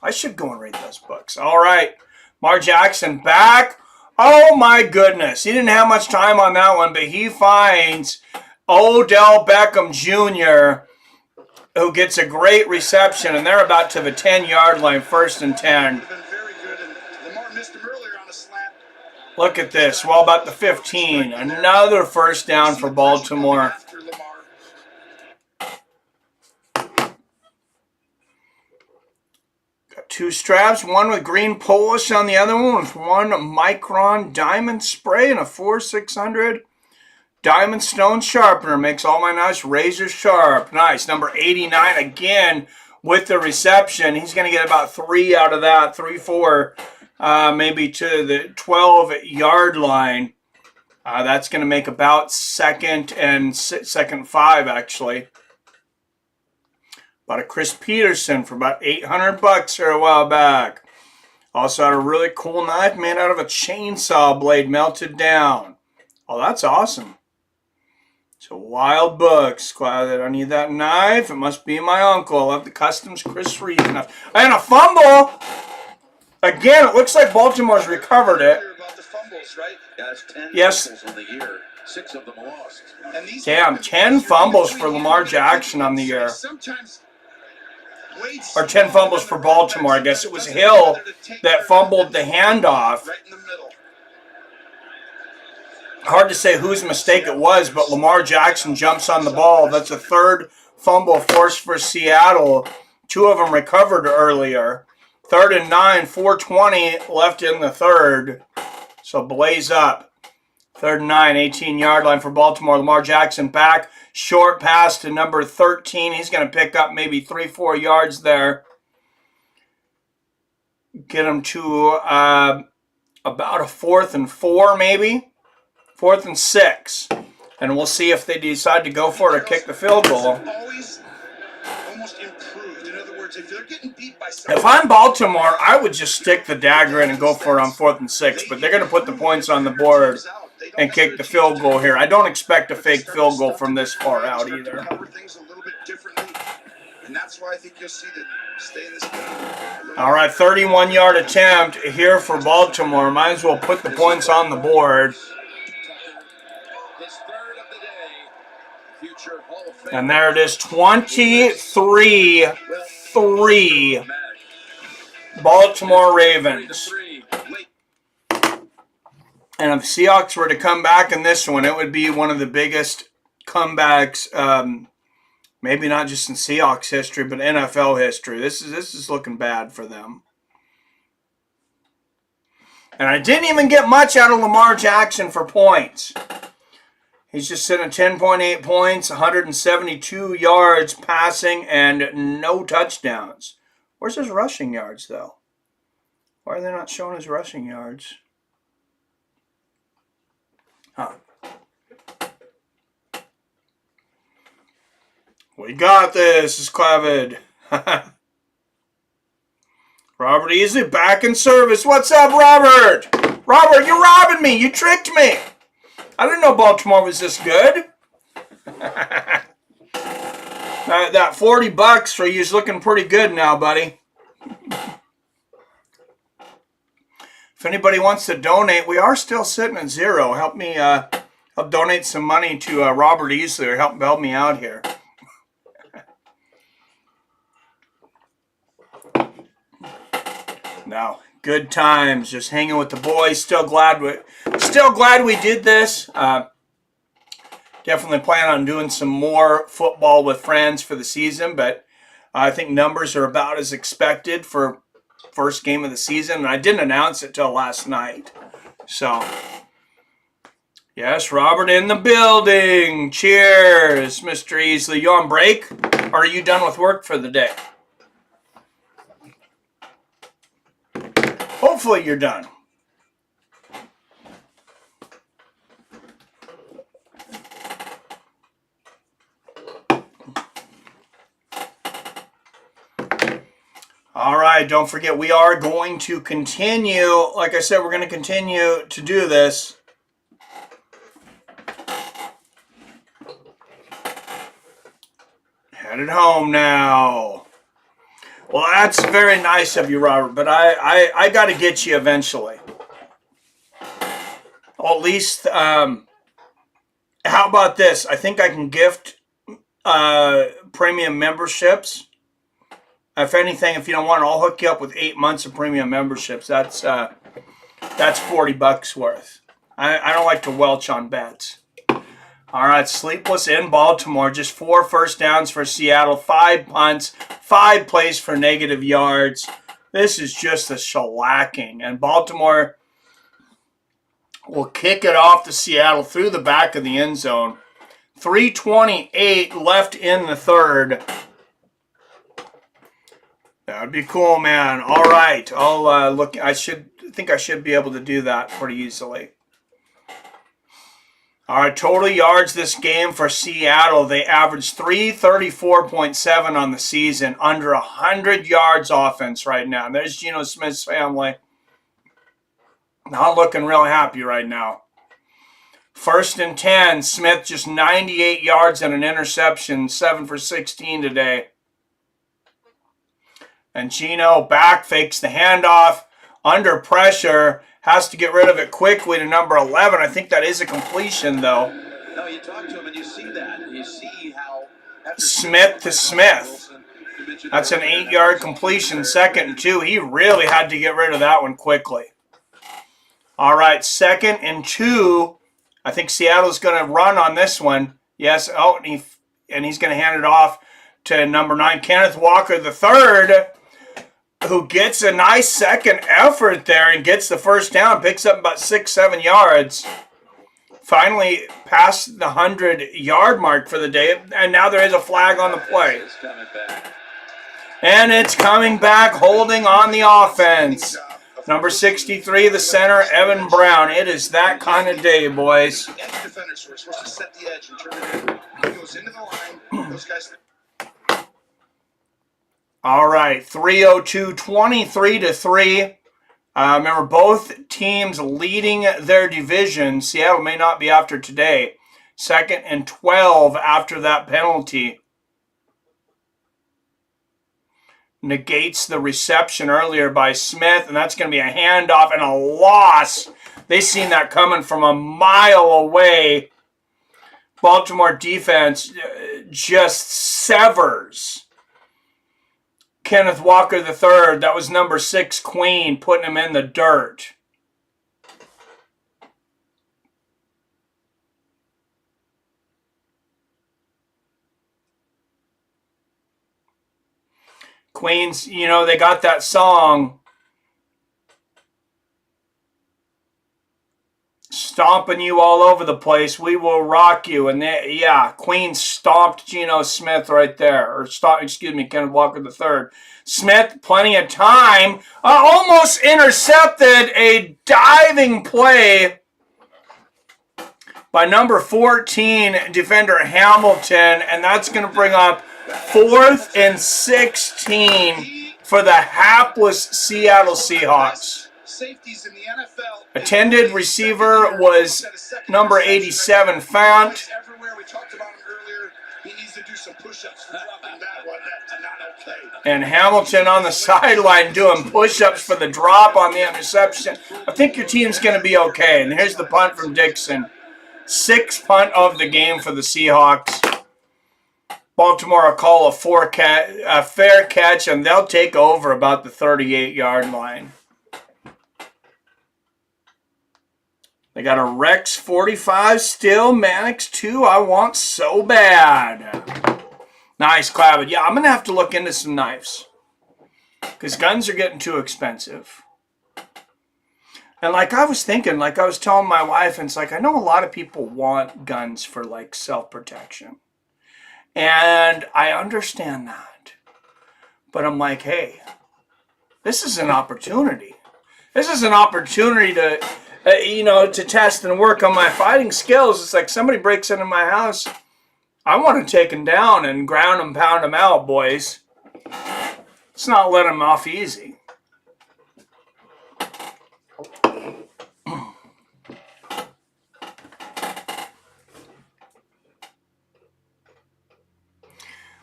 I should go and read those books. All right. Lamar Jackson back. Oh, my goodness. He didn't have much time on that one, but he finds Odell Beckham Jr., who gets a great reception, and they're about to the 10-yard line, 1st and 10. Been very good, and Lamar missed him earlier on a slant. Look at this. Well, about the 15. Another first down for Baltimore. Got two straps, one with green polish on the other one with 1 micron diamond spray and a 4600 diamond stone sharpener. Makes all my knives razor sharp. Nice. Number 89 again with the reception. He's going to get about 3 out of that. 3, 4. Maybe to the 12-yard line. That's going to make about second and 5, actually. Bought a Chris Peterson for about $800 here a while back. Also had a really cool knife made out of a chainsaw blade melted down. Oh, that's awesome. So Wild Books. Glad that I need that knife. It must be my uncle. I love the Customs Chris Reeve knife. And a fumble! Again, it looks like Baltimore's recovered it. Yes. 6 of them lost. Damn, 10 fumbles for Lamar Jackson on the year. Or 10 fumbles for Baltimore. I guess it was Hill that fumbled the handoff. Hard to say whose mistake it was, but Lamar Jackson jumps on the ball. That's a third fumble forced for Seattle. 2 of them recovered earlier. 3rd and 9, 4:20 left in the third. So blaze up. 3rd and 9, 18-yard line for Baltimore. Lamar Jackson back. Short pass to number 13. He's going to pick up maybe 3, 4 yards there. Get him to about a 4th and 4 maybe. 4th and 6. And we'll see if they decide to go for it or kick the field goal. If I'm Baltimore, I would just stick the dagger in and go for it on 4th and 6. But they're going to put the points on the board and kick the field goal here. I don't expect a fake field goal from this far out either. All right, 31-yard attempt here for Baltimore. Might as well put the points on the board. And there it is, 23-3, Baltimore Ravens. And if the Seahawks were to come back in this one, it would be one of the biggest comebacks, maybe not just in Seahawks history, but NFL history. This is looking bad for them. And I didn't even get much out of Lamar Jackson for points. He's just sitting at 10.8 points, 172 yards passing, and no touchdowns. Where's his rushing yards, though? Why are they not showing his rushing yards? Huh. We got this, is Clavid. Robert Easley back in service. What's up, Robert? Robert, you're robbing me. You tricked me. I didn't know Baltimore was this good. That $40 for you is looking pretty good now, buddy. If anybody wants to donate, we are still sitting at 0. Help me help donate some money to Robert Easley or help me out here. No, good times, just hanging with the boys. Still glad we did this. Definitely plan on doing some more football with friends for the season, but I think numbers are about as expected for first game of the season, and I didn't announce it till last night. So, yes, Robert in the building. Cheers, Mr. Easley. You on break, or are you done with work for the day? Hopefully you're done. All right, don't forget, we are going to continue. Like I said, we're going to continue to do this. Headed home now. Well, that's very nice of you, Robert, but I got to get you eventually. Or at least, how about this? I think I can gift premium memberships. If anything, if you don't want it, I'll hook you up with 8 months of premium memberships. That's That's $40 worth. I don't like to welch on bets. All right, sleepless in Baltimore. Just 4 first downs for Seattle, 5 punts, 5 plays for negative yards. This is just a shellacking. And Baltimore will kick it off to Seattle through the back of the end zone. 3:28 left in the third. That would be cool, man. All right, I'll look. I think I should be able to do that pretty easily. All right, total yards this game for Seattle. They averaged 334.7 on the season, under 100 yards offense right now. And there's Geno Smith's family. Not looking real happy right now. 1st and 10, Smith just 98 yards and an interception, 7 for 16 today. And Geno back, fakes the handoff, under pressure, has to get rid of it quickly to number 11. I think that is a completion, though. No, you talk to him and you see that. You see how Smith to Smith. That's an 8-yard completion, 2nd and 2. He really had to get rid of that one quickly. All right, 2nd and 2. I think Seattle's going to run on this one. Yes, oh, and he's going to hand it off to number 9, Kenneth Walker III, who gets a nice second effort there and gets the first down, picks up about 6-7 yards. Finally past the 100-yard mark for the day, and now there is a flag on the play. And it's coming back, holding on the offense. Number 63, the center, Evan Brown. It is that kind of day, boys. Edge defenders were supposed to set the edge and turn it in. He goes into the line. Those guys. All right, 3:02, 23-3. Remember, both teams leading their division. Seattle may not be after today. 2nd and 12 after that penalty. Negates the reception earlier by Smith, and that's going to be a handoff and a loss. They seen that coming from a mile away. Baltimore defense just severs Kenneth Walker III. That was number 6, Queen, putting him in the dirt. Queens, you know, they got that song, stomping you all over the place, we will rock you. And they, yeah, Queen stomped Geno Smith right there. Or Kenneth Walker III. Smith, plenty of time, almost intercepted a diving play by number 14, defender Hamilton. And that's going to bring up 4th and 16 for the hapless Seattle Seahawks. Safeties in the NFL. Attended receiver was number 87, Fount. Everywhere we talked about him earlier, he needs to do some push-ups for dropping that one. That's not okay. And Hamilton on the sideline doing push-ups for the drop on the interception. I think your team's going to be okay. And here's the punt from Dixon. 6th punt of the game for the Seahawks. Baltimore will call a fair catch, and they'll take over about the 38-yard line. They got a Rex 45 still, Mannix 2. I want so bad. Nice, Clavin. Yeah, I'm going to have to look into some knives because guns are getting too expensive. And like I was thinking, like I was telling my wife, and it's like I know a lot of people want guns for like self-protection. And I understand that. But I'm like, hey, this is an opportunity. This is an opportunity to, to test and work on my fighting skills. It's like somebody breaks into my house. I want to take them down and ground them, pound them out, boys. Let's not let them off easy.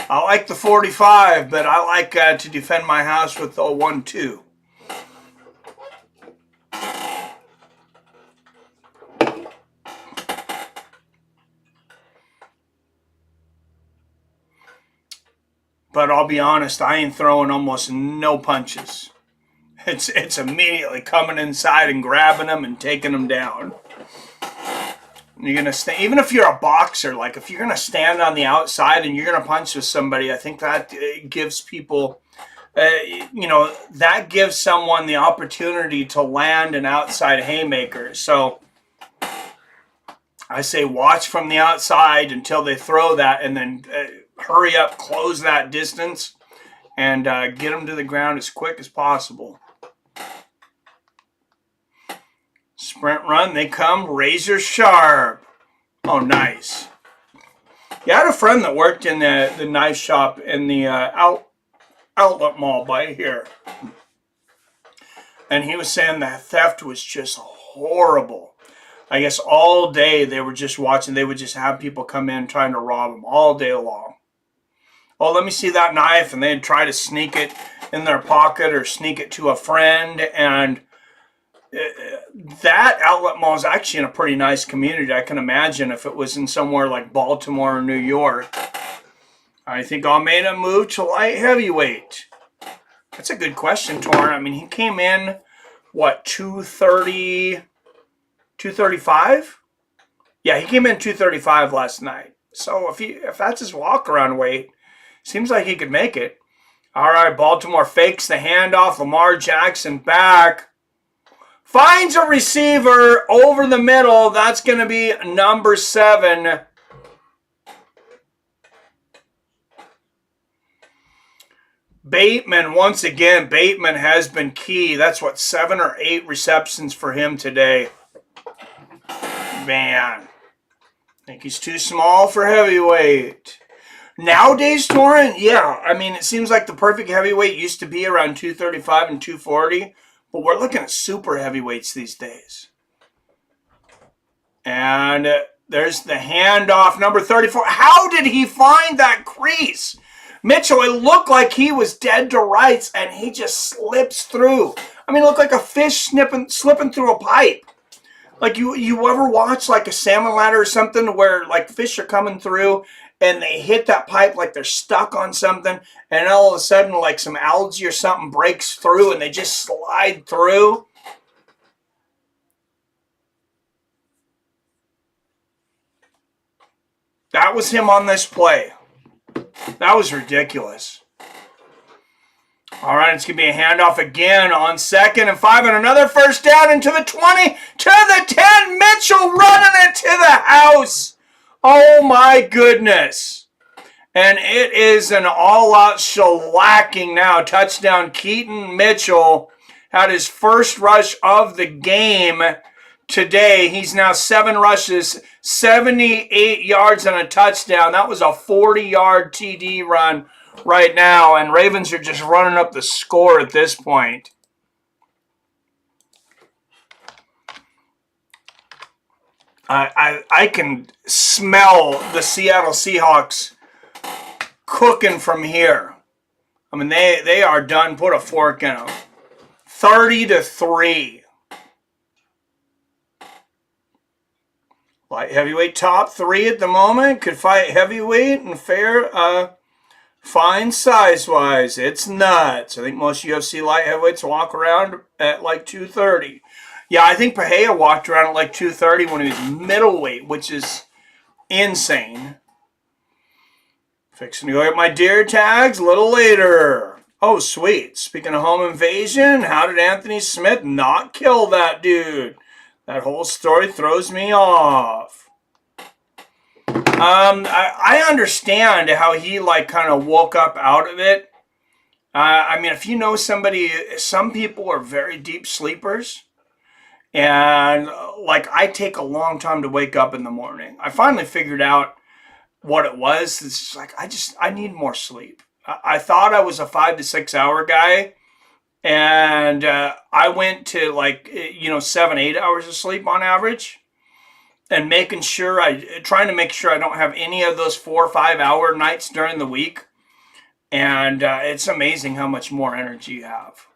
I like the 45, but I like to defend my house with the 1-2. But I'll be honest, I ain't throwing almost no punches. it's immediately coming inside and grabbing them and taking them down. You're gonna stay, even if you're a boxer, like if you're gonna stand on the outside and you're gonna punch with somebody, I think that gives people, that gives someone the opportunity to land an outside haymaker. So I say watch from the outside until they throw that, and then hurry up, close that distance, and get them to the ground as quick as possible. Sprint run, they come razor sharp. Oh, nice. Yeah, I had a friend that worked in the knife shop in the outlet mall by here. And he was saying the theft was just horrible. I guess all day they were just watching. They would just have people come in trying to rob them all day long. Oh, let me see that knife. And they'd try to sneak it in their pocket or sneak it to a friend. And that outlet mall is actually in a pretty nice community. I can imagine if it was in somewhere like Baltimore or New York. I think Almeida moved to light heavyweight. That's a good question, Torn. I mean, he came in, what, 230, 235? Yeah, he came in 235 last night. So if that's his walk-around weight, seems like he could make it. All right, Baltimore fakes the handoff. Lamar Jackson back. Finds a receiver over the middle. That's going to be number 7. Bateman, once again, Bateman has been key. That's what, 7 or 8 receptions for him today. Man, I think he's too small for heavyweight. Nowadays, Torrent, yeah, I mean, it seems like the perfect heavyweight used to be around 235 and 240. But we're looking at super heavyweights these days. And there's the handoff, number 34. How did he find that crease? Mitchell, it looked like he was dead to rights, and he just slips through. I mean, it looked like a fish slipping through a pipe. Like, you ever watch, like, a salmon ladder or something where, like, fish are coming through, and they hit that pipe like they're stuck on something, and all of a sudden, like some algae or something breaks through, and they just slide through. That was him on this play. That was ridiculous. All right, it's going to be a handoff again on 2nd and 5, and another first down into the 20, to the 10. Mitchell running it to the house. Oh, my goodness. And it is an all-out shellacking now. Touchdown, Keaton Mitchell had his first rush of the game today. He's now 7 rushes, 78 yards and a touchdown. That was a 40-yard TD run right now, and Ravens are just running up the score at this point. I can smell the Seattle Seahawks cooking from here. I mean, they are done. Put a fork in them. 30-3. Light heavyweight top 3 at the moment. Could fight heavyweight and fair, fine size-wise. It's nuts. I think most UFC light heavyweights walk around at like 230. Yeah, I think Pahea walked around at like 230 when he was middleweight, which is insane. Fixing to go get my deer tags a little later. Oh, sweet. Speaking of home invasion, how did Anthony Smith not kill that dude? That whole story throws me off. I understand how he like kind of woke up out of it. I mean, if you know somebody, some people are very deep sleepers. And like I take a long time to wake up in the morning. I finally figured out what it was. It's like I need more sleep. I thought I was a 5 to 6 hour guy, and I went to like 7-8 hours of sleep on average, and trying to make sure I don't have any of those 4 or 5 hour nights during the week. And it's amazing how much more energy you have.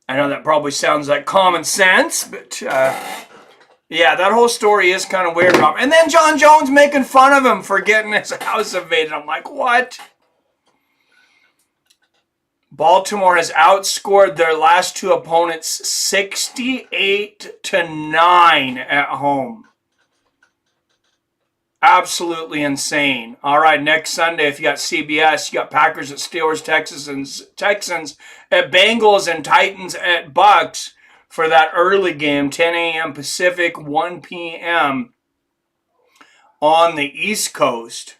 I know that probably sounds like common sense, but yeah, that whole story is kind of weird. And then John Jones making fun of him for getting his house invaded. I'm like, what? Baltimore has outscored their last two opponents 68-9 at home. Absolutely insane. All right, next Sunday, if you got CBS, you got Packers at Steelers, Texans at Bengals, and Titans at Bucks for that early game, 10 a.m. Pacific, 1 p.m. on the East Coast.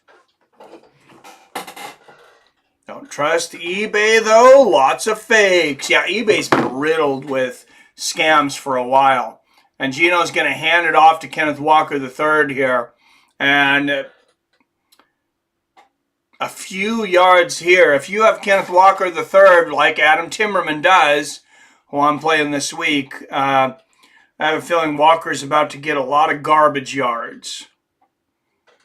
Don't trust eBay, though. Lots of fakes. Yeah, eBay's been riddled with scams for a while. And Geno's going to hand it off to Kenneth Walker III here. And a few yards here. If you have Kenneth Walker III, like Adam Timmerman does, who I'm playing this week, I have a feeling Walker's about to get a lot of garbage yards.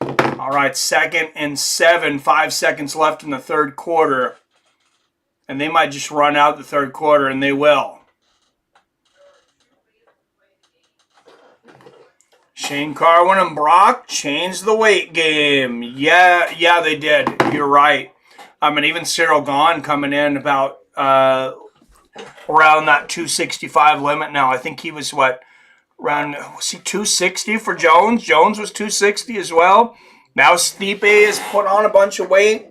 All right, 2nd and 7, 5 seconds left in the third quarter. And they might just run out the third quarter, and they will. Shane Carwin and Brock changed the weight game. Yeah, they did. You're right. And even Cyril Gahn coming in about around that 265 limit now. I think he was was he 260 for Jones? Jones was 260 as well. Now Stipe has put on a bunch of weight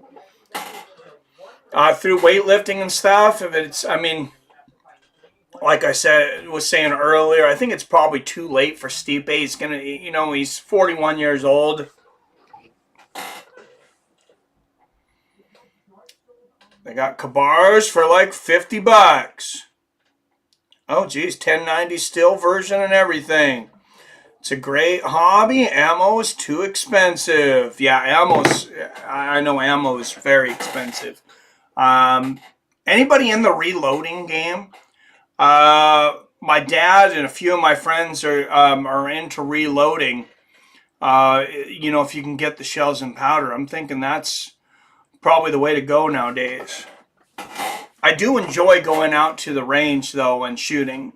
through weightlifting and stuff. Like I was saying earlier, I think it's probably too late for Stipe. He's 41 years old. They got Kabars for like $50. Oh, geez, 1090 still version and everything. It's a great hobby. Ammo is too expensive. Yeah, I know ammo is very expensive. Anybody in the reloading game? My dad and a few of my friends are into reloading. If you can get the shells and powder, I'm thinking that's probably the way to go nowadays. I do enjoy going out to the range, though, and shooting.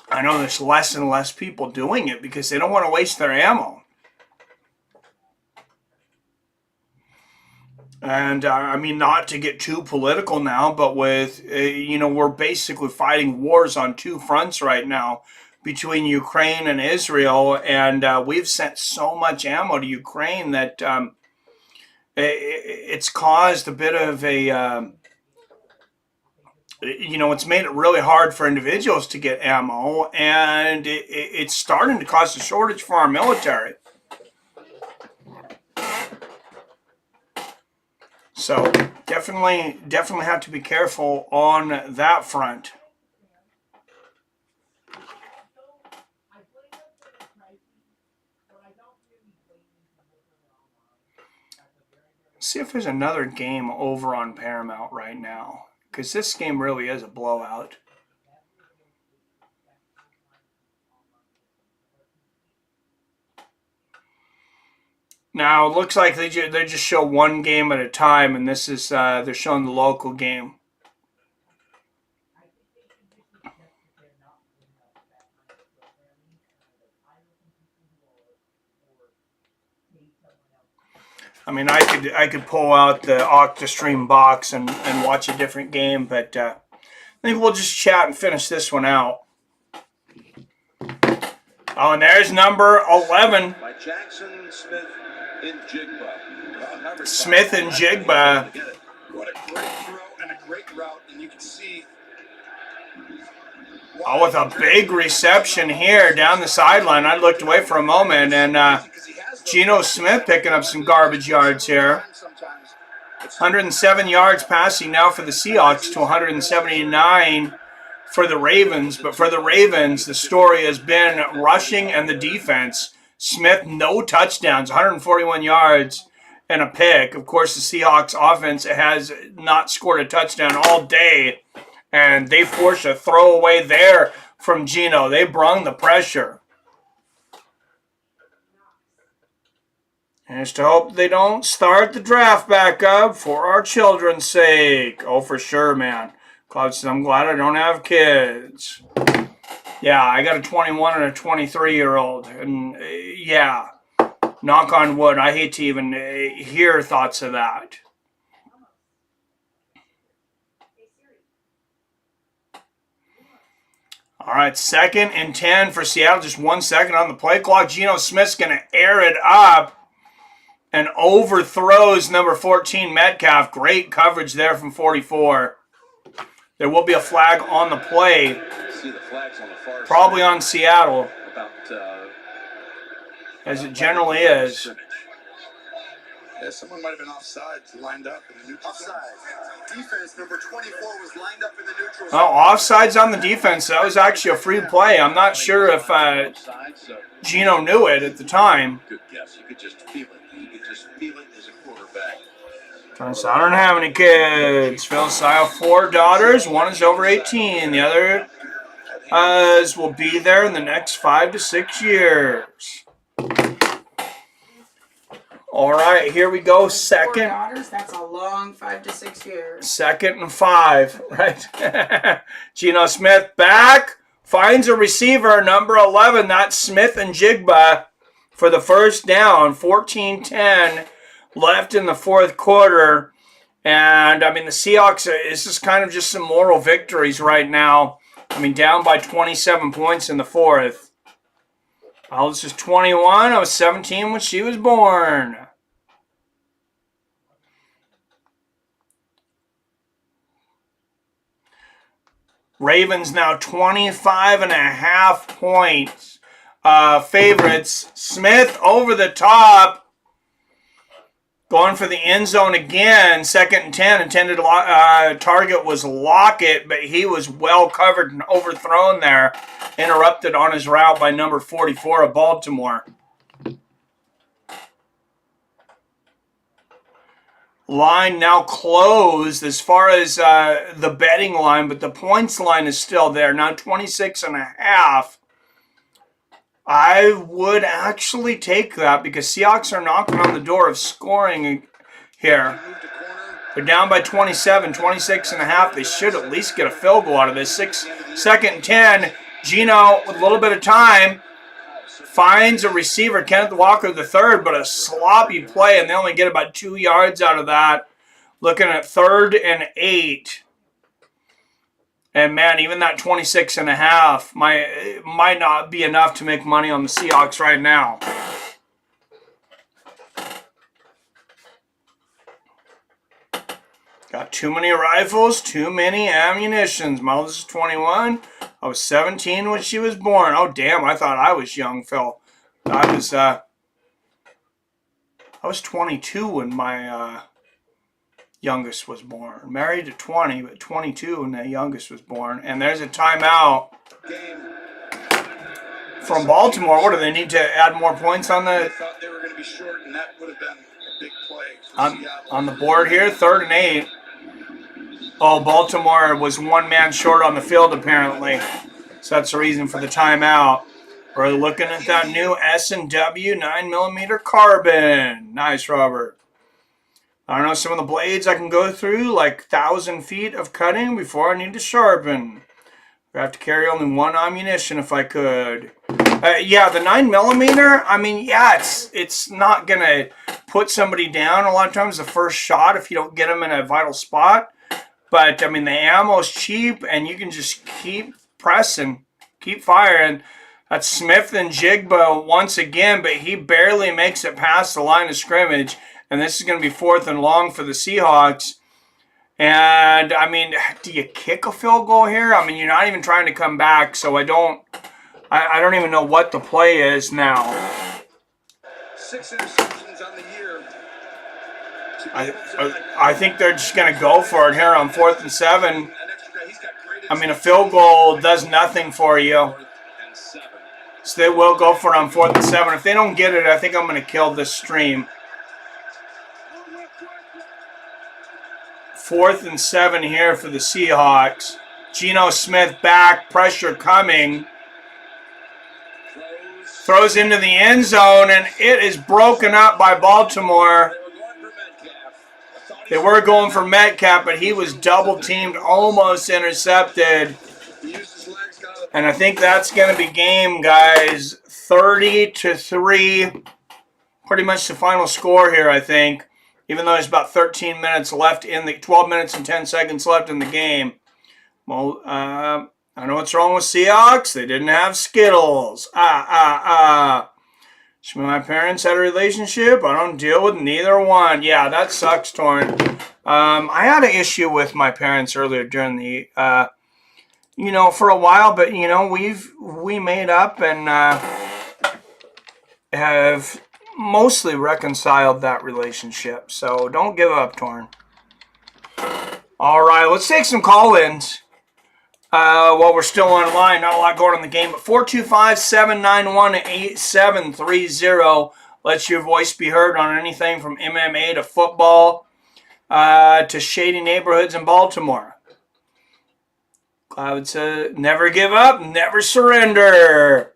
I know there's less and less people doing it because they don't want to waste their ammo. And, not to get too political now, but we're basically fighting wars on two fronts right now between Ukraine and Israel, and we've sent so much ammo to Ukraine that it's caused a bit of it's made it really hard for individuals to get ammo, and it's starting to cause a shortage for our military. So definitely have to be careful on that front. See if there's another game over on Paramount right now, because this game really is a blowout. Now, it looks like they just show one game at a time, and this is they're showing the local game. I could pull out the OctaStream box and watch a different game, but I think we'll just chat and finish this one out. Oh, and there's number 11. By Jackson, Smith, and Jigba. Smith and Jigba. What a great throw and a great route, and you can see. Oh, with a big reception here down the sideline. I looked away for a moment, and Geno Smith picking up some garbage yards here. 107 yards passing now for the Seahawks to 179 for the Ravens. But for the Ravens, the story has been rushing and the defense. Smith, no touchdowns, 141 yards and a pick. Of course, the Seahawks offense has not scored a touchdown all day, and they forced a throwaway there from Geno. They brung the pressure. And it's to hope they don't start the draft back up for our children's sake. Oh, for sure, man. Cloud says, I'm glad I don't have kids. Yeah, I got a 21 and a 23-year-old. And, yeah, Knock on wood. I hate to even hear thoughts of that. All right, 2nd and 10 for Seattle. Just 1 second on the play clock. Geno Smith's going to air it up and overthrows number 14, Metcalf. Great coverage there from 44. There will be a flag on the play. See the flags on the far Probably side on Seattle, about, as it generally is. scrimmage. Yeah, someone might have been offside, lined up in the neutral zone. Offside. Defense number 24 was lined up in the neutral Oh, offsides on the defense. That was actually a free play. I'm not sure if Geno knew it at the time. Good guess. You could just feel it. You could just feel it as a quarterback. So I don't have any kids. Phil Sile, 4 daughters. One is over 18. The other will be there in the next 5 to 6 years. All right, here we go. 2nd. 4 daughters, that's a long 5 to 6 years. 2nd and 5, right? Geno Smith back, finds a receiver, number 11. That's Smith and Jigba for the first down. 14-10 left in the 4th quarter. And, I mean, the Seahawks, this is kind of just some moral victories right now. I mean, down by 27 points in the 4th. Alice is 21. I was 17 when she was born. Ravens now 25.5 points. Favorites. Smith over the top. Going for the end zone again. 2nd and 10. Intended target was Lockett, but he was well covered and overthrown there. Interrupted on his route by number 44 of Baltimore. Line now closed as far as the betting line, but the points line is still there. Now 26.5. I would actually take that because Seahawks are knocking on the door of scoring here. They're down by 27, 26.5. They should at least get a field goal out of this. 2nd and 10. Geno, with a little bit of time, finds a receiver, Kenneth Walker III, but a sloppy play, and they only get about 2 yards out of that. Looking at 3rd and 8. And, man, even that 26.5 might not be enough to make money on the Seahawks right now. Got too many rifles, too many ammunitions. My oldest is 21. I was 17 when she was born. Oh, damn, I thought I was young, Phil. I was 22 when my youngest was born. Married at 20, but 22 when the youngest was born. And there's a timeout from Baltimore. What do they need to add more points on the? I thought they were going to be short, and that would have been a big play. On the board here, 3rd and 8. Oh, Baltimore was 1 man short on the field apparently. So that's the reason for the timeout. We're looking at that new S&W 9mm carbon. Nice, Robert. I don't know, some of the blades I can go through like 1,000 feet of cutting before I need to sharpen. I have to carry only 1 ammunition if I could. Yeah, the 9mm, I mean, yeah, it's not going to put somebody down a lot of times the first shot if you don't get them in a vital spot. But, I mean, the ammo's cheap, and you can just keep pressing, keep firing. That's Smith and Jigba once again, but he barely makes it past the line of scrimmage. And this is going to be 4th and long for the Seahawks. And, I mean, do you kick a field goal here? I mean, you're not even trying to come back, so I don't even know what the play is now. 6 interceptions on the year. I think they're just going to go for it here on 4th and 7. I mean, a field goal does nothing for you. So they will go for it on 4th and 7. If they don't get it, I think I'm going to kill this stream. 4th and 7 here for the Seahawks. Geno Smith back, pressure coming. Throws into the end zone, and it is broken up by Baltimore. They were going for Metcalf, but he was double-teamed, almost intercepted. And I think that's going to be game, guys. 30-3 pretty much the final score here, I think. Even though there's about 13 minutes left 12 minutes and 10 seconds left in the game. Well, I know what's wrong with Seahawks. They didn't have Skittles. My parents had a relationship. I don't deal with neither one. Yeah, that sucks, Torn. I had an issue with my parents earlier during the, for a while, but we made up and have mostly reconciled that relationship. So don't give up, Torn. All right, let's take some call-ins while we're still online. Not a lot going on in the game, but 425-791-8730 lets your voice be heard on anything from MMA to football to shady neighborhoods in Baltimore. Cloud said, never give up, never surrender.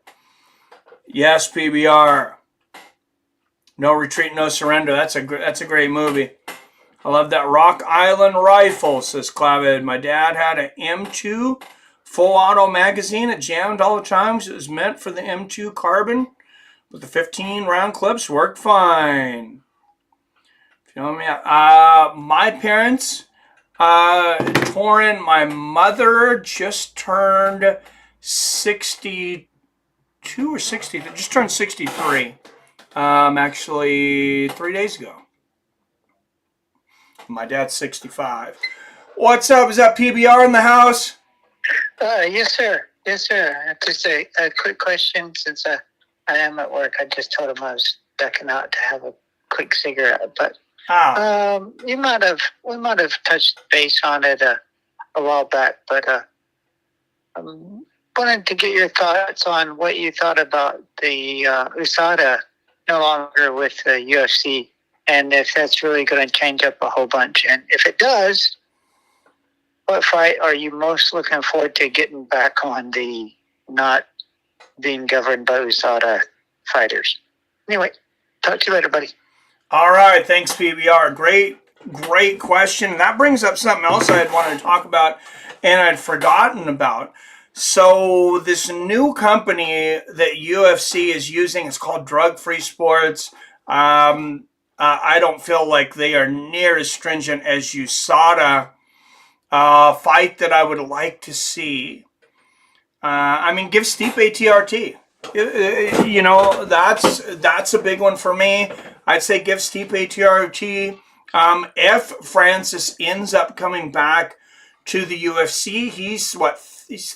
Yes, PBR. No retreat, no surrender. That's a great movie. I love that Rock Island rifle, says Clavid. My dad had an M2 full auto magazine. It jammed all the times. It was meant for the M2 carbon, but the 15 round clips worked fine. You know what I mean? My parents, Torin, my mother just turned 62 or 60. Just turned 63. Actually 3 days ago. My dad's 65. What's up? Is that PBR in the house? Yes, sir. Yes, sir. Just a quick question since I am at work. I just told him I was ducking out to have a quick cigarette. But we might have touched base on it a while back. But wanted to get your thoughts on what you thought about the USADA no longer with the UFC. And if that's really going to change up a whole bunch. And if it does, what fight are you most looking forward to getting back on the not being governed by USADA fighters? Anyway, talk to you later, buddy. All right. Thanks, PBR. Great question. That brings up something else I had wanted to talk about and I'd forgotten about. So this new company that UFC is using is called Drug Free Sports. I don't feel like they are near as stringent as USADA fight that I would like to see. Give Stipe TRT. That's a big one for me. I'd say give Stipe TRT. If Francis ends up coming back to the UFC, he's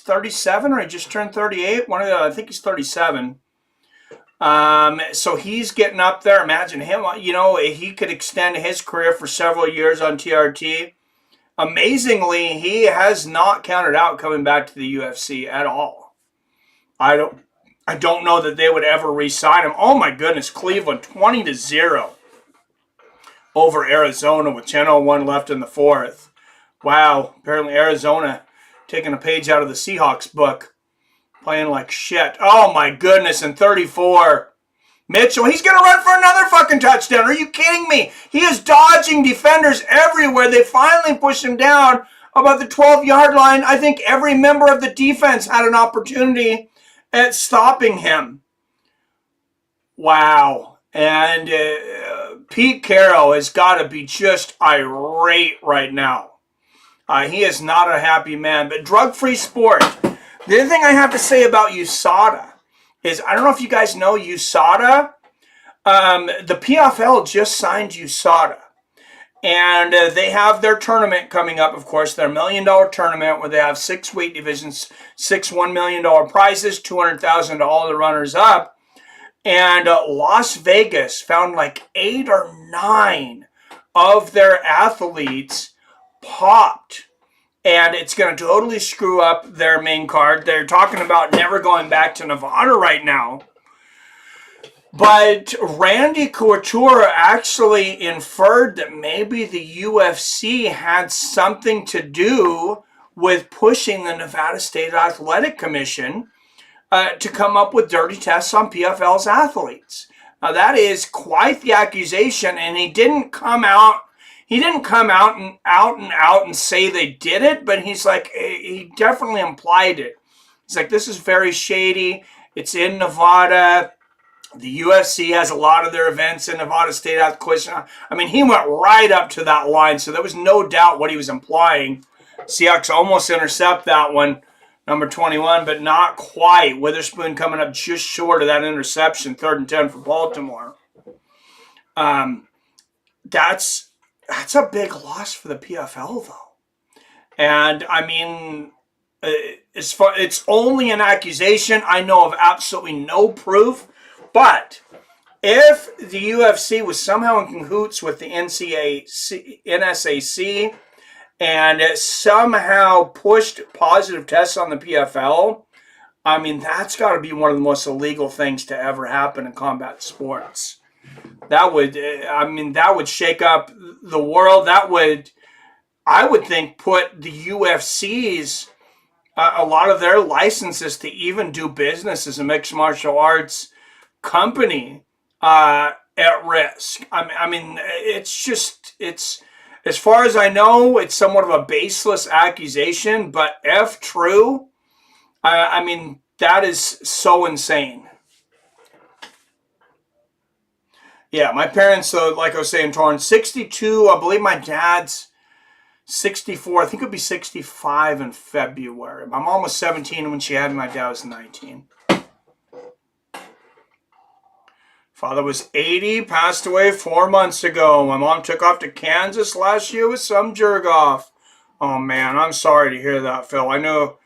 37 or he just turned 38? I think he's 37. So he's getting up there. Imagine him, he could extend his career for several years on TRT. Amazingly, he has not counted out coming back to the UFC at all. I don't know that they would ever re-sign him. Oh my goodness, Cleveland 20-0 over Arizona with 10:01 left in the fourth. Wow, apparently Arizona taking a page out of the Seahawks book. Playing like shit. Oh my goodness, and 34. Mitchell, he's going to run for another fucking touchdown. Are you kidding me? He is dodging defenders everywhere. They finally pushed him down about the 12-yard line. I think every member of the defense had an opportunity at stopping him. Wow. And Pete Carroll has got to be just irate right now. He is not a happy man. But drug-free sport. The other thing I have to say about USADA is, I don't know if you guys know USADA. The PFL just signed USADA. And they have their tournament coming up, of course, their $1 million tournament where they have 6 weight divisions, 6 $1 million prizes, $200,000 to all the runners up. And Las Vegas found like 8 or 9 of their athletes popped. And it's going to totally screw up their main card. They're talking about never going back to Nevada right now. But Randy Couture actually inferred that maybe the UFC had something to do with pushing the Nevada State Athletic Commission to come up with dirty tests on PFL's athletes. Now that is quite the accusation, and he didn't come out and say they did it, but he definitely implied it. He's like, this is very shady. It's in Nevada. The UFC has a lot of their events in Nevada State Acquisition. I mean, he went right up to that line, so there was no doubt what he was implying. Seahawks almost intercept that one, number 21, but not quite. Witherspoon coming up just short of that interception, 3rd and 10 for Baltimore. That's a big loss for the PFL, though. And, I mean, it's only an accusation. I know of absolutely no proof. But if the UFC was somehow in cahoots with the NSAC and it somehow pushed positive tests on the PFL, I mean, that's got to be one of the most illegal things to ever happen in combat sports. That would shake up the world. That would, I would think, put the UFC's, a lot of their licenses to even do business as a mixed martial arts company at risk. I mean, it's as far as I know, it's somewhat of a baseless accusation, but if true, I mean, that is so insane. Yeah, my parents, though, like I was saying, Torrin, 62, I believe my dad's 64, I think it would be 65 in February. My mom was 17 when she had me, my dad was 19. Father was 80, passed away 4 months ago. My mom took off to Kansas last year with some jerk-off. Oh, man, I'm sorry to hear that, Phil. I know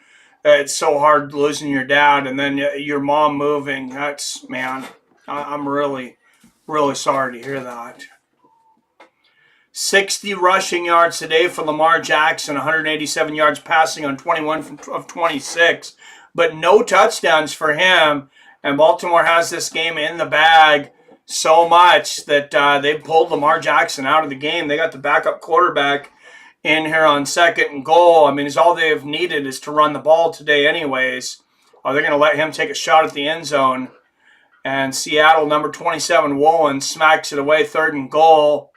it's so hard losing your dad and then your mom moving. That's, man, I'm really, really sorry to hear that. 60 rushing yards today for Lamar Jackson, 187 yards passing on 21 of 26. But no touchdowns for him. And Baltimore has this game in the bag so much that they pulled Lamar Jackson out of the game. They got the backup quarterback in here on 2nd and goal. I mean, all they've needed is to run the ball today anyways. They're going to let him take a shot at the end zone. And Seattle, number 27, Woolen, smacks it away, 3rd and goal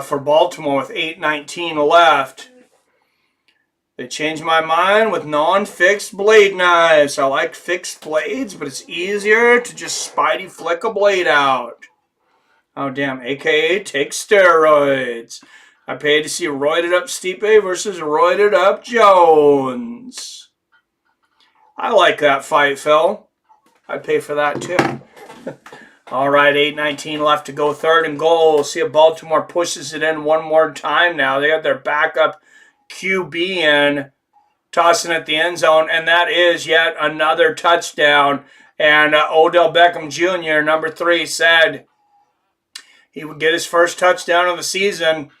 for Baltimore with 8:19 left. They changed my mind with non-fixed blade knives. I like fixed blades, but it's easier to just spidey flick a blade out. Oh, damn. AKA take steroids. I paid to see roided up Stipe versus roided up Jones. I like that fight, Phil. I'd pay for that, too. All right, 8:19 left to go, 3rd and goal. We'll see if Baltimore pushes it in one more time now. They got their backup QB in, tossing at the end zone, and that is yet another touchdown. And Odell Beckham Jr., number 3, said he would get his first touchdown of the season.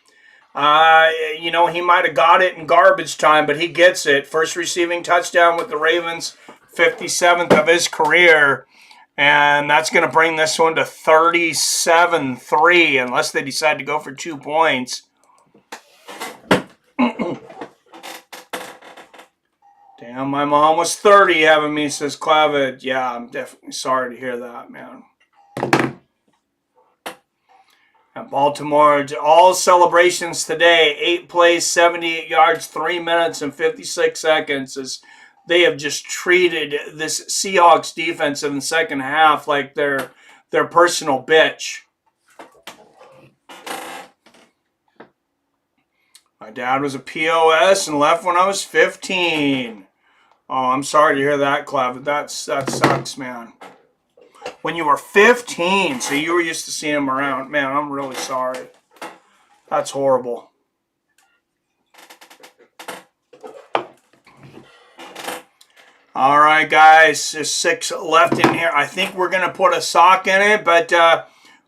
He might have got it in garbage time, but he gets it. First receiving touchdown with the Ravens, 57th of his career. And that's going to bring this one to 37-3, unless they decide to go for 2 points. Damn, my mom was 30 having me, says Clavid. Yeah, I'm definitely sorry to hear that, man. At Baltimore, all celebrations today. 8 plays, 78 yards, 3 minutes and 56 seconds. As they have just treated this Seahawks defense in the second half like their personal bitch. My dad was a POS and left when I was 15. Oh, I'm sorry to hear that, Clav. That sucks, man. When you were 15, so you were used to seeing him around. Man, I'm really sorry. That's horrible. All right, guys. There's 6 left in here. I think we're going to put a sock in it, but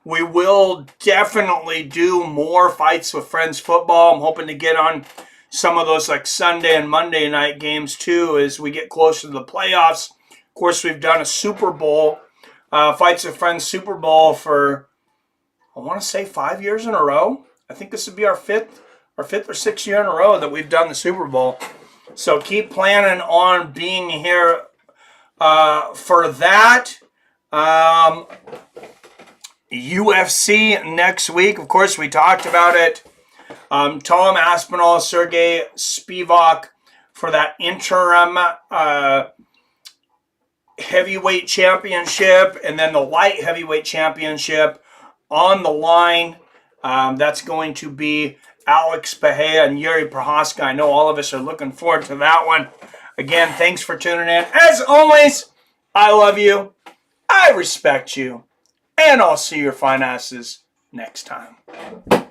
we will definitely do more Fights with Friends football. I'm hoping to get on some of those like Sunday and Monday night games too as we get closer to the playoffs. Of course, we've done a Super Bowl, Fights with Friends Super Bowl for, I want to say 5 years in a row. I think this would be our fifth or 6th year in a row that we've done the Super Bowl. So keep planning on being here for that. UFC next week. Of course, we talked about it. Tom Aspinall, Sergey Spivak for that interim heavyweight championship and then the light heavyweight championship on the line. That's going to be Alex Pahea and Yuri Prohaska. I know all of us are looking forward to that one. Again, thanks for tuning in. As always, I love you, I respect you, and I'll see your fine asses next time.